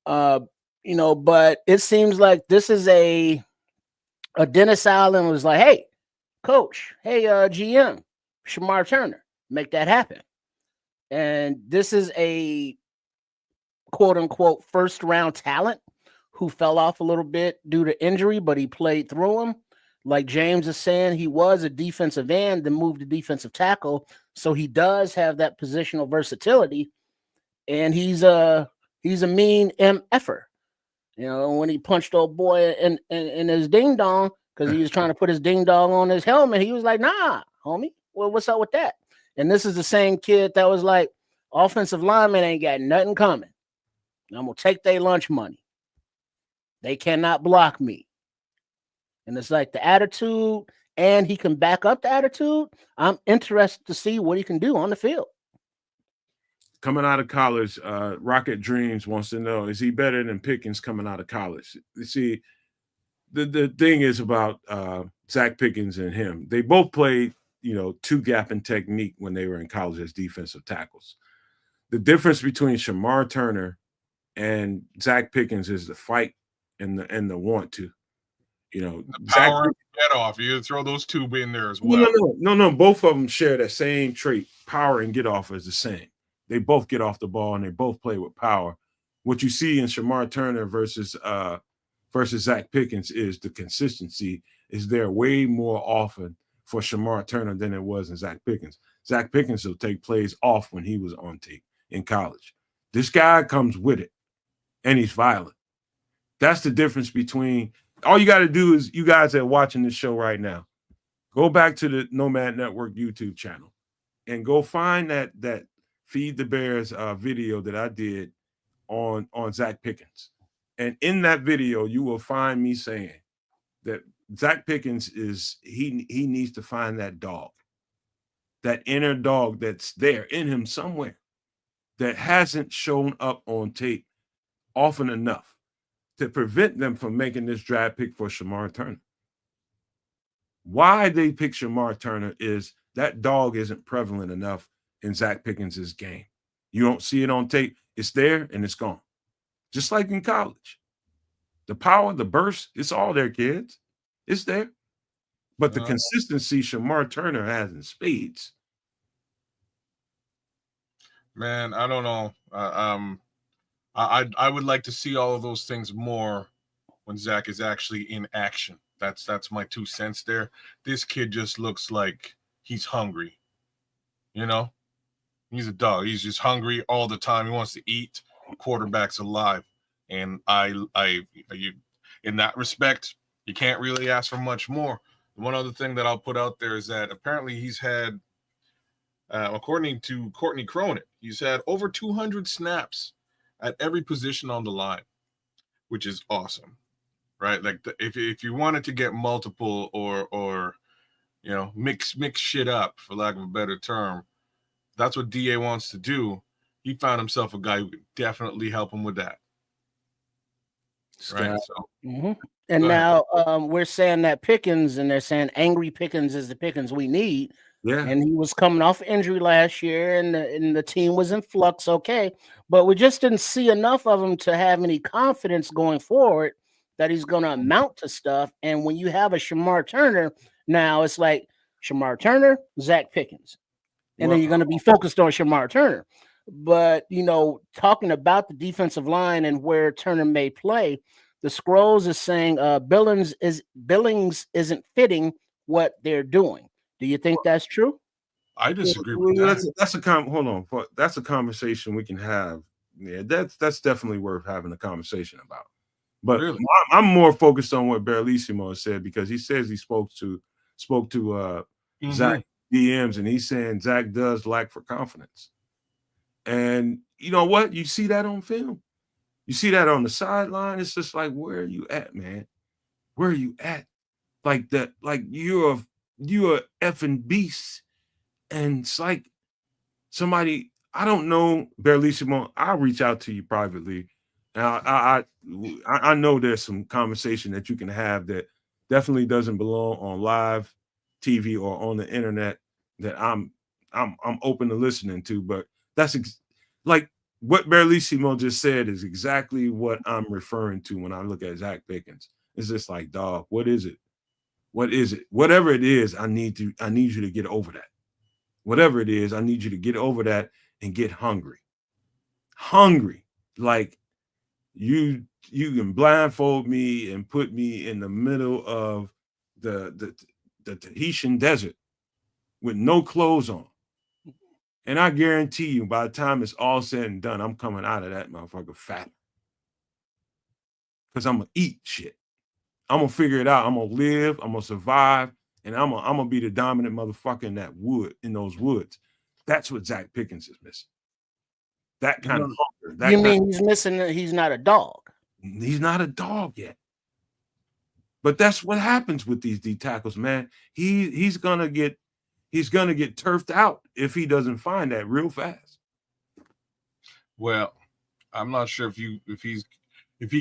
But it seems like this is a Dennis Allen was like, hey, coach, hey, GM, Shemar Turner, make that happen. And this is a quote unquote first round talent who fell off a little bit due to injury, but he played through him. Like James is saying, he was a defensive end, then moved to defensive tackle. So he does have that positional versatility. And he's a mean MFer. When he punched old boy in his ding dong, because he was trying to put his ding dong on his helmet, he was like, nah, homie. Well, what's up with that? And this is the same kid that was like, offensive lineman ain't got nothing coming. I'm going to take their lunch money. They cannot block me. And it's like the attitude, and he can back up the attitude. I'm interested to see what he can do on the field. Coming out of college, Rocket Dreams wants to know, is he better than Pickens coming out of college? You see, the thing is about Zach Pickens and him. They both played, two-gap and technique when they were in college as defensive tackles. The difference between Shemar Turner and Zach Pickens is the fight and the want to. The power and get off. You throw those two in there as well. No. Both of them share that same trait. Power and get off is the same. They both get off the ball and they both play with power. What you see in Shemar Turner versus Zach Pickens is the consistency is there way more often for Shemar Turner than it was in Zach Pickens. Zach Pickens will take plays off when he was on tape in college. This guy comes with it, and he's violent. That's the difference between – all you got to do is, you guys that are watching this show right now, go back to the Nomad Network YouTube channel and go find that Feed the Bears video that I did on Zach Pickens. And in that video, you will find me saying that Zach Pickens he needs to find that dog, that inner dog that's there in him somewhere that hasn't shown up on tape often enough to prevent them from making this draft pick for Shemar Turner. Why they pick Shemar Turner is that dog isn't prevalent enough in Zach Pickens' game. You don't see it on tape. It's there and it's gone. Just like in college. The power, the burst, it's all there, kids. It's there. But the consistency Shemar Turner has in spades. Man, I don't know. I would like to see all of those things more when Zach is actually in action. That's my 2 cents there. This kid just looks like he's hungry. He's a dog. He's just hungry all the time. He wants to eat. Quarterback's alive. And you, in that respect, you can't really ask for much more. One other thing that I'll put out there is that apparently he's had, according to Courtney Cronin, he's had over 200 snaps at every position on the line, which is awesome, right? Like if you wanted to get multiple or mix shit up, for lack of a better term, that's what DA wants to do. He found himself a guy who could definitely help him with that. Right. So, And now we're saying that Pickens, and they're saying angry Pickens is the Pickens we need. Yeah. And he was coming off injury last year, and the team was in flux. Okay. But we just didn't see enough of him to have any confidence going forward that he's going to amount to stuff. And when you have a Shemar Turner, now it's like Shemar Turner, Zach Pickens. And then you're going to be focused on Shemar Turner. But, talking about the defensive line and where Turner may play, the Scrolls is saying Billings isn't fitting what they're doing. Do you think that's true? I disagree with that. That's a conversation we can have. Yeah, that's definitely worth having a conversation about. But really? I'm more focused on what Berlissimo said, because he says he spoke to Zach DMs, and he's saying Zach does lack for confidence. And you know what? You see that on film. You see that on the sideline. It's just like, where are you at, man? Where are you at? Like that, like you're a effing beast And it's like somebody, I don't know, Barlissimo, I'll reach out to you privately. And I know there's some conversation that you can have that definitely doesn't belong on live TV or on the internet that I'm open to listening to. But that's like what Barlissimo just said is exactly what I'm referring to when I look at Zach Pickens. It's just like, dog, what is it? What is it? Whatever it is, I need you to get over that. Whatever it is, I need you to get over that and get hungry. Hungry. Like you can blindfold me and put me in the middle of the Tahitian desert with no clothes on. And I guarantee you, by the time it's all said and done, I'm coming out of that motherfucker fat. Because I'm going to eat shit. I'm going to figure it out. I'm going to live. I'm going to survive. And I'm going to be the dominant motherfucker in that wood, in those woods. That's what Zach Pickens is missing. That kind of hunger. You mean he's missing, he's not a dog? He's not a dog yet. But that's what happens with these D tackles, man. He's gonna get turfed out if he doesn't find that real fast. Well, I'm not sure if he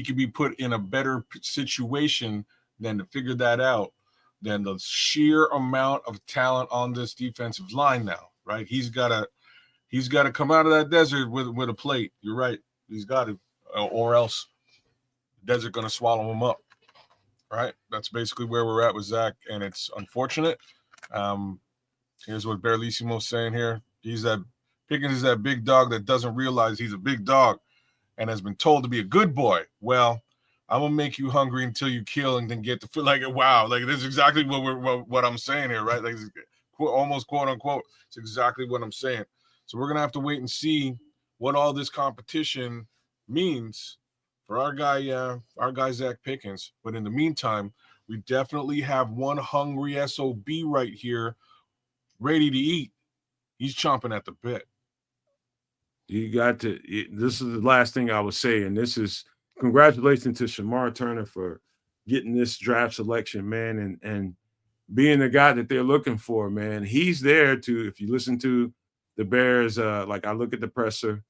could be put in a better situation than to figure that out than the sheer amount of talent on this defensive line now, right? He's got to come out of that desert with a plate. You're right. He's got to, or else the desert going to swallow him up, right? That's basically where we're at with Zach, and it's unfortunate. Here's what Barlissimo's saying here. Pickens is that big dog that doesn't realize he's a big dog and has been told to be a good boy. Well, I'm gonna make you hungry until you kill, and then get to feel like, wow, like this is exactly what I'm saying here, right? Like almost quote unquote, it's exactly what I'm saying. So we're gonna have to wait and see what all this competition means for our guy Zach Pickens. But in the meantime, we definitely have one hungry SOB right here, ready to eat. He's chomping at the bit. You got to. This is the last thing I would say, and this is congratulations to Shemar Turner for getting this draft selection, man, and being the guy that they're looking for, man. He's there to. If you listen to the Bears, like I look at the presser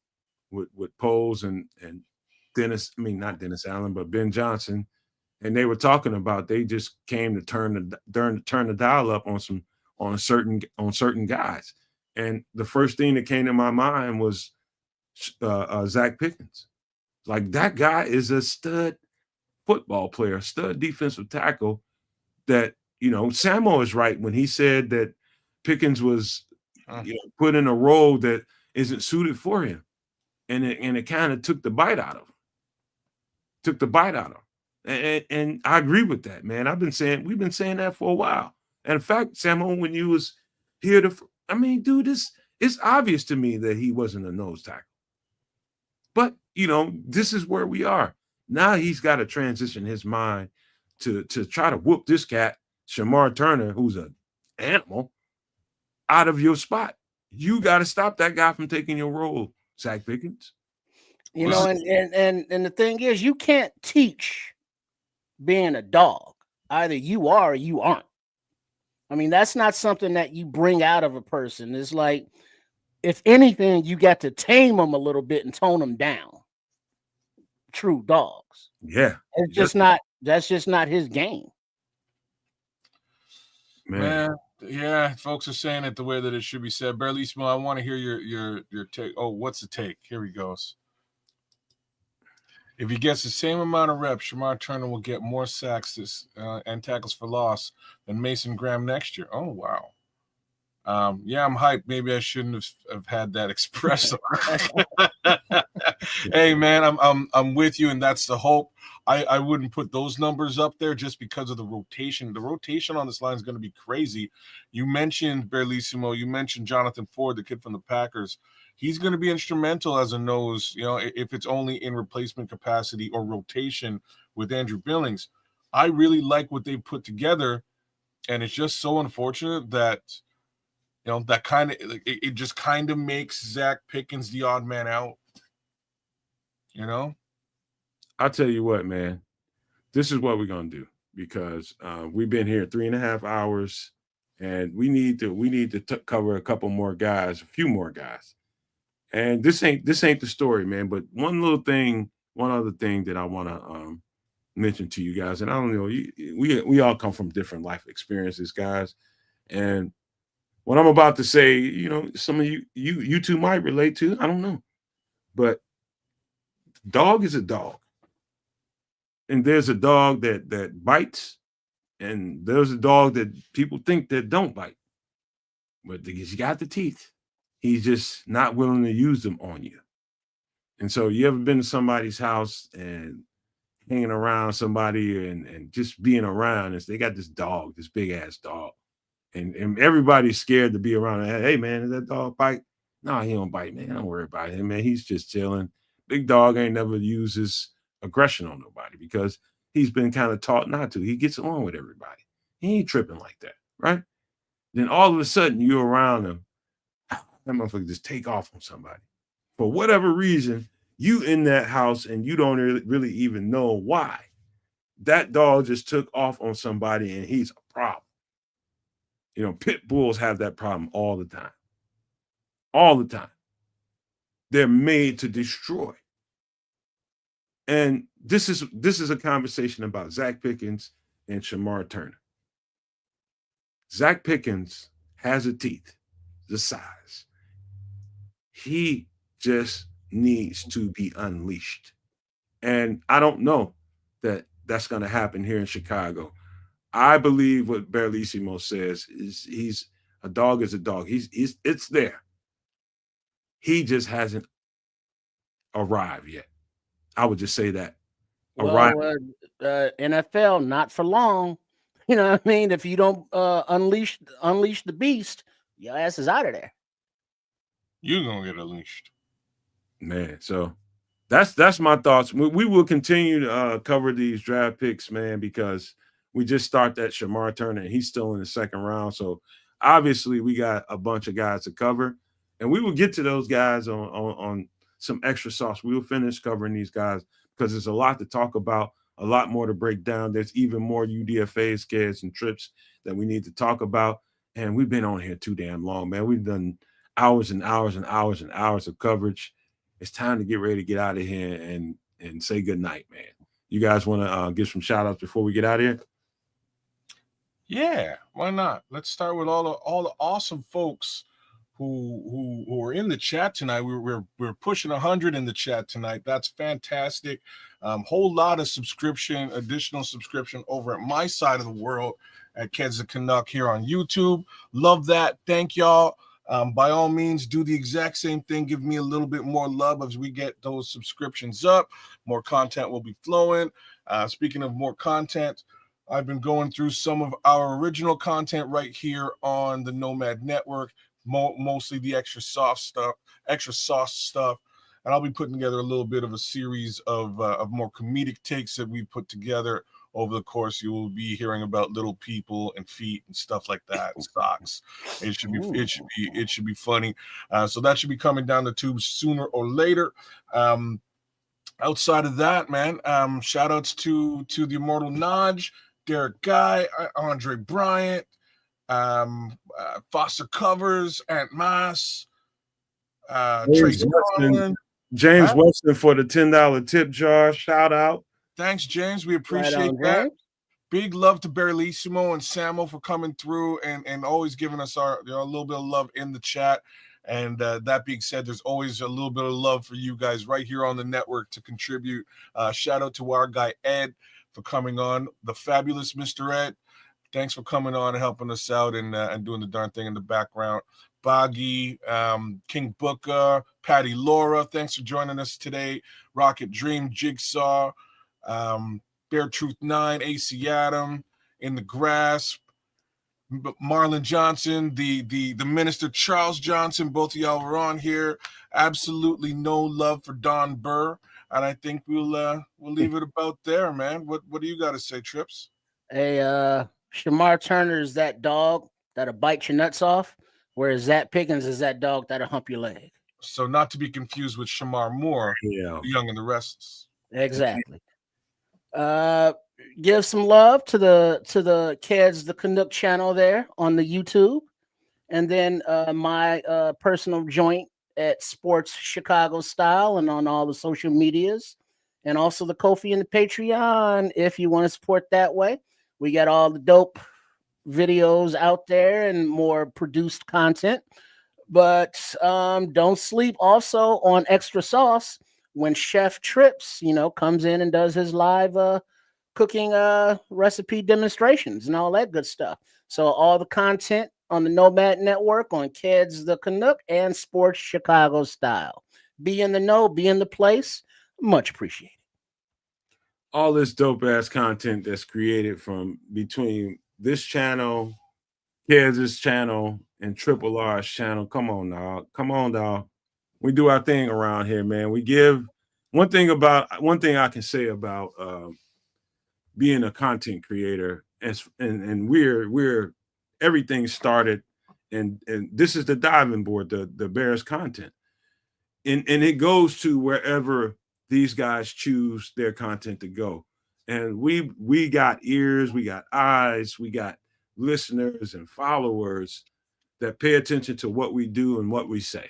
with Poles and Dennis. I mean, not Dennis Allen, but Ben Johnson, and they were talking about they just came to turn the dial up on certain guys. And the first thing that came to my mind was Zach Pickens. Like, that guy is a stud football player, stud defensive tackle that, Samo is right when he said that Pickens was, put in a role that isn't suited for him. And it kind of took the bite out of him. And I agree with that, man. We've been saying that for a while. And in fact, Samo, when you was here dude, it's obvious to me that he wasn't a nose tackle. But, this is where we are. Now he's got to transition his mind to try to whoop this cat, Shemar Turner, who's an animal, out of your spot. You got to stop that guy from taking your role, Zach Pickens. And the thing is, you can't teach being a dog. Either you are or you aren't. I mean, that's not something that you bring out of a person. It's like, if anything, you got to tame them a little bit and tone them down. True dogs. Yeah. That's just not his game. Man, yeah, folks are saying it the way that it should be said. Barlissimo, I want to hear your take. Oh, what's the take? Here he goes. If he gets the same amount of reps, Shemar Turner will get more sacks and tackles for loss than Mason Graham next year. Oh, wow. Yeah, I'm hyped. Maybe I shouldn't have had that expressed. Hey, man, I'm with you, and that's the hope. I wouldn't put those numbers up there just because of the rotation. The rotation on this line is going to be crazy. You mentioned Barlissimo. You mentioned Jonathan Ford, the kid from the Packers. He's going to be instrumental as a nose, if it's only in replacement capacity or rotation with Andrew Billings. I really like what they put together, and it's just so unfortunate that that kind of it just kind of makes Zach Pickens the odd man out. I'll tell you what, man. This is what we're gonna do, because we've been here 3.5 hours, and we need to cover a couple more guys, a few more guys. And this ain't the story, man. But one other thing that I want to mention to you guys, and I don't know, we all come from different life experiences, guys, and what I'm about to say, some of you two might relate to. I don't know, but dog is a dog, and there's a dog that bites, and there's a dog that people think that don't bite, but he's got the teeth. He's just not willing to use them on you. And so, you ever been to somebody's house and hanging around somebody and just being around, and they got this dog, this big ass dog, and everybody's scared to be around. Hey man, is that dog bite? No, he don't bite, man. Don't worry about him, man. He's just chilling. Big dog ain't never uses aggression on nobody because he's been kind of taught not to. He gets along with everybody. He ain't tripping like that, right? Then all of a sudden you're around him, that motherfucker just take off on somebody. For whatever reason, you in that house and you don't really even know why. That dog just took off on somebody and he's a problem. Pit bulls have that problem all the time. All the time. They're made to destroy. And this is a conversation about Zach Pickens and Shemar Turner. Zach Pickens has the teeth, the size. He just needs to be unleashed. And I don't know that that's going to happen here in Chicago. I believe what Barlissimo says is he's a dog is a dog. It's there. He just hasn't arrived yet. I would just say that. Well, NFL, not for long. You know what I mean? If you don't unleash the beast, your ass is out of there. You're gonna get unleashed, man. So that's my thoughts. We will continue to cover these draft picks, man, because we just start that Shemar Turner, and he's still in the second round. So obviously we got a bunch of guys to cover, and we will get to those guys on some extra sauce. We will finish covering these guys because there's a lot to talk about, a lot more to break down. There's even more UDFA scares and trips that we need to talk about. And we've been on here too damn long, man. We've done hours and hours and hours and hours of coverage. It's time to get ready to get out of here and say good night, man. You guys want to give some shout outs before we get out of here? Yeah, why not? Let's start with all the awesome folks who are in the chat tonight. We're pushing 100 in the chat tonight. That's fantastic. Whole lot of additional subscription over at my side of the world at Keds the Canuck here on YouTube. Love that. Thank y'all. By all means, do the exact same thing. Give me a little bit more love as we get those subscriptions up. More content will be flowing. Speaking of more content, I've been going through some of our original content right here on the Nomad Network, mostly the extra sauce stuff, and I'll be putting together a little bit of a series of more comedic takes that we put together over the course. You will be hearing about little people and feet and stuff like that, and socks. It should be funny. So that should be coming down the tubes sooner or later. Outside of that, man, shout outs to the Immortal Naj, Derek Guy, Andre Bryant, Foster Covers, Aunt Mass, Tracy Conlon. James Weston for the $10 tip jar. Shout out. Thanks, James. We appreciate that. James. Big love to Barlissimo and Samo for coming through and always giving us a little bit of love in the chat. And that being said, there's always a little bit of love for you guys right here on the network to contribute. Shout out to our guy Ed for coming on, the fabulous Mr. Ed. Thanks for coming on and helping us out and doing the darn thing in the background. Boggy, King Booker, Patty Laura, thanks for joining us today. Rocket Dream, Jigsaw, Bear Truth 9, AC Adam, In the Grasp, Marlon Johnson, the Minister Charles Johnson, both of y'all were on here. Absolutely no love for Don Burr, and I think we'll leave it about there, man. What do you got to say, Trips? Hey, Shemar Turner is that dog that'll bite your nuts off, whereas Zach Pickens is that dog that'll hump your leg. So not to be confused with Shemar Moore, yeah, the Young and the Restless. Exactly. Give some love to the kids, the Canuck channel there on the YouTube, and then my personal joint at Sports Chicago Style and on all the social medias, and also the Kofi and the Patreon if you want to support that way. We got all the dope videos out there and more produced content. But don't sleep also on Extra Sauce when Chef Trips, comes in and does his live cooking recipe demonstrations and all that good stuff. So all the content on the Nomad Network on Kids the Canuck and Sports Chicago Style. Be in the know, be in the place. Much appreciated. All this dope ass content that's created from between this channel, Kids' channel, and Triple R's channel. Come on, dog. Come on, dog. We do our thing around here, man. We give one thing I can say about being a content creator, and we're everything started, and this is the diving board, the Bears content, and it goes to wherever these guys choose their content to go, and we got ears, we got eyes, we got listeners and followers that pay attention to what we do and what we say.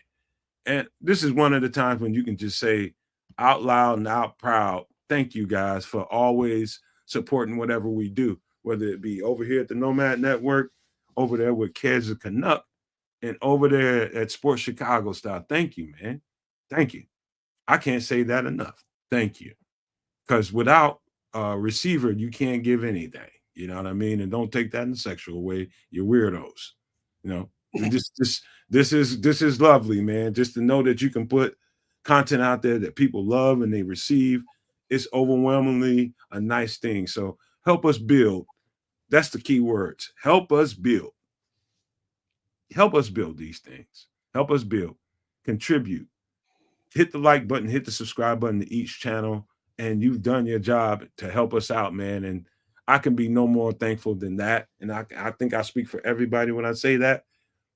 And this is one of the times when you can just say out loud and out proud, thank you guys for always supporting whatever we do, whether it be over here at the Nomad Network, over there with Kids of Canuck, and over there at Sports Chicago Style. Thank you, man. Thank you. I can't say that enough. Thank you. Because without a receiver, you can't give anything. You know what I mean? And don't take that in a sexual way. You're weirdos. This is lovely, man. Just to know that you can put content out there that people love and they receive, it's overwhelmingly a nice thing. So help us build. That's the key words. Help us build. Help us build these things. Help us build. Contribute. Hit the like button, hit the subscribe button to each channel, and you've done your job to help us out, man. And I can be no more thankful than that. And I think I speak for everybody when I say that.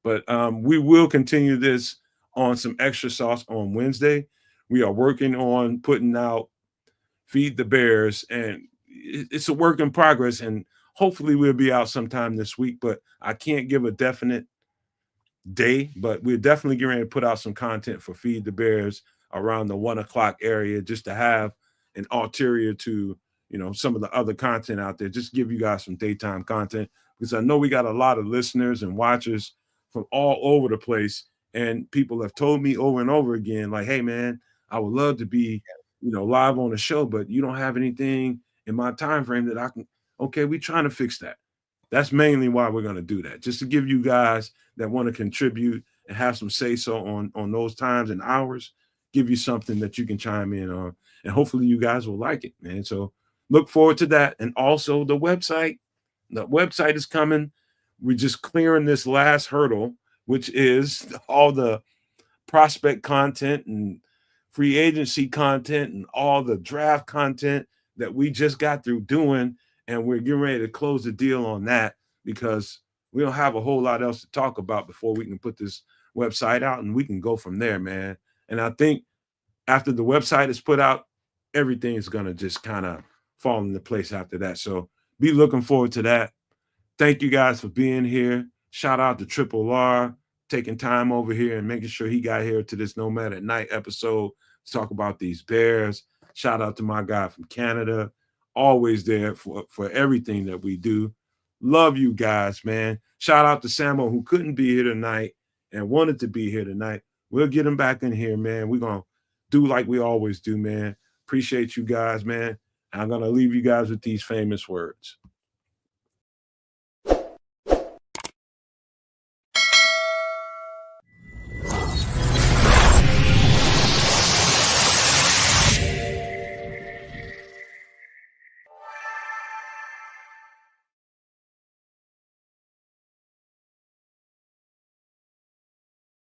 But we will continue this on some Extra Sauce on Wednesday. We are working on putting out Feed the Bears, and it's a work in progress. And hopefully we'll be out sometime this week, but I can't give a definite day. But we're definitely getting ready to put out some content for Feed the Bears around the 1 o'clock area, just to have an ulterior to some of the other content out there. Just give you guys some daytime content, because I know we got a lot of listeners and watchers from all over the place, and people have told me over and over again, like, hey man, I would love to be live on the show, but you don't have anything in my time frame that I can. Okay, we're trying to fix that. That's mainly why we're going to do that, just to give you guys that want to contribute and have some say so on those times and hours, give you something that you can chime in on, and hopefully you guys will like it, man. So look forward to that. And also the website is coming. We're just clearing this last hurdle, which is all the prospect content and free agency content and all the draft content that we just got through doing. And we're getting ready to close the deal on that, because we don't have a whole lot else to talk about before we can put this website out, and we can go from there, man. And I think after the website is put out, everything is going to just kind of fall into place after that. So be looking forward to that. Thank you guys for being here. Shout out to Triple R taking time over here and making sure he got here to this Nomad at Night episode to talk about these Bears. Shout out to my guy from Canada, always there for everything that we do. Love you guys, man. Shout out to Samo, who couldn't be here tonight and wanted to be here tonight. We'll get him back in here, man. We're going to do like we always do, man. Appreciate you guys, man. I'm going to leave you guys with these famous words.